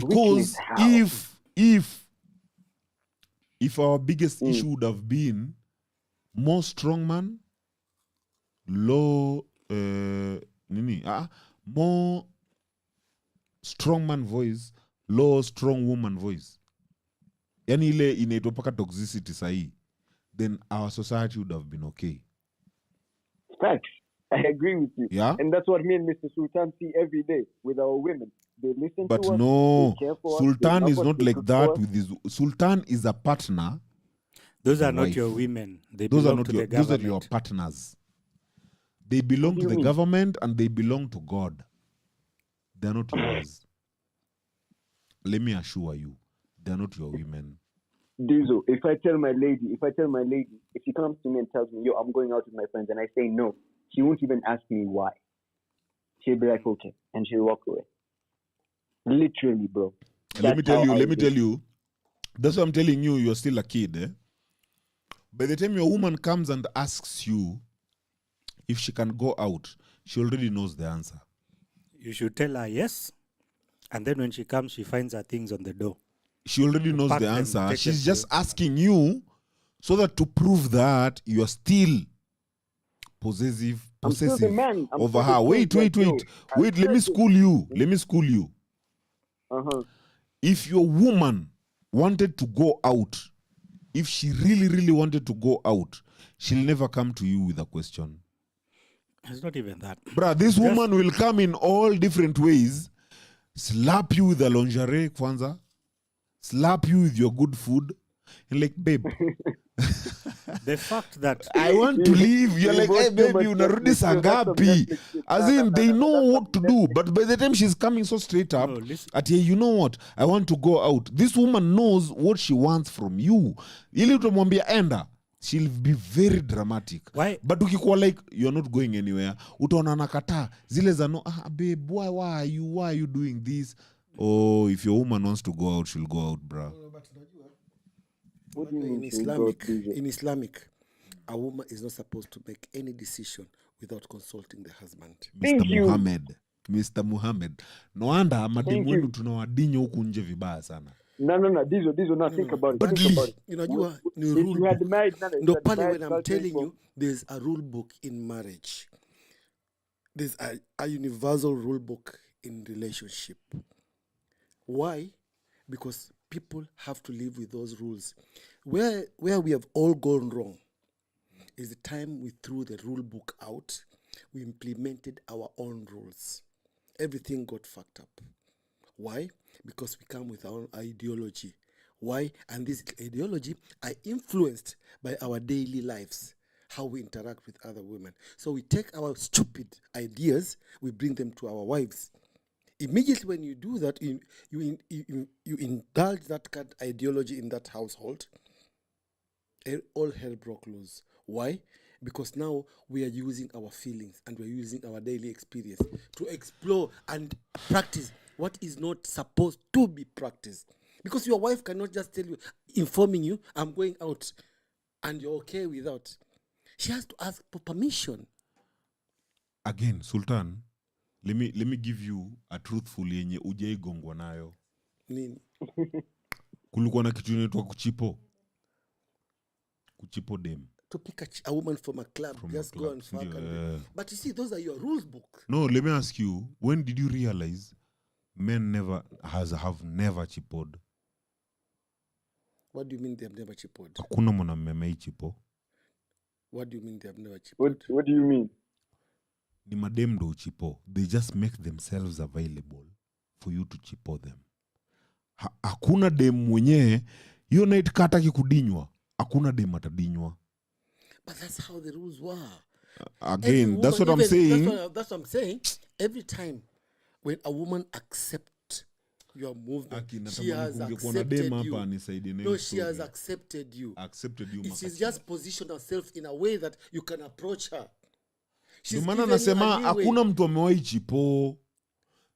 [SPEAKER 6] Weakness
[SPEAKER 1] Because
[SPEAKER 6] how?
[SPEAKER 1] if our biggest issue would have been more strong man, low more strong man voice, low strong woman voice, yani ile inaitwa paka toxicity sahi, then our society would have been okay.
[SPEAKER 6] Facts. I agree with you.
[SPEAKER 1] Yeah?
[SPEAKER 6] And that's what me and Mr. Sultan see every day with our women. They listen
[SPEAKER 1] But
[SPEAKER 6] to us.
[SPEAKER 1] no,
[SPEAKER 6] They care for us. They
[SPEAKER 1] Sultan
[SPEAKER 6] love
[SPEAKER 1] is
[SPEAKER 6] us,
[SPEAKER 1] not
[SPEAKER 6] they
[SPEAKER 1] like
[SPEAKER 6] cook
[SPEAKER 1] that
[SPEAKER 6] for us.
[SPEAKER 1] with his Sultan is a partner.
[SPEAKER 4] Those
[SPEAKER 1] the
[SPEAKER 4] are not
[SPEAKER 1] wife.
[SPEAKER 4] your women. They
[SPEAKER 1] Those are
[SPEAKER 4] belong
[SPEAKER 1] not
[SPEAKER 4] to
[SPEAKER 1] your
[SPEAKER 4] the
[SPEAKER 1] those are
[SPEAKER 4] government.
[SPEAKER 1] your partners. They belong
[SPEAKER 6] What do
[SPEAKER 1] to
[SPEAKER 6] you
[SPEAKER 1] the
[SPEAKER 6] mean?
[SPEAKER 1] government and they belong to God. They're not yours. Let me assure you, they're not your women.
[SPEAKER 6] Diesel, if I tell my lady, if she comes to me and tells me, yo, I'm going out with my friends, and I say no, she won't even ask me why. She'll be like, okay, and she'll walk away. Literally, bro.
[SPEAKER 1] Let me
[SPEAKER 6] That's how
[SPEAKER 1] tell
[SPEAKER 6] I do.
[SPEAKER 1] you, that's what I'm telling you, you're still a kid. By the time your woman comes and asks you if she can go out, she already knows the answer.
[SPEAKER 4] You should tell her yes. And then when she comes, she finds her things on the door.
[SPEAKER 1] She already knows
[SPEAKER 4] Pack
[SPEAKER 1] the
[SPEAKER 4] them,
[SPEAKER 1] answer.
[SPEAKER 4] take
[SPEAKER 1] She's
[SPEAKER 4] them
[SPEAKER 1] just asking you so that to prove that you are still possessive
[SPEAKER 6] I'm still the man. I'm
[SPEAKER 1] over
[SPEAKER 6] still the
[SPEAKER 1] her.
[SPEAKER 6] king.
[SPEAKER 1] Wait.
[SPEAKER 6] Like, yo, I
[SPEAKER 1] Let me
[SPEAKER 6] said this.
[SPEAKER 1] school you. Let me school you.
[SPEAKER 6] Uh-huh.
[SPEAKER 1] If your woman wanted to go out, if she really, really wanted to go out, she'll never come to you with a question.
[SPEAKER 4] It's not even that.
[SPEAKER 1] Bruh, this woman will come in all different ways. Slap you with the lingerie, kwanza. Slap you with your good food. And like, babe,
[SPEAKER 4] The fact that
[SPEAKER 1] I want to leave. You're like, hey, baby, unarudi saa ngapi? As in, they know what to do. But by the time she's coming so straight up,
[SPEAKER 4] No, listen.
[SPEAKER 1] at you know what? I want to go out. This woman knows what she wants from you. Ili utamwambia enda, she'll be very dramatic.
[SPEAKER 4] Why?
[SPEAKER 1] But ukikuwa like, you're not going anywhere, utaona nakataa. Zile za no, babe, why are you doing this? Oh, if your woman wants to go out, she'll go out, bruh.
[SPEAKER 6] What do you mean?
[SPEAKER 5] In Islamic, a woman is not supposed to make any decision without consulting the husband.
[SPEAKER 6] Thank you.
[SPEAKER 1] Mr. Muhammad. No wonder mademu wenu tunawadinyo huku nje vibaya sana.
[SPEAKER 6] No. Diesel, now think about it. Think about it.
[SPEAKER 5] Unajua ni
[SPEAKER 6] If
[SPEAKER 5] rule
[SPEAKER 6] you had
[SPEAKER 5] book.
[SPEAKER 6] married,
[SPEAKER 5] Ndo pale when I'm telling you, there's a rule book in marriage. There's a universal rule book in relationship. Why? Because people have to live with those rules. Where we have all gone wrong is the time we threw the rule book out, we implemented our own rules. Everything got fucked up. Why? Because we come with our own ideology. Why? And this ideology are influenced by our daily lives, how we interact with other women. So we take our stupid ideas, we bring them to our wives. Immediately when you do that, you indulge that kind of ideology in that household, all hell broke loose. Why? Because now we are using our feelings and we're using our daily experience to explore and practice what is not supposed to be practiced. Because your wife cannot just tell you, informing you, I'm going out, and you're okay without. She has to ask for permission.
[SPEAKER 1] Again, Sultan, let me give you a truthful yenye ujaigongwa nayo.
[SPEAKER 5] Nini?
[SPEAKER 1] Kulikuwa na kitu inaitwa kuchipo dem.
[SPEAKER 5] To pick a woman from a club, just go and fuck. But you see, those are your rules book.
[SPEAKER 1] No, let me ask you, when did you realize men have never chipoed?
[SPEAKER 5] What do you mean they have never chipoed?
[SPEAKER 1] Hakuna mwanamume ameichipo.
[SPEAKER 5] What do you mean they have never chipoed?
[SPEAKER 6] What do you mean?
[SPEAKER 1] Ni madem ndo uchipo. They just make themselves available for you to chipo them. Hakuna dem mwenye hiyo night kataki kudinywa. Hakuna dem atadinywa.
[SPEAKER 5] But that's how the rules were.
[SPEAKER 1] Again, that's what I'm saying.
[SPEAKER 5] That's what I'm saying. Every time when a woman accepts your movement.
[SPEAKER 1] Aki,
[SPEAKER 5] She
[SPEAKER 1] natamani
[SPEAKER 5] has
[SPEAKER 1] kungekuwa na dem
[SPEAKER 5] accepted
[SPEAKER 1] hapa
[SPEAKER 5] you.
[SPEAKER 1] nisaidie na
[SPEAKER 5] No,
[SPEAKER 1] hiyo
[SPEAKER 5] she has
[SPEAKER 1] story.
[SPEAKER 5] accepted you.
[SPEAKER 1] Accepted you
[SPEAKER 5] She's
[SPEAKER 1] makachia.
[SPEAKER 5] just positioned herself in a way that you can approach her.
[SPEAKER 1] Ndio
[SPEAKER 5] She's
[SPEAKER 1] maana
[SPEAKER 5] given you a
[SPEAKER 1] nasema
[SPEAKER 5] leeway.
[SPEAKER 1] hakuna mtu amewahi chipo.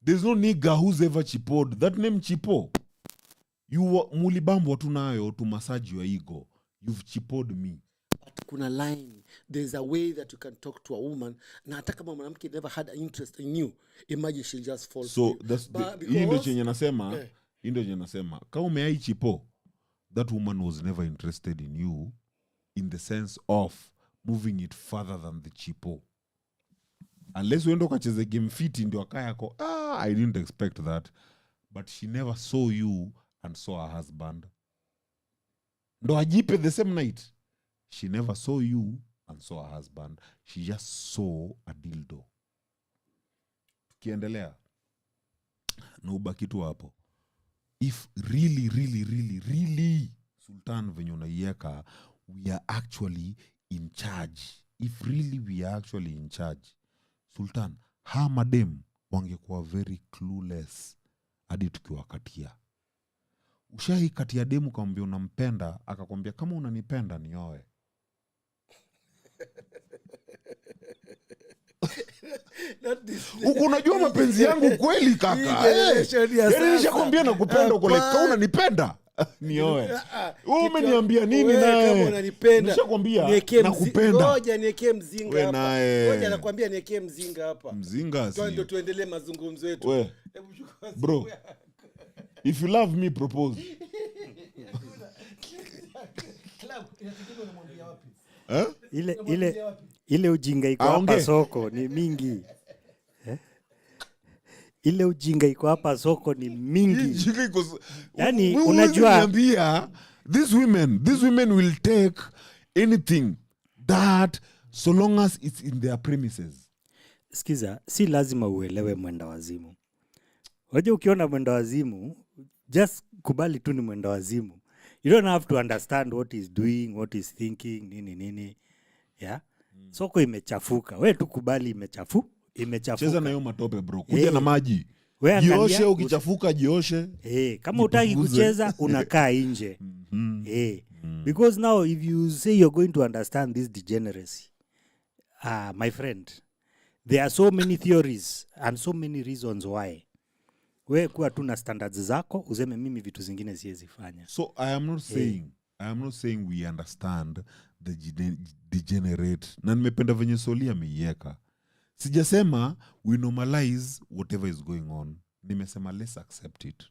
[SPEAKER 1] There's no nigga who's ever chipod. That name chipo. Mulibambo tu nayo to massage your ego. You've chipod me.
[SPEAKER 5] But kuna line. There's a way that you can talk to a woman. Na hata kama mwanamke never had an interest in you, imagine she'll just fall
[SPEAKER 1] So
[SPEAKER 5] for you.
[SPEAKER 1] that's
[SPEAKER 5] But
[SPEAKER 1] hii ndio
[SPEAKER 5] because-
[SPEAKER 1] chenye nasema.
[SPEAKER 5] Eh.
[SPEAKER 1] Hii ndio chenye nasema. Kama umeai chipo, that woman was never interested in you in the sense of moving it further than the chipo. Unless uende ukacheze game fiti ndio akaya yako, I didn't expect that. But she never saw you and saw her husband. Ndo ajipe the same night. She never saw you and saw her husband. She just saw a dildo. Tukiendelea na ubaki tu hapo. If really Sultan venye unaiweka, we are actually in charge. If really we are actually in charge, Sultan, ha madem wangekuwa very clueless hadi tukiwakatia. Ushai katia demu kamwambia unampenda, akakwambia kama unanipenda nioe.
[SPEAKER 5] Not this-
[SPEAKER 1] Huko unajua mapenzi yangu kweli kaka.
[SPEAKER 5] Hii generation ya
[SPEAKER 1] Yaani
[SPEAKER 5] sasa.
[SPEAKER 1] nishakwambia nakupenda uko like
[SPEAKER 5] Hapana.
[SPEAKER 1] kama unanipenda nioe. Wewe
[SPEAKER 5] Kitu-
[SPEAKER 1] umeniambia nini
[SPEAKER 5] wewe
[SPEAKER 1] naye?
[SPEAKER 5] kama unanipenda,
[SPEAKER 1] Nishakwambia
[SPEAKER 5] niekee
[SPEAKER 1] nakupenda.
[SPEAKER 5] Ngoja niekee mzinga
[SPEAKER 1] We
[SPEAKER 5] hapa.
[SPEAKER 1] naye.
[SPEAKER 5] Ngoja nakwambia niekee mzinga hapa.
[SPEAKER 1] Mzinga
[SPEAKER 5] Ndio
[SPEAKER 1] si.
[SPEAKER 5] tuendelee mazungumzo yetu.
[SPEAKER 1] We,
[SPEAKER 5] Hebu chukua
[SPEAKER 1] bro.
[SPEAKER 5] simu yako.
[SPEAKER 1] If you love me propose.
[SPEAKER 5] Club, inategemea unamwambia wapi.
[SPEAKER 1] Eh?
[SPEAKER 2] ile ujinga iko
[SPEAKER 1] Aongee.
[SPEAKER 2] hapa soko ni mingi eh? Ile ujinga iko hapa soko ni mingi. Yani, unajua-
[SPEAKER 1] unajua these women will take anything that so long as it's in their premises.
[SPEAKER 2] Sikiza, si lazima uelewe mwenda wazimu. Unajua ukiona mwenda wazimu, just kubali tu ni mwenda wazimu. You don't have to understand what he's doing, what he's thinking, nini. Yeah? Soko imechafuka. We tu kubali imechafuka.
[SPEAKER 1] Cheza na hiyo matope bro. Kuja
[SPEAKER 2] Eh.
[SPEAKER 1] na maji.
[SPEAKER 2] We angalia-
[SPEAKER 1] Jioshe ukichafuka jioshe.
[SPEAKER 2] Kama utaki
[SPEAKER 1] Jipunguze.
[SPEAKER 2] kucheza unakaa nje. Because now if you say you're going to understand this degeneracy, my friend, there are so many theories and so many reasons why. We kuwa tu na standards zako, useme mimi vitu zingine siwezi fanya.
[SPEAKER 1] So I am not saying we understand the degenerate. Na nimependa venye Soli ameiweka. Sijasema we normalize whatever is going on. Nimesema let's accept it.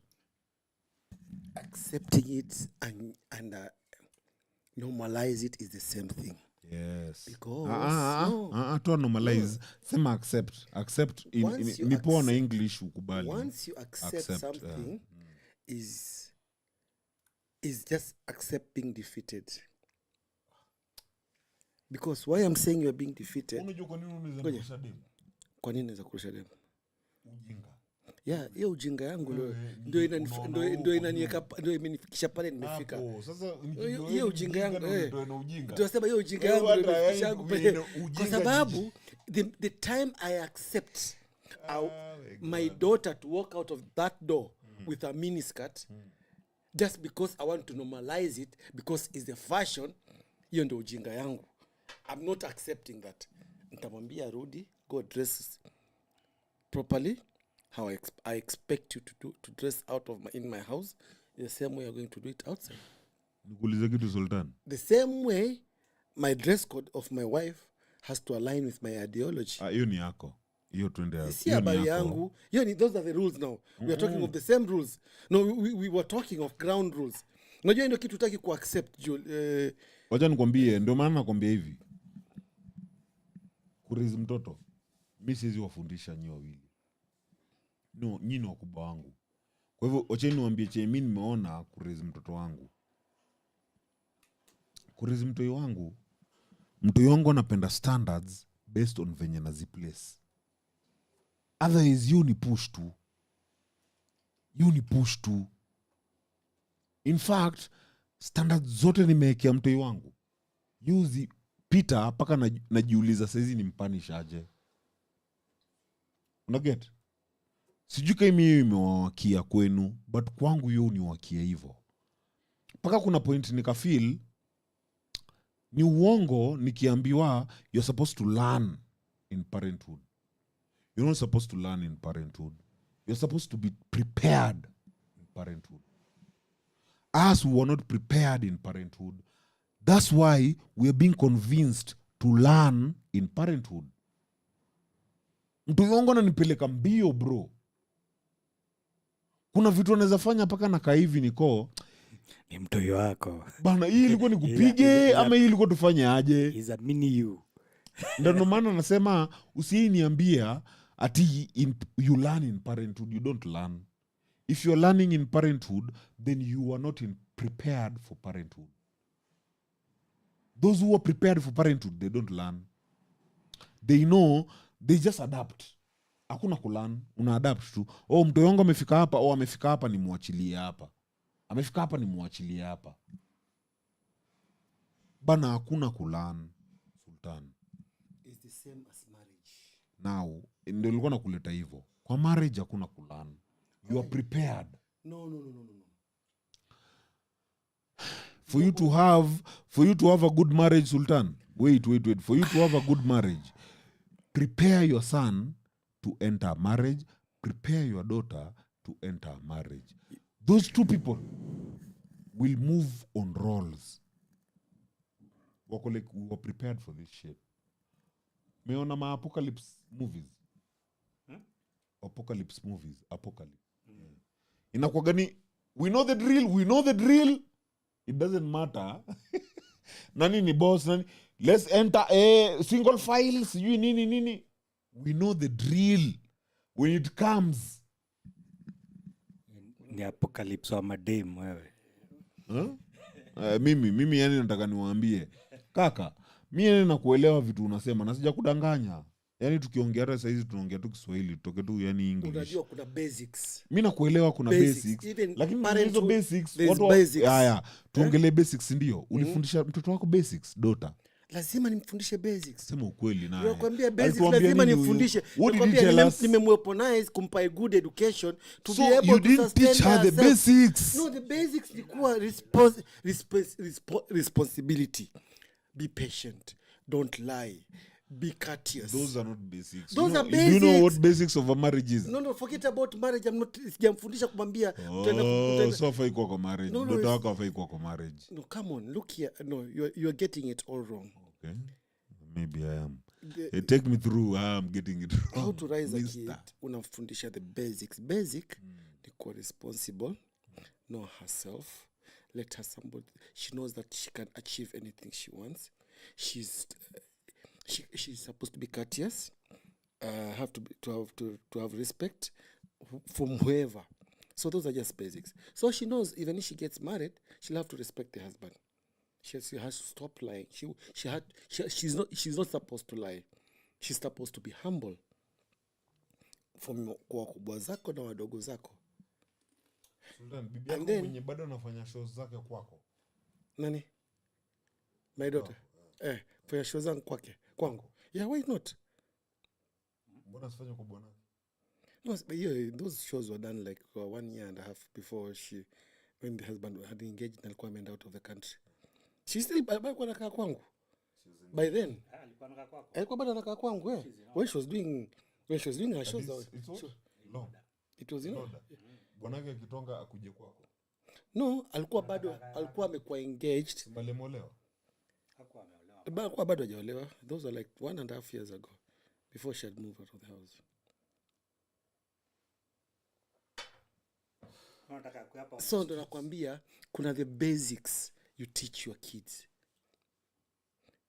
[SPEAKER 5] Accepting it and normalize it is the same thing.
[SPEAKER 1] Yes.
[SPEAKER 5] Because,
[SPEAKER 1] To normalize. Sema accept. Accept
[SPEAKER 5] Once you
[SPEAKER 1] ni poa na
[SPEAKER 5] accept-
[SPEAKER 1] English ukubali.
[SPEAKER 5] Once you accept
[SPEAKER 1] Accept,
[SPEAKER 5] something, is just accept being defeated. Because why I'm saying you're being defeated,
[SPEAKER 1] Unajua kwa nini unaweza
[SPEAKER 5] Ngoja.
[SPEAKER 1] kurusha demu?
[SPEAKER 5] kwa nini naweza kurusha demu?
[SPEAKER 1] Ujinga.
[SPEAKER 5] Yeah, hiyo ujinga yangu
[SPEAKER 1] unaona
[SPEAKER 5] ndio inaniweka ndio imenifikisha pale nimefika.
[SPEAKER 1] Hapo, sasa
[SPEAKER 5] Hiyo ujinga yangu
[SPEAKER 1] ndio ina ujinga.
[SPEAKER 5] tunasema hiyo ujinga
[SPEAKER 1] Wewe
[SPEAKER 5] yangu
[SPEAKER 1] hata
[SPEAKER 5] ndio imenifikisha
[SPEAKER 1] yangu
[SPEAKER 5] yangu pale.
[SPEAKER 1] ina ujinga
[SPEAKER 5] Kwa sababu the time I accept my daughter to walk out of that door with a miniskirt just because I want to normalize it because it's the fashion, hiyo ndio ujinga yangu. I'm not accepting that. Nitamwambia rudi, go dress properly how I expect you to dress out of in my house, the same way you're going to do it outside.
[SPEAKER 1] Nikuulize kitu Sultan.
[SPEAKER 5] The same way my dress code of my wife has to align with my ideology.
[SPEAKER 1] Hiyo ni yako. Hiyo twende.
[SPEAKER 5] Si habari yangu. Those are the rules now. We are talking of the same rules. No, we were talking of ground rules. Unajua ndio kitu taki ku accept
[SPEAKER 1] Wacha nikwambie, ndio maana nakwambia hivi. Kurizi mtoto. Mimi siwezi wafundisha nyinyi wawili. No, nyinyi ni wakubwa wangu. Kwa hivyo wacheni niwaambie chenye mimi nimeona kurizi mtoto wangu. Kurizi mtoi wangu. Mtoi wangu anapenda standards based on venye naziplace. Otherwise you ni push tu. In fact, standards zote nimewekea mtoi wangu. Yuzi pita paka najiuliza saizi ni mpanish aje. Unaget? Sijui kama hiyo imewawakia kwenu, but kwangu hiyo uniwakia hivyo. Mpaka kuna point nikafeel ni uongo nikiambiwa you're supposed to learn in parenthood. You're not supposed to learn in parenthood. You're supposed to be prepared in parenthood. Us, we were not prepared in parenthood. That's why we are being convinced to learn in parenthood. Mtu yongo nanipeleka mbio bro. Kuna vitu anaweza fanya mpaka nakaa hivi niko
[SPEAKER 4] Ni mtoyo wako.
[SPEAKER 1] bana, hii ilikuwa nikupige ama hii ilikuwa tufanye aje?
[SPEAKER 4] Is a mini you.
[SPEAKER 1] Ndio maana nasema usiniambia ati you learn in parenthood. You don't learn. If you're learning in parenthood, then you are not prepared for parenthood. Those who are prepared for parenthood, they don't learn. They know, they just adapt. Hakuna kulearn, una adapt tu. Oh, mtu wangu amefika hapa, oh amefika hapa ni muachilie hapa. Amefika hapa ni muachilie hapa. Bana hakuna kulearn, Sultan.
[SPEAKER 5] It's the same as marriage.
[SPEAKER 1] Now, ndio nilikuwa nakuleta hivyo. Kwa marriage hakuna kulearn. You are prepared.
[SPEAKER 5] No.
[SPEAKER 1] For you to have a good marriage, Sultan. Wait. For you to have a good marriage, prepare your son to enter marriage. Prepare your daughter to enter marriage. Those two people will move on roles. Wako like we were prepared for this shit. Meona ma apocalypse movies. Apocalypse movies. Apocalypse. Inakuwa gani? We know the drill. It doesn't matter. Nani ni boss, nani? Let's enter a single file. Sijui nini. We know the drill. When it comes.
[SPEAKER 4] Ni apocalypse wa madem wewe.
[SPEAKER 1] Huh? Mimi yani nataka niwaambie. Kaka, mimi yani nakuelewa vitu unasema na sija kudanganya. Yani tukiongea hata saizi tunaongea tu Kiswahili, tutoke tu yani English.
[SPEAKER 5] Unajua kuna basics.
[SPEAKER 1] Mimi nakuelewa kuna basics.
[SPEAKER 5] Even
[SPEAKER 1] Lakini hizo
[SPEAKER 5] parenthood,
[SPEAKER 1] basics
[SPEAKER 5] there's
[SPEAKER 1] watu
[SPEAKER 5] basics.
[SPEAKER 1] haya, tuongelee basics ndio. Ulifundisha mtoto wako basics, daughter?
[SPEAKER 5] Lazima nimfundishe basics.
[SPEAKER 1] Sema ukweli naye.
[SPEAKER 5] Nakwambia basics
[SPEAKER 1] Alituambia
[SPEAKER 5] lazima
[SPEAKER 1] nini huyu?
[SPEAKER 5] nimfundishe.
[SPEAKER 1] What did he tell us?
[SPEAKER 5] Nimemweaponize kumpa a good education to
[SPEAKER 1] So
[SPEAKER 5] be able
[SPEAKER 1] you
[SPEAKER 5] to
[SPEAKER 1] didn't
[SPEAKER 5] sustain
[SPEAKER 1] teach her the
[SPEAKER 5] herself.
[SPEAKER 1] basics.
[SPEAKER 5] No, the basics ni kuwa responsibility. Be patient. Don't lie. Be courteous.
[SPEAKER 1] Those are not basics.
[SPEAKER 5] Those are
[SPEAKER 1] Do you know
[SPEAKER 5] basics.
[SPEAKER 1] what basics of a marriage is?
[SPEAKER 5] No, forget about marriage. Sijamfundisha kumwambia utaenda-
[SPEAKER 1] So hafai kuwa kwa marriage.
[SPEAKER 5] No,
[SPEAKER 1] Mtoto
[SPEAKER 5] it's-
[SPEAKER 1] wako hafai kuwa kwa marriage.
[SPEAKER 5] No, come on, look here. No, you're getting it all wrong.
[SPEAKER 1] Okay. Maybe I am.
[SPEAKER 5] The-
[SPEAKER 1] Take me through how I'm getting it wrong.
[SPEAKER 5] How to raise a kid,
[SPEAKER 1] Mister.
[SPEAKER 5] unamfundisha the basics. Basic ni kuwa responsible, know herself, let her somebody, she knows that she can achieve anything she wants. She's supposed to be courteous, have to have respect from whoever. So those are just basics. So she knows even if she gets married, she'll have to respect the husband. She has to stop lying. She's not supposed to lie. She's supposed to be humble kwa wakubwa zako na wadogo zako.
[SPEAKER 1] Sultan, bibi
[SPEAKER 5] And
[SPEAKER 1] yako
[SPEAKER 5] then-
[SPEAKER 1] mwenye bado anafanya shows zake kwako.
[SPEAKER 5] Nani? My daughter. Fanya show zangu kwangu. Yeah, why not?
[SPEAKER 1] Mbona asifanye kwa bwana?
[SPEAKER 5] No, but yeah, those shows were done like 1 year and a half before when the husband had engaged and alikuwa ameenda out of the country. She still alikuwa anakaa kwangu. By then. Alikuwa bado anakaa kwangu, when she was doing her shows.
[SPEAKER 1] It's all long.
[SPEAKER 5] It was,
[SPEAKER 1] Bwanake akitonga akuje kwako.
[SPEAKER 5] no, alikuwa amekuwa engaged.
[SPEAKER 1] Mbalemolewa.
[SPEAKER 5] Alikuwa bado hajaolewa. Those were like 1.5 years ago before she had moved out of the house. So ndo nakwambia kuna the basics you teach your kids.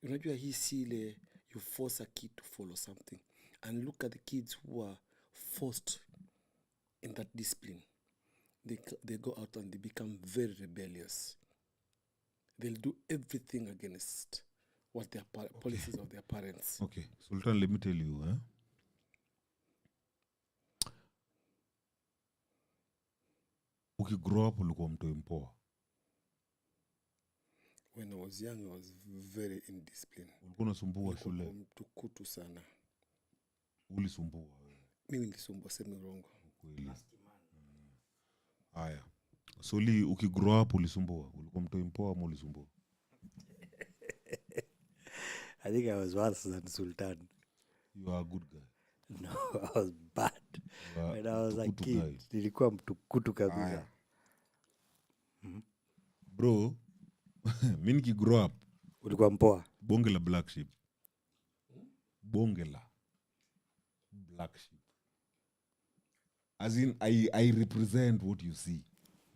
[SPEAKER 5] Unajua hii si ile you force a kid to follow something, and look at the kids who are forced in that discipline. They go out and they become very rebellious. They'll do everything against what their policies of their parents.
[SPEAKER 1] Okay, Sultan, let me tell you, ukigrow up ulikuwa mtoi mpoa.
[SPEAKER 5] When I was young, I was very indisciplined.
[SPEAKER 1] Ulikuwa unasumbua shule.
[SPEAKER 5] Nilikuwa mtukutu sana.
[SPEAKER 1] Ulisumbua wewe.
[SPEAKER 5] Mimi nilisumbua, semi urongo.
[SPEAKER 1] kweli. Haya. Soli ukigrow up ulisumbua, ulikuwa mtoi mpoa ama ulisumbua?
[SPEAKER 4] I think I was worse than Sultan.
[SPEAKER 1] You are a good guy.
[SPEAKER 4] No, I was bad.
[SPEAKER 1] You are
[SPEAKER 4] When I was a
[SPEAKER 1] mtukutu
[SPEAKER 4] kid,
[SPEAKER 1] guy.
[SPEAKER 4] nilikuwa mtukutu kabisa.
[SPEAKER 1] Aya. Bro, mimi nikigrow up
[SPEAKER 4] Ulikuwa mpoa.
[SPEAKER 1] bonge la black sheep. Bonge la black sheep. As in, I represent what you see.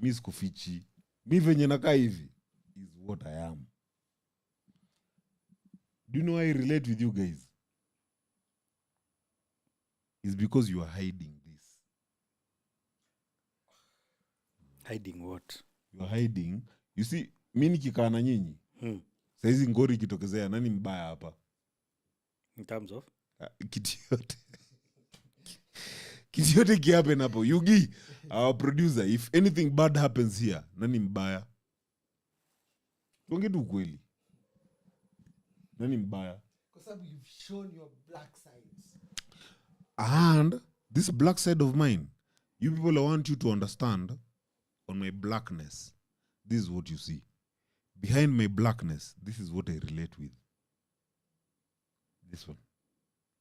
[SPEAKER 1] Mi sikufichi. Mi venye nakaa hivi is what I am. Do you know why I relate with you guys? It's because you are hiding this.
[SPEAKER 4] Hiding what?
[SPEAKER 1] You are hiding. You see, mi nikikaa na nyinyi. Saizi ngori ikitokezea, nani mbaya hapa?
[SPEAKER 4] In terms of?
[SPEAKER 1] Kitu yote kihappen hapo. Yugi, our producer, if anything bad happens here, nani mbaya? Tuongee tu ukweli. Nani mbaya?
[SPEAKER 5] Kwa sababu you've shown your black sides.
[SPEAKER 1] And this black side of mine, you people, I want you to understand, on my blackness, this is what you see. Behind my blackness, this is what I relate with. This one.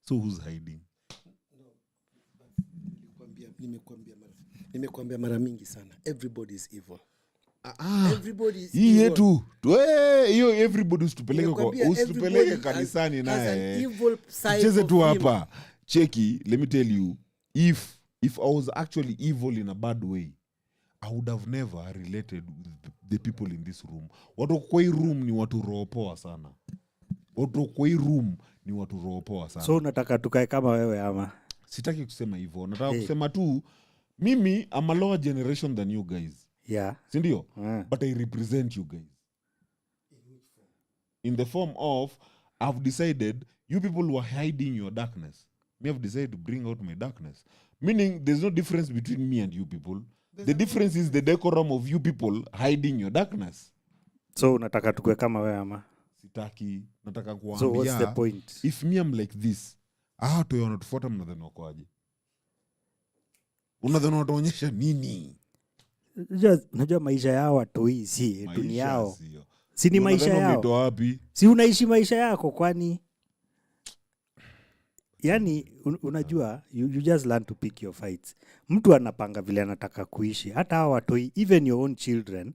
[SPEAKER 1] So who's hiding?
[SPEAKER 5] Nimekuambia mara mingi sana. Everybody is evil. Everybody is
[SPEAKER 1] Hii
[SPEAKER 5] evil.
[SPEAKER 1] yetu. Hiyo everybody usitupeleke kanisani naye. Cheze tu hapa. Cheki, let me tell you, if I was actually evil in a bad way, I would have never related with the people in this room. Watu kwa hii room ni watu roho poa sana.
[SPEAKER 4] So unataka tukae kama wewe ama?
[SPEAKER 1] Sitaki kusema hivyo. Nataka kusema tu, mimi I'm a lower generation than you guys.
[SPEAKER 4] Yeah.
[SPEAKER 1] Sindio? But I represent you guys. In the form of, I've decided, you people were hiding your darkness. Me have decided to bring out my darkness. Meaning, there's no difference between me and you people. The difference is the decorum of you people hiding your darkness.
[SPEAKER 4] So unataka tukue kama wewe ama?
[SPEAKER 1] Sitaki, nataka kuambia.
[SPEAKER 4] So what's the point?
[SPEAKER 1] If me I'm like this, watu wanatufuata mnadhani wakoaje? Unadhani wataonyesha nini?
[SPEAKER 4] Unajua maisha yao watoi si dunia yao.
[SPEAKER 1] Sio.
[SPEAKER 4] Si ni maisha yao.
[SPEAKER 1] Wapi?
[SPEAKER 4] Si unaishi maisha yako kwani? Yani unajua you just learn to pick your fights. Mtu anapanga vile anataka kuishi. Hata hao watoi, even your own children,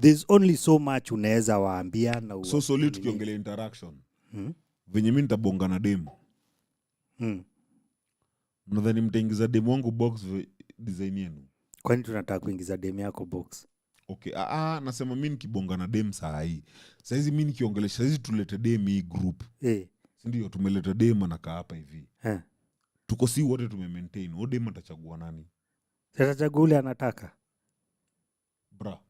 [SPEAKER 4] there's only so much unaweza waambia na
[SPEAKER 1] so solid tukiongelea interaction. Venye mimi nitabonga na demo. Mnadhani mtaingiza demo wangu box design yenu?
[SPEAKER 4] Kwani tunataka kuingiza demo yako box?
[SPEAKER 1] Okay, nasema mimi nikibonga na dem saa hii. Sasa hizi mimi nikiongelesha hizi tulete dem hii group. Ndio tumeleta dem anakaa hapa hivi. Tuko si wote tumemaintain. O dem atachagua nani?
[SPEAKER 4] Atachagua ule anataka.
[SPEAKER 1] Bra.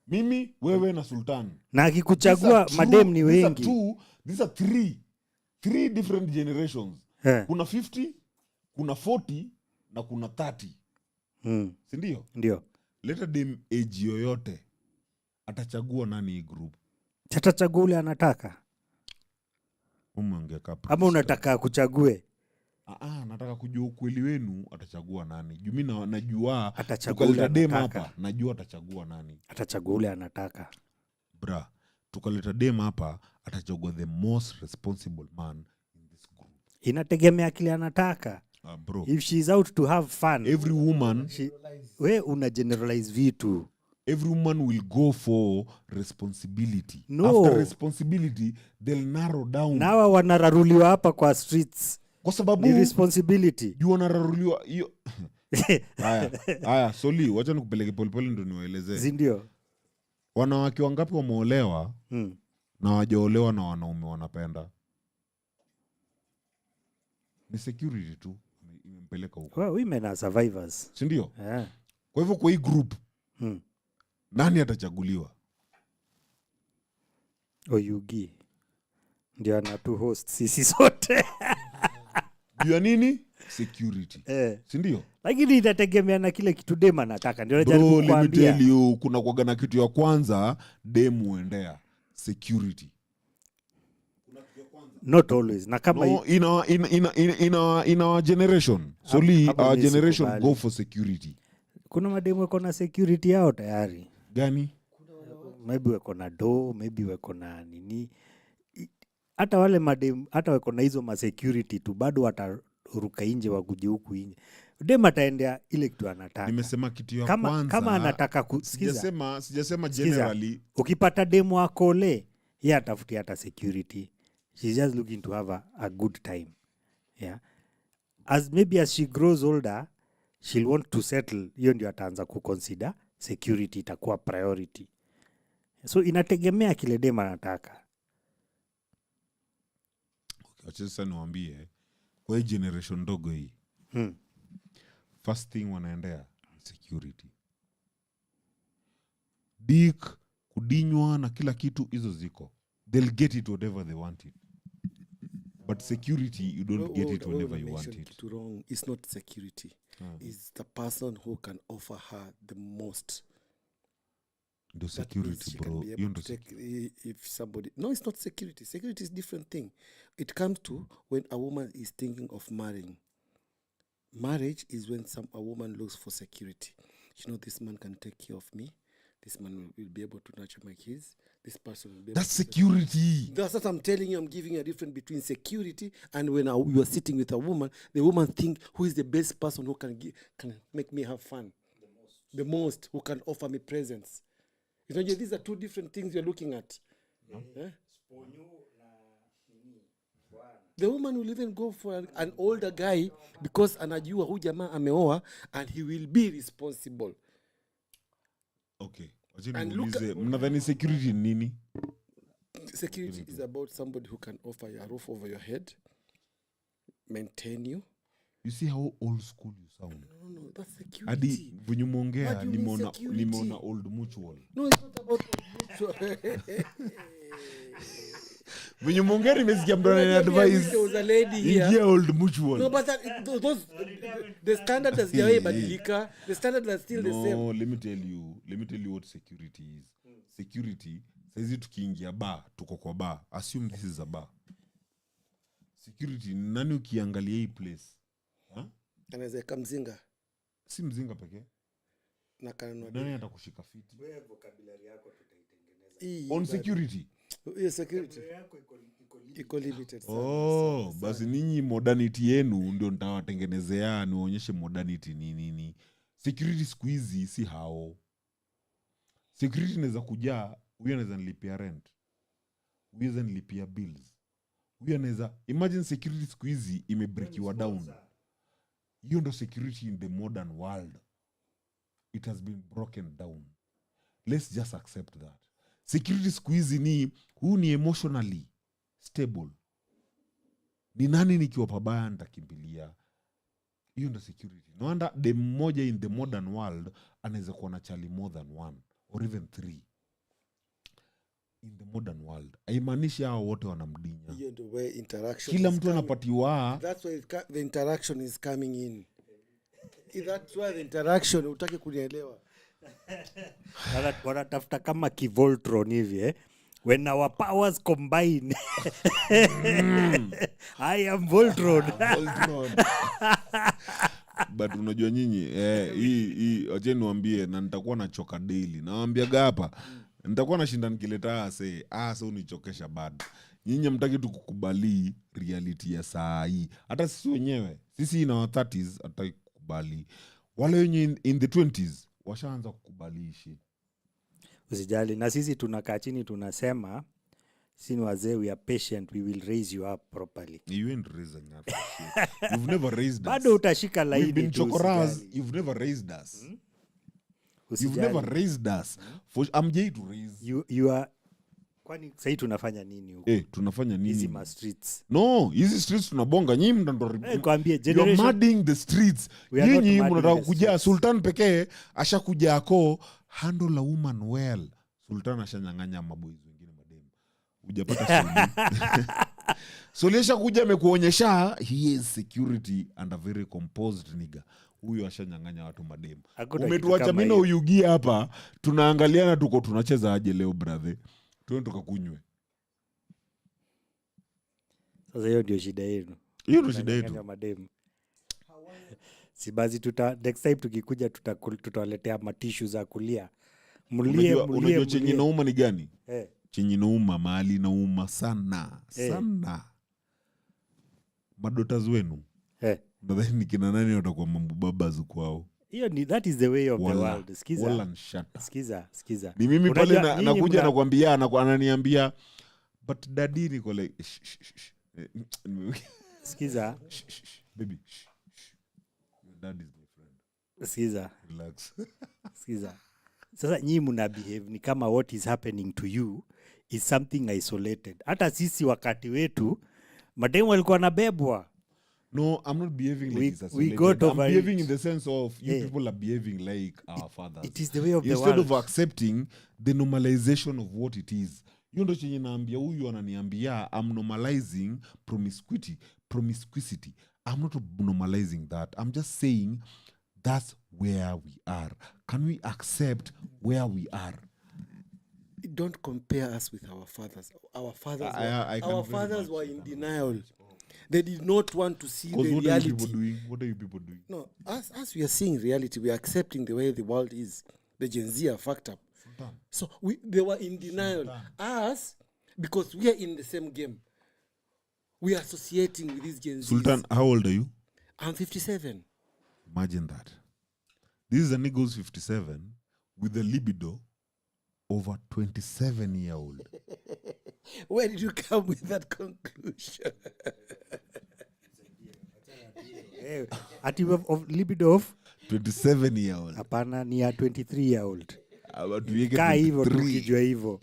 [SPEAKER 1] Mimi, wewe na Sultan.
[SPEAKER 4] Na akikuchagua madem ni wengi.
[SPEAKER 1] These are three different generations. Kuna 50, kuna 40 na kuna 30. Si ndio?
[SPEAKER 4] Ndio.
[SPEAKER 1] Leta dem age yoyote. Atachagua nani hii group?
[SPEAKER 4] Atachagua ule anataka.
[SPEAKER 1] Umeongea kapa.
[SPEAKER 4] Ama unataka kuchague?
[SPEAKER 1] Nataka kujua ukweli wenu atachagua nani. Juu mimi najua
[SPEAKER 4] tukaleta
[SPEAKER 1] dem hapa, najua atachagua nani.
[SPEAKER 4] Atachagua ule anataka.
[SPEAKER 1] Bra, tukaleta dem hapa atachagua the most responsible man in this group.
[SPEAKER 4] Inategemea kile anataka.
[SPEAKER 1] Bro.
[SPEAKER 4] If she's out to have fun.
[SPEAKER 1] Every woman
[SPEAKER 4] we una generalize vitu.
[SPEAKER 1] Every woman will go for responsibility.
[SPEAKER 4] No.
[SPEAKER 1] After responsibility, they'll narrow down.
[SPEAKER 4] Nawa wanararuliwa hapa kwa streets.
[SPEAKER 1] Kwa sababu
[SPEAKER 4] ni responsibility.
[SPEAKER 1] You wanararuliwa hiyo. Haya, Soli, wacha nikupeleke polepole ndo niwaelezee.
[SPEAKER 4] Zindio.
[SPEAKER 1] Wanawake wangapi wameolewa na wajaolewa na wanaume wanapenda? Ni security tu imempeleka huko.
[SPEAKER 4] Well, women are survivors.
[SPEAKER 1] Si ndio?
[SPEAKER 4] Yeah.
[SPEAKER 1] Kwa hivyo kwa hii group nani atachaguliwa?
[SPEAKER 4] Oyugi ndio anatu host sisi sote.
[SPEAKER 1] Jua nini? Security. Si ndio?
[SPEAKER 4] Lakini itategemea na kile kitu dem anataka. Ndio najaribu kukuambia.
[SPEAKER 1] Let me tell you, kuna kuwaga na kitu ya kwanza dem huendea security.
[SPEAKER 4] not always na kama
[SPEAKER 1] No, in our generation. Solely
[SPEAKER 4] hapo
[SPEAKER 1] our
[SPEAKER 4] mimi
[SPEAKER 1] generation
[SPEAKER 4] sikubali.
[SPEAKER 1] go for security.
[SPEAKER 4] kuna mademu wako na security yao tayari,
[SPEAKER 1] Gani?
[SPEAKER 4] maybe wako na do, maybe wako na nini. Hata wale mademu hata wako na hizo ma security tu bado wataruka nje wakuje huku nje. Dem ataendea ile kitu anataka.
[SPEAKER 1] Nimesema kitu ya
[SPEAKER 4] kama,
[SPEAKER 1] kwanza.
[SPEAKER 4] kama anataka kusikiza.
[SPEAKER 1] Sijasema
[SPEAKER 4] Sikiza,
[SPEAKER 1] generally.
[SPEAKER 4] ukipata demu akole, yeye atafuti hata security. She's just looking to have a good time. Yeah. Maybe as she grows older, she'll want to settle. Hiyo ndio ataanza kuconsider security itakuwa priority. So inategemea kile demu anataka.
[SPEAKER 1] Acha sasa niwaambie kwa hii generation ndogo hii. First thing wanaendea security. Dick, kudinywa na kila kitu hizo ziko. They'll get it whatever they want it. But security, you don't get it whenever you want it.
[SPEAKER 5] Wrong. It's not security. It's the person who can offer her the most.
[SPEAKER 1] The
[SPEAKER 5] That means
[SPEAKER 1] security,
[SPEAKER 5] she
[SPEAKER 1] bro.
[SPEAKER 5] can be able to take if somebody. No, it's not security. Security is different thing. It comes to when a woman is thinking of marrying. Marriage is when a woman looks for security. You know, this man can take care of me. This man will be able to nurture my kids. This person will be able
[SPEAKER 1] That's security.
[SPEAKER 5] That's what I'm telling you. I'm giving you a difference between security and when you are sitting with a woman, the woman think who is the best person who can make me have fun. The most, who can offer me presents. You know, these are two different things you're looking at. Eh? The woman will even go for an older guy because anajua huyu jamaa ameoa and he will be responsible.
[SPEAKER 1] Okay. Wacheni niulize, mnadhani security ni nini?
[SPEAKER 5] Security is about somebody who can offer you a roof over your head, maintain you.
[SPEAKER 1] You see how old school you sound.
[SPEAKER 5] No, that's security.
[SPEAKER 1] Hadi venye umeongea
[SPEAKER 5] What do you mean security?
[SPEAKER 1] nimeona old mutual.
[SPEAKER 5] No, it's not about mutual.
[SPEAKER 1] Venye umeongea nimesikia mtu ana advice.
[SPEAKER 5] There was a lady here.
[SPEAKER 1] Ingia old mutual.
[SPEAKER 5] No, but the standard has badilika. The standard is still the same.
[SPEAKER 1] No, let me tell you what security is. Security, saizi tukiingia bar, tuko kwa bar. Assume this is a bar. Security, nani ukiangalia hii place?
[SPEAKER 5] Anaweza kama mzinga.
[SPEAKER 1] Si mzinga pekee.
[SPEAKER 5] Na kanunua.
[SPEAKER 1] Nani atakushika fiti?
[SPEAKER 4] Wewe vocabulary yako tutaitengeneza.
[SPEAKER 1] On security.
[SPEAKER 5] Yes, security. Iko limited.
[SPEAKER 1] Basi ninyi modernity yenu ndio nitawatengenezea niwaonyeshe modernity ni nini. Security siku hizi si hao. Security inaweza kuja, huyu anaweza nilipia rent. Huyu anaweza nilipia bills. Huyu anaweza imagine security siku hizi imebreakiwa down. Hiyo ndo security in the modern world. It has been broken down. Let's just accept that. Security siku hizi ni huu ni emotionally stable. Ni nani nikiwa pabaya nitakimbilia? Hiyo ndo security. No wonder the mmoja in the modern world anaweza kuwa na chali more than one or even 3. In the modern world. Haimaanishi hao wote wanamdinya.
[SPEAKER 5] Hiyo ndio where interaction.
[SPEAKER 1] Kila mtu anapatiwa.
[SPEAKER 5] That's why the interaction is coming in. That's why the interaction utaki kunielewa.
[SPEAKER 4] Wanatafuta kama Kivoltron hivi when our powers combine. I am Voltron.
[SPEAKER 1] But unajua nyinyi hii acheni niwaambie na nitakuwa nachoka daily. Nawaambiaga hapa nitakuwa nashinda nikileta so unichokesha bad. Nyinyi mtaki tu kukubali reality ya saa hii. Hata sisi wenyewe, sisi in our 30s hataki kukubali. Wale wenye in the 20s washaanza kukubali shit.
[SPEAKER 4] Usijali, na sisi tunakaa chini tunasema sisi wazee, we are patient, we will raise you up properly.
[SPEAKER 1] You ain't raising us. You've never raised us.
[SPEAKER 4] Bado utashika laini.
[SPEAKER 1] We've been chokoras. You've never raised us. You've never raised us. I'm here to raise.
[SPEAKER 4] You are. Kwani sasa tunafanya nini huko?
[SPEAKER 1] Tunafanya nini?
[SPEAKER 4] Hizi ma streets.
[SPEAKER 1] No, hizi streets tunabonga nyinyi mnando.
[SPEAKER 4] Kwambie generation.
[SPEAKER 1] You're madding the streets. Nyinyi mnataka kuja Sultan pekee ashakuja ako handle a woman well. Sultan ashanyang'anya maboys wengine mademu. Hujapata suluhu. Solisha kuja amekuonyesha he is security and a very composed nigga. Huyo ashanyang'anya watu mademu. Umetuacha mimi na Uyugia hapa tunaangaliana tuko tunacheza aje leo brother. Tuende tukakunywe.
[SPEAKER 4] Sasa hiyo ndio shida yenu.
[SPEAKER 1] Hiyo ndio shida
[SPEAKER 4] Mnanyang'anya
[SPEAKER 1] yetu.
[SPEAKER 4] mademu. Si basi next time tukikuja tutawaletea matishu za kulia.
[SPEAKER 1] Unajua chenye nauma ni gani?
[SPEAKER 4] Eh.
[SPEAKER 1] Chenye nauma mahali nauma sana.
[SPEAKER 4] Eh.
[SPEAKER 1] Sana. Madotas wenu.
[SPEAKER 4] Eh.
[SPEAKER 1] Nadhani kina nani watakuwa mambabas kwao.
[SPEAKER 4] Hiyo ni that is the way of the
[SPEAKER 1] Wala.
[SPEAKER 4] world. Sikiza.
[SPEAKER 1] Wala nshata.
[SPEAKER 4] Sikiza.
[SPEAKER 1] Ni mimi pale
[SPEAKER 4] Unajua, nyinyi
[SPEAKER 1] nakuja
[SPEAKER 4] mna-
[SPEAKER 1] nakwambia ananiambia but daddy niko like
[SPEAKER 4] Sikiza.
[SPEAKER 1] baby your dad is my friend,
[SPEAKER 4] Sikiza.
[SPEAKER 1] relax.
[SPEAKER 4] Sikiza. Sasa nyinyi mna behave ni kama what is happening to you is something isolated. Hata sisi wakati wetu mademu walikuwa nabebwa.
[SPEAKER 1] No, I'm not behaving like
[SPEAKER 4] We-
[SPEAKER 1] it's
[SPEAKER 4] we
[SPEAKER 1] isolated.
[SPEAKER 4] got
[SPEAKER 1] I'm
[SPEAKER 4] over
[SPEAKER 1] behaving
[SPEAKER 4] it.
[SPEAKER 1] in the sense of you
[SPEAKER 4] Yeah.
[SPEAKER 1] people are behaving like our fathers.
[SPEAKER 4] It is the way of the
[SPEAKER 1] Instead
[SPEAKER 4] world.
[SPEAKER 1] of accepting the normalization of what it is. Hiyo ndo chenye naambia huyu ananiambia I'm normalizing promiscuity. I'm not normalizing that. I'm just saying that's where we are. Can we accept where we are?
[SPEAKER 5] Don't compare us with our fathers. Our fathers,
[SPEAKER 1] I can
[SPEAKER 5] our
[SPEAKER 1] very
[SPEAKER 5] fathers
[SPEAKER 1] much
[SPEAKER 5] were in denial. They did not want to see the
[SPEAKER 1] Because what are you people
[SPEAKER 5] reality.
[SPEAKER 1] doing? What are you people doing?
[SPEAKER 5] No, as we are seeing reality, we are accepting the way the world is. The Gen Z are fucked up. So they were in denial. Us, because we are in the same game, we are associating with these Gen Z.
[SPEAKER 1] Sultan, how old are you?
[SPEAKER 5] I'm 57.
[SPEAKER 1] Imagine that. This is a nigga who's 57 with a libido over 27-year-old.
[SPEAKER 5] Where did you come with that conclusion?
[SPEAKER 4] Ati of libido of
[SPEAKER 1] 27-year-old.
[SPEAKER 4] hapana ni ya 23-year-old.
[SPEAKER 1] Tuweke
[SPEAKER 4] Kaa hivyo
[SPEAKER 1] 23.
[SPEAKER 4] tukijua hivyo.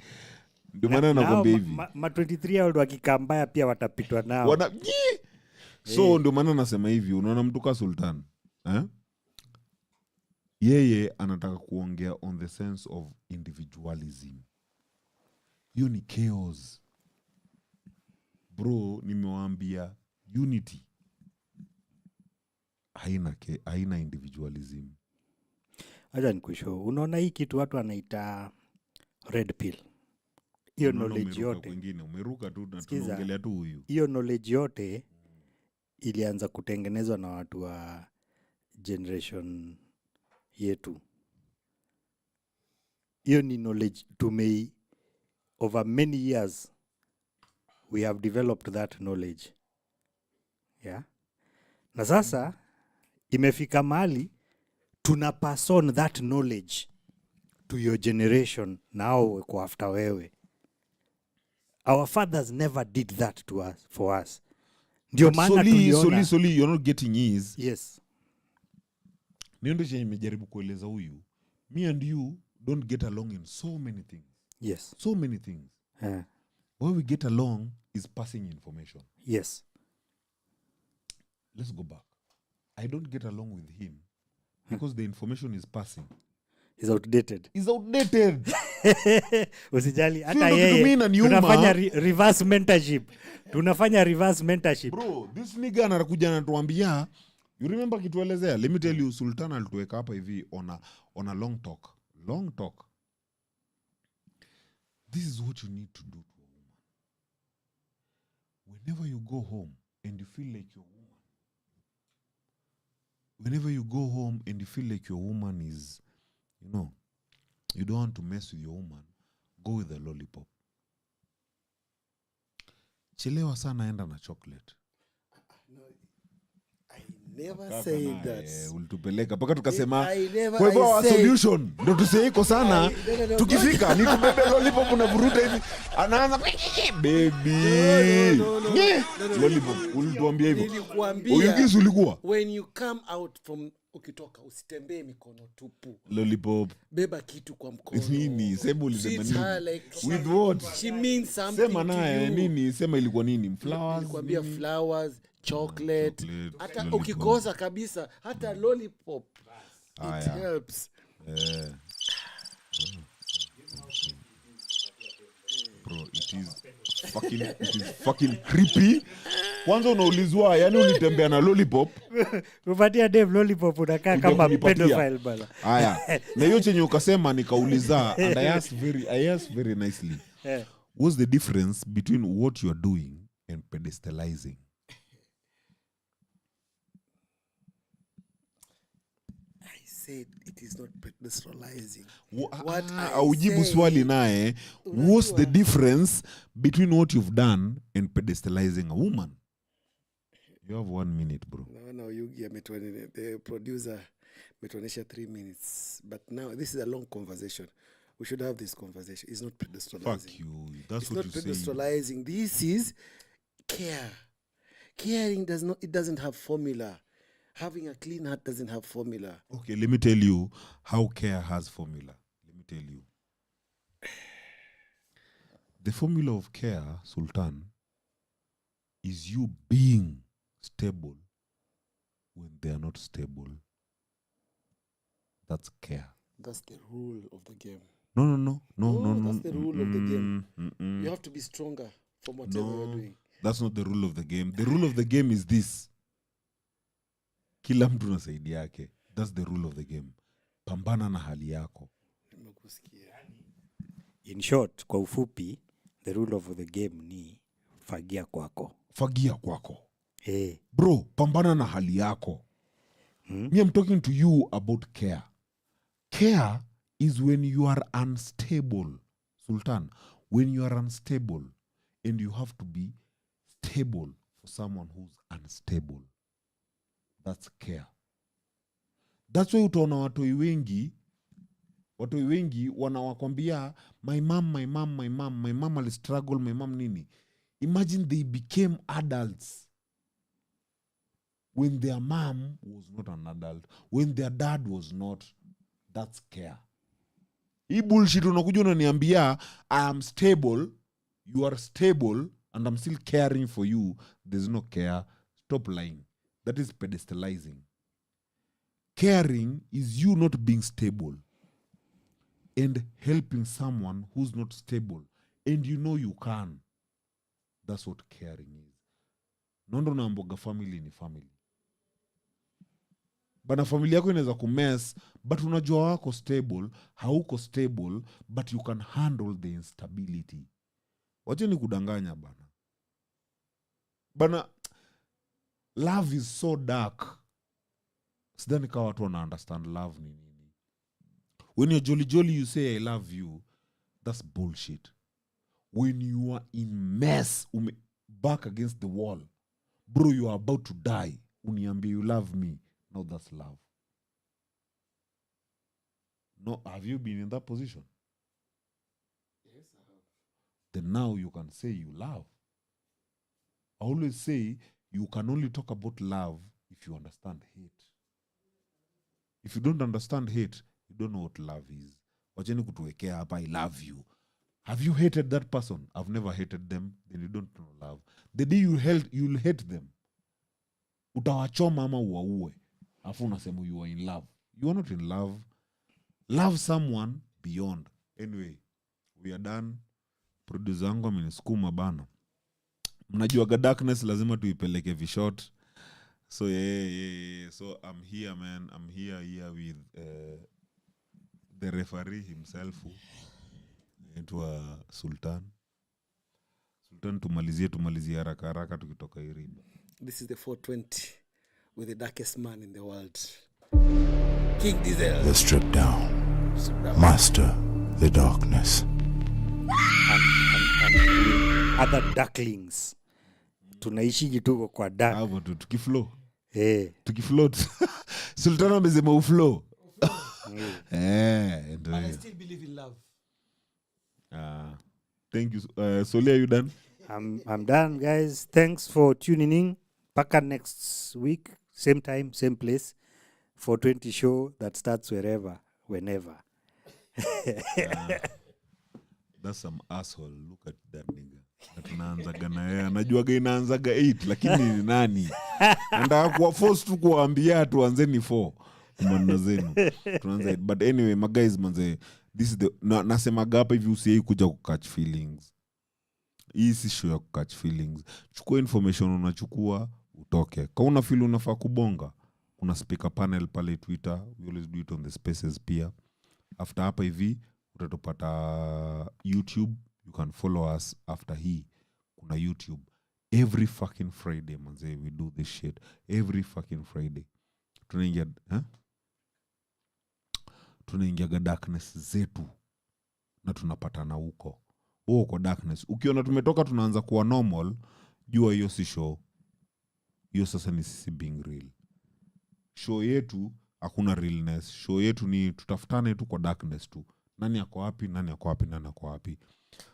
[SPEAKER 1] Ndio maana nakwambia hivi.
[SPEAKER 4] Ma 23-year-old wakikaa mbaya pia watapitwa nao.
[SPEAKER 1] So ndio maana nasema hivi, unaona mtu ka Sultan, yeye anataka kuongea on the sense of individualism. Hiyo ni chaos. Bro, nimewaambia unity haina individualism.
[SPEAKER 4] Acha nikushow. Unaona hii kitu watu wanaita red pill. Hiyo
[SPEAKER 1] Unaona
[SPEAKER 4] knowledge
[SPEAKER 1] umeruka
[SPEAKER 4] yote.
[SPEAKER 1] kwingine, umeruka tu na
[SPEAKER 4] Sikiza.
[SPEAKER 1] tunaongelea tu huyu.
[SPEAKER 4] Hiyo knowledge yote ilianza kutengenezwa na watu wa generation yetu. Hiyo ni knowledge over many years we have developed that knowledge. Yeah. Na sasa imefika mahali tuna pass on that knowledge to your generation now kwa after wewe. Our fathers never did that to us, for us. Ndio
[SPEAKER 1] But
[SPEAKER 4] maana tuliona.
[SPEAKER 1] Soli, you're not getting is.
[SPEAKER 4] Yes.
[SPEAKER 1] Niyo ndio chenye nimejaribu kueleza huyu. Me and you don't get along in so many things.
[SPEAKER 4] Yes.
[SPEAKER 1] So many things. Where we get along is passing information.
[SPEAKER 4] Yes.
[SPEAKER 1] Let's go back. I don't get along with him because the information is passing.
[SPEAKER 4] Is outdated.
[SPEAKER 1] Is outdated.
[SPEAKER 4] Usijali hata
[SPEAKER 1] Sio ndo kitu
[SPEAKER 4] yeye.
[SPEAKER 1] mimi inaniuma.
[SPEAKER 4] Tunafanya reverse mentorship. Tunafanya reverse mentorship.
[SPEAKER 1] Bro, this nigga anakuja anatuambia, you remember kituelezea? Let me tell you, Sultan alituweka hapa hivi on a long talk. Long talk. This is what you need to do to a woman. Whenever you go home and you feel like your woman, whenever you go home and you feel like your woman is, you don't want to mess with your woman, go with a lollipop. Chelewa sana, enda na chocolate.
[SPEAKER 5] I never said that.
[SPEAKER 1] Ulitupeleka mpaka tukasema
[SPEAKER 5] I never-
[SPEAKER 1] kwa hivyo
[SPEAKER 5] I
[SPEAKER 1] our
[SPEAKER 5] said-
[SPEAKER 1] solution ndo tuseiko sana.
[SPEAKER 5] No.
[SPEAKER 1] Tukifika ni tubebe lollipop na vuruta hivi, anaanza baby. Lollipop ulituambia hivyo.
[SPEAKER 5] Nilikuambia,
[SPEAKER 1] Uyugisi ulikuwa
[SPEAKER 5] when you come out from ukitoka usitembee mikono tupu,
[SPEAKER 1] lollipop.
[SPEAKER 5] beba kitu kwa mkono.
[SPEAKER 1] Nini? Sema ulisema
[SPEAKER 5] Treat her
[SPEAKER 1] nini?
[SPEAKER 5] like
[SPEAKER 1] With what?
[SPEAKER 5] she means something
[SPEAKER 1] Sema
[SPEAKER 5] to
[SPEAKER 1] naye
[SPEAKER 5] you.
[SPEAKER 1] nini? Sema ilikuwa nini? Flowers.
[SPEAKER 5] Nilikwambia
[SPEAKER 1] nini?
[SPEAKER 5] flowers, chocolate,
[SPEAKER 1] Chocolate,
[SPEAKER 5] hata
[SPEAKER 1] lollipop.
[SPEAKER 5] ukikosa kabisa hata lollipop. It
[SPEAKER 1] Aya.
[SPEAKER 5] helps.
[SPEAKER 1] Bro, it is fucking creepy. Kwanza unaulizwa, yani ulitembea na lollipop.
[SPEAKER 4] Kupatia Dave lollipop unakaa
[SPEAKER 1] Kuja
[SPEAKER 4] kama
[SPEAKER 1] kunipatia.
[SPEAKER 4] pedophile bana.
[SPEAKER 1] Haya. Na hiyo chenye ukasema nikauliza, and I asked very nicely. What's the difference between what you are doing and pedestalizing?
[SPEAKER 5] I said it is not pedestalizing.
[SPEAKER 1] Aujibu swali naye, what's the difference between what you've done and pedestalizing a woman? You have 1 minute, bro.
[SPEAKER 5] No, Yugi the producer ametuonyesha 3 minutes. But now this is a long conversation. We should have this conversation. It's not pedestalizing.
[SPEAKER 1] Fuck you. That's
[SPEAKER 5] It's
[SPEAKER 1] what
[SPEAKER 5] not
[SPEAKER 1] you say.
[SPEAKER 5] pedestalizing. This is care. Caring doesn't have formula. Having a clean heart doesn't have formula.
[SPEAKER 1] Okay, let me tell you how care has formula. Let me tell you. The formula of care, Sultan, is you being stable when they are not stable. That's care.
[SPEAKER 5] That's the rule of the game.
[SPEAKER 1] No.
[SPEAKER 5] That's the rule of the game. You have to be stronger from whatever you're doing.
[SPEAKER 1] That's not the rule of the game. The rule of the game is this. Kila mtu na saidi yake. That's the rule of the game. Pambana na hali yako.
[SPEAKER 2] In short, kwa ufupi, the rule of the game ni fagia kwako.
[SPEAKER 1] Fagia kwako.
[SPEAKER 2] Hey.
[SPEAKER 1] Bro, pambana na hali yako. Me, I'm talking to you about care. Care is when you are unstable. Sultan, when you are unstable and you have to be stable for someone who's unstable. That's care. That's why utaona watoi wengi wanawakwambia my mom alistruggle, my mom nini. Imagine they became adults when their mom was not an adult, when their dad was not. That's care. Hii bullshit unakuja unaniambia I am stable, you are stable, and I'm still caring for you. There's no care. Stop lying. That is pedestalizing. Caring is you not being stable and helping someone who's not stable, and you know you can. That's what caring is. Nondo naamboga family ni family. Bana familia yako inaweza kumess, but unajua wako stable, hauko stable, but you can handle the instability. Wacha ni kudanganya bana. Bana, love is so dark. Sidhani kama watu wana understand love ni nini. When you're jolly, you say I love you. That's bullshit. When you are in mess, back against the wall, bro, you are about to die. Uniambie you love me. No, that's love. No, have you been in that position?
[SPEAKER 5] Yes, I have.
[SPEAKER 1] Then now you can say you love. I always say you can only talk about love if you understand hate. If you don't understand hate, you don't know what love is. Wacheni kutuwekea hapa I love you. Have you hated that person? I've never hated them. Then you don't know love. The day you'll hate them. Utawachoma ama uwaue. Afu unasema you are in love. You are not in love. Love someone beyond. Anyway, we are done. Producer wangu amenisukuma bana. Mnajuaga darkness lazima tuipeleke vishot. So yeah. So I'm here, man. I'm here with the referee himself. Anaitwa Sultan. Sultan, tumalizie haraka tukitoka hii riba.
[SPEAKER 5] This is the 420 with the darkest man in the world. King Diesel.
[SPEAKER 7] The stripped down. Master the darkness.
[SPEAKER 2] And other darklings. Tunaishiji tuko kwa dark.
[SPEAKER 1] Hapo tu tukiflow.
[SPEAKER 2] Tukifloat.
[SPEAKER 1] Sultan amesema uflow.
[SPEAKER 5] But I still believe in love.
[SPEAKER 1] Thank you. Soli, are you done?
[SPEAKER 2] I'm done, guys. Thanks for tuning in. Paka next week, same time, same place, 420 show that starts whenever.
[SPEAKER 1] That's some asshole. Look at that nigga. Tunaanzaga na yeye. Anajuaga inaanzaga 8 lakini ni nani? Nataka kuwa force tu kuambia tuanzeni 4. Kumana zenu. Tuanze. But anyway, my guys manze, this is the nasemaga hapa hivi usiye kuja kukatch feelings. Hii si show ya kukatch feelings. Chukua information unachukua utoke. Kama una feel unafaa kubonga, kuna speaker panel pale Twitter. We always do it on the spaces pia. After hapa hivi utatupata YouTube. You can follow us after hii. Kuna YouTube. every fucking Friday manze we do this shit every fucking Friday. Tunaingia darkness zetu na tunapatana huko darkness. Ukiona tumetoka tunaanza kuwa normal, jua hiyo si show. Hiyo sasa ni sisi being real. Show yetu hakuna realness. Show yetu ni tutafutane tu kwa darkness tu. Nani yako wapi, nani yako wapi, nani yako wapi.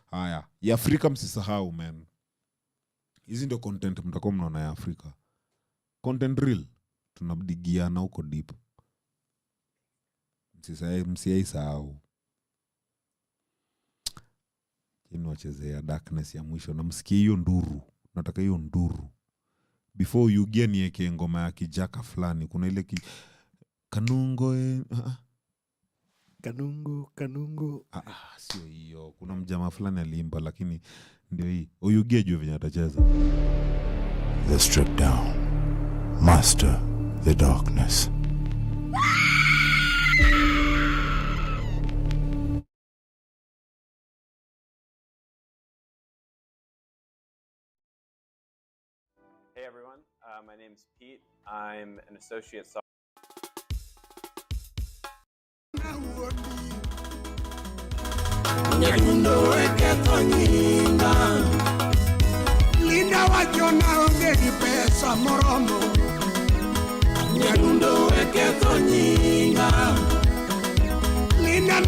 [SPEAKER 1] Haya, ya Afrika msisahau man. Hizi ndio content mtakuwa mnaona ya Afrika. Content real. Tunabdigiana huko deep. Msiaisahau. Kini wachezea darkness ya mwisho. Na msikie hiyo nduru. Nataka hiyo nduru. Before you get nieke ngoma ya kijaka fulani. Kuna ile kanungo
[SPEAKER 4] Kanungo.
[SPEAKER 1] Sio hiyo. Kuna mjama fulani aliimba lakini ndio hii. Oyugie juu venye atacheza.
[SPEAKER 7] The stripped down. Master the darkness.
[SPEAKER 8] Hey everyone, my name's Pete. I'm an associate
[SPEAKER 9] Linda wajona ongedi pesa moromo Nyadundo weke tonyinga Linda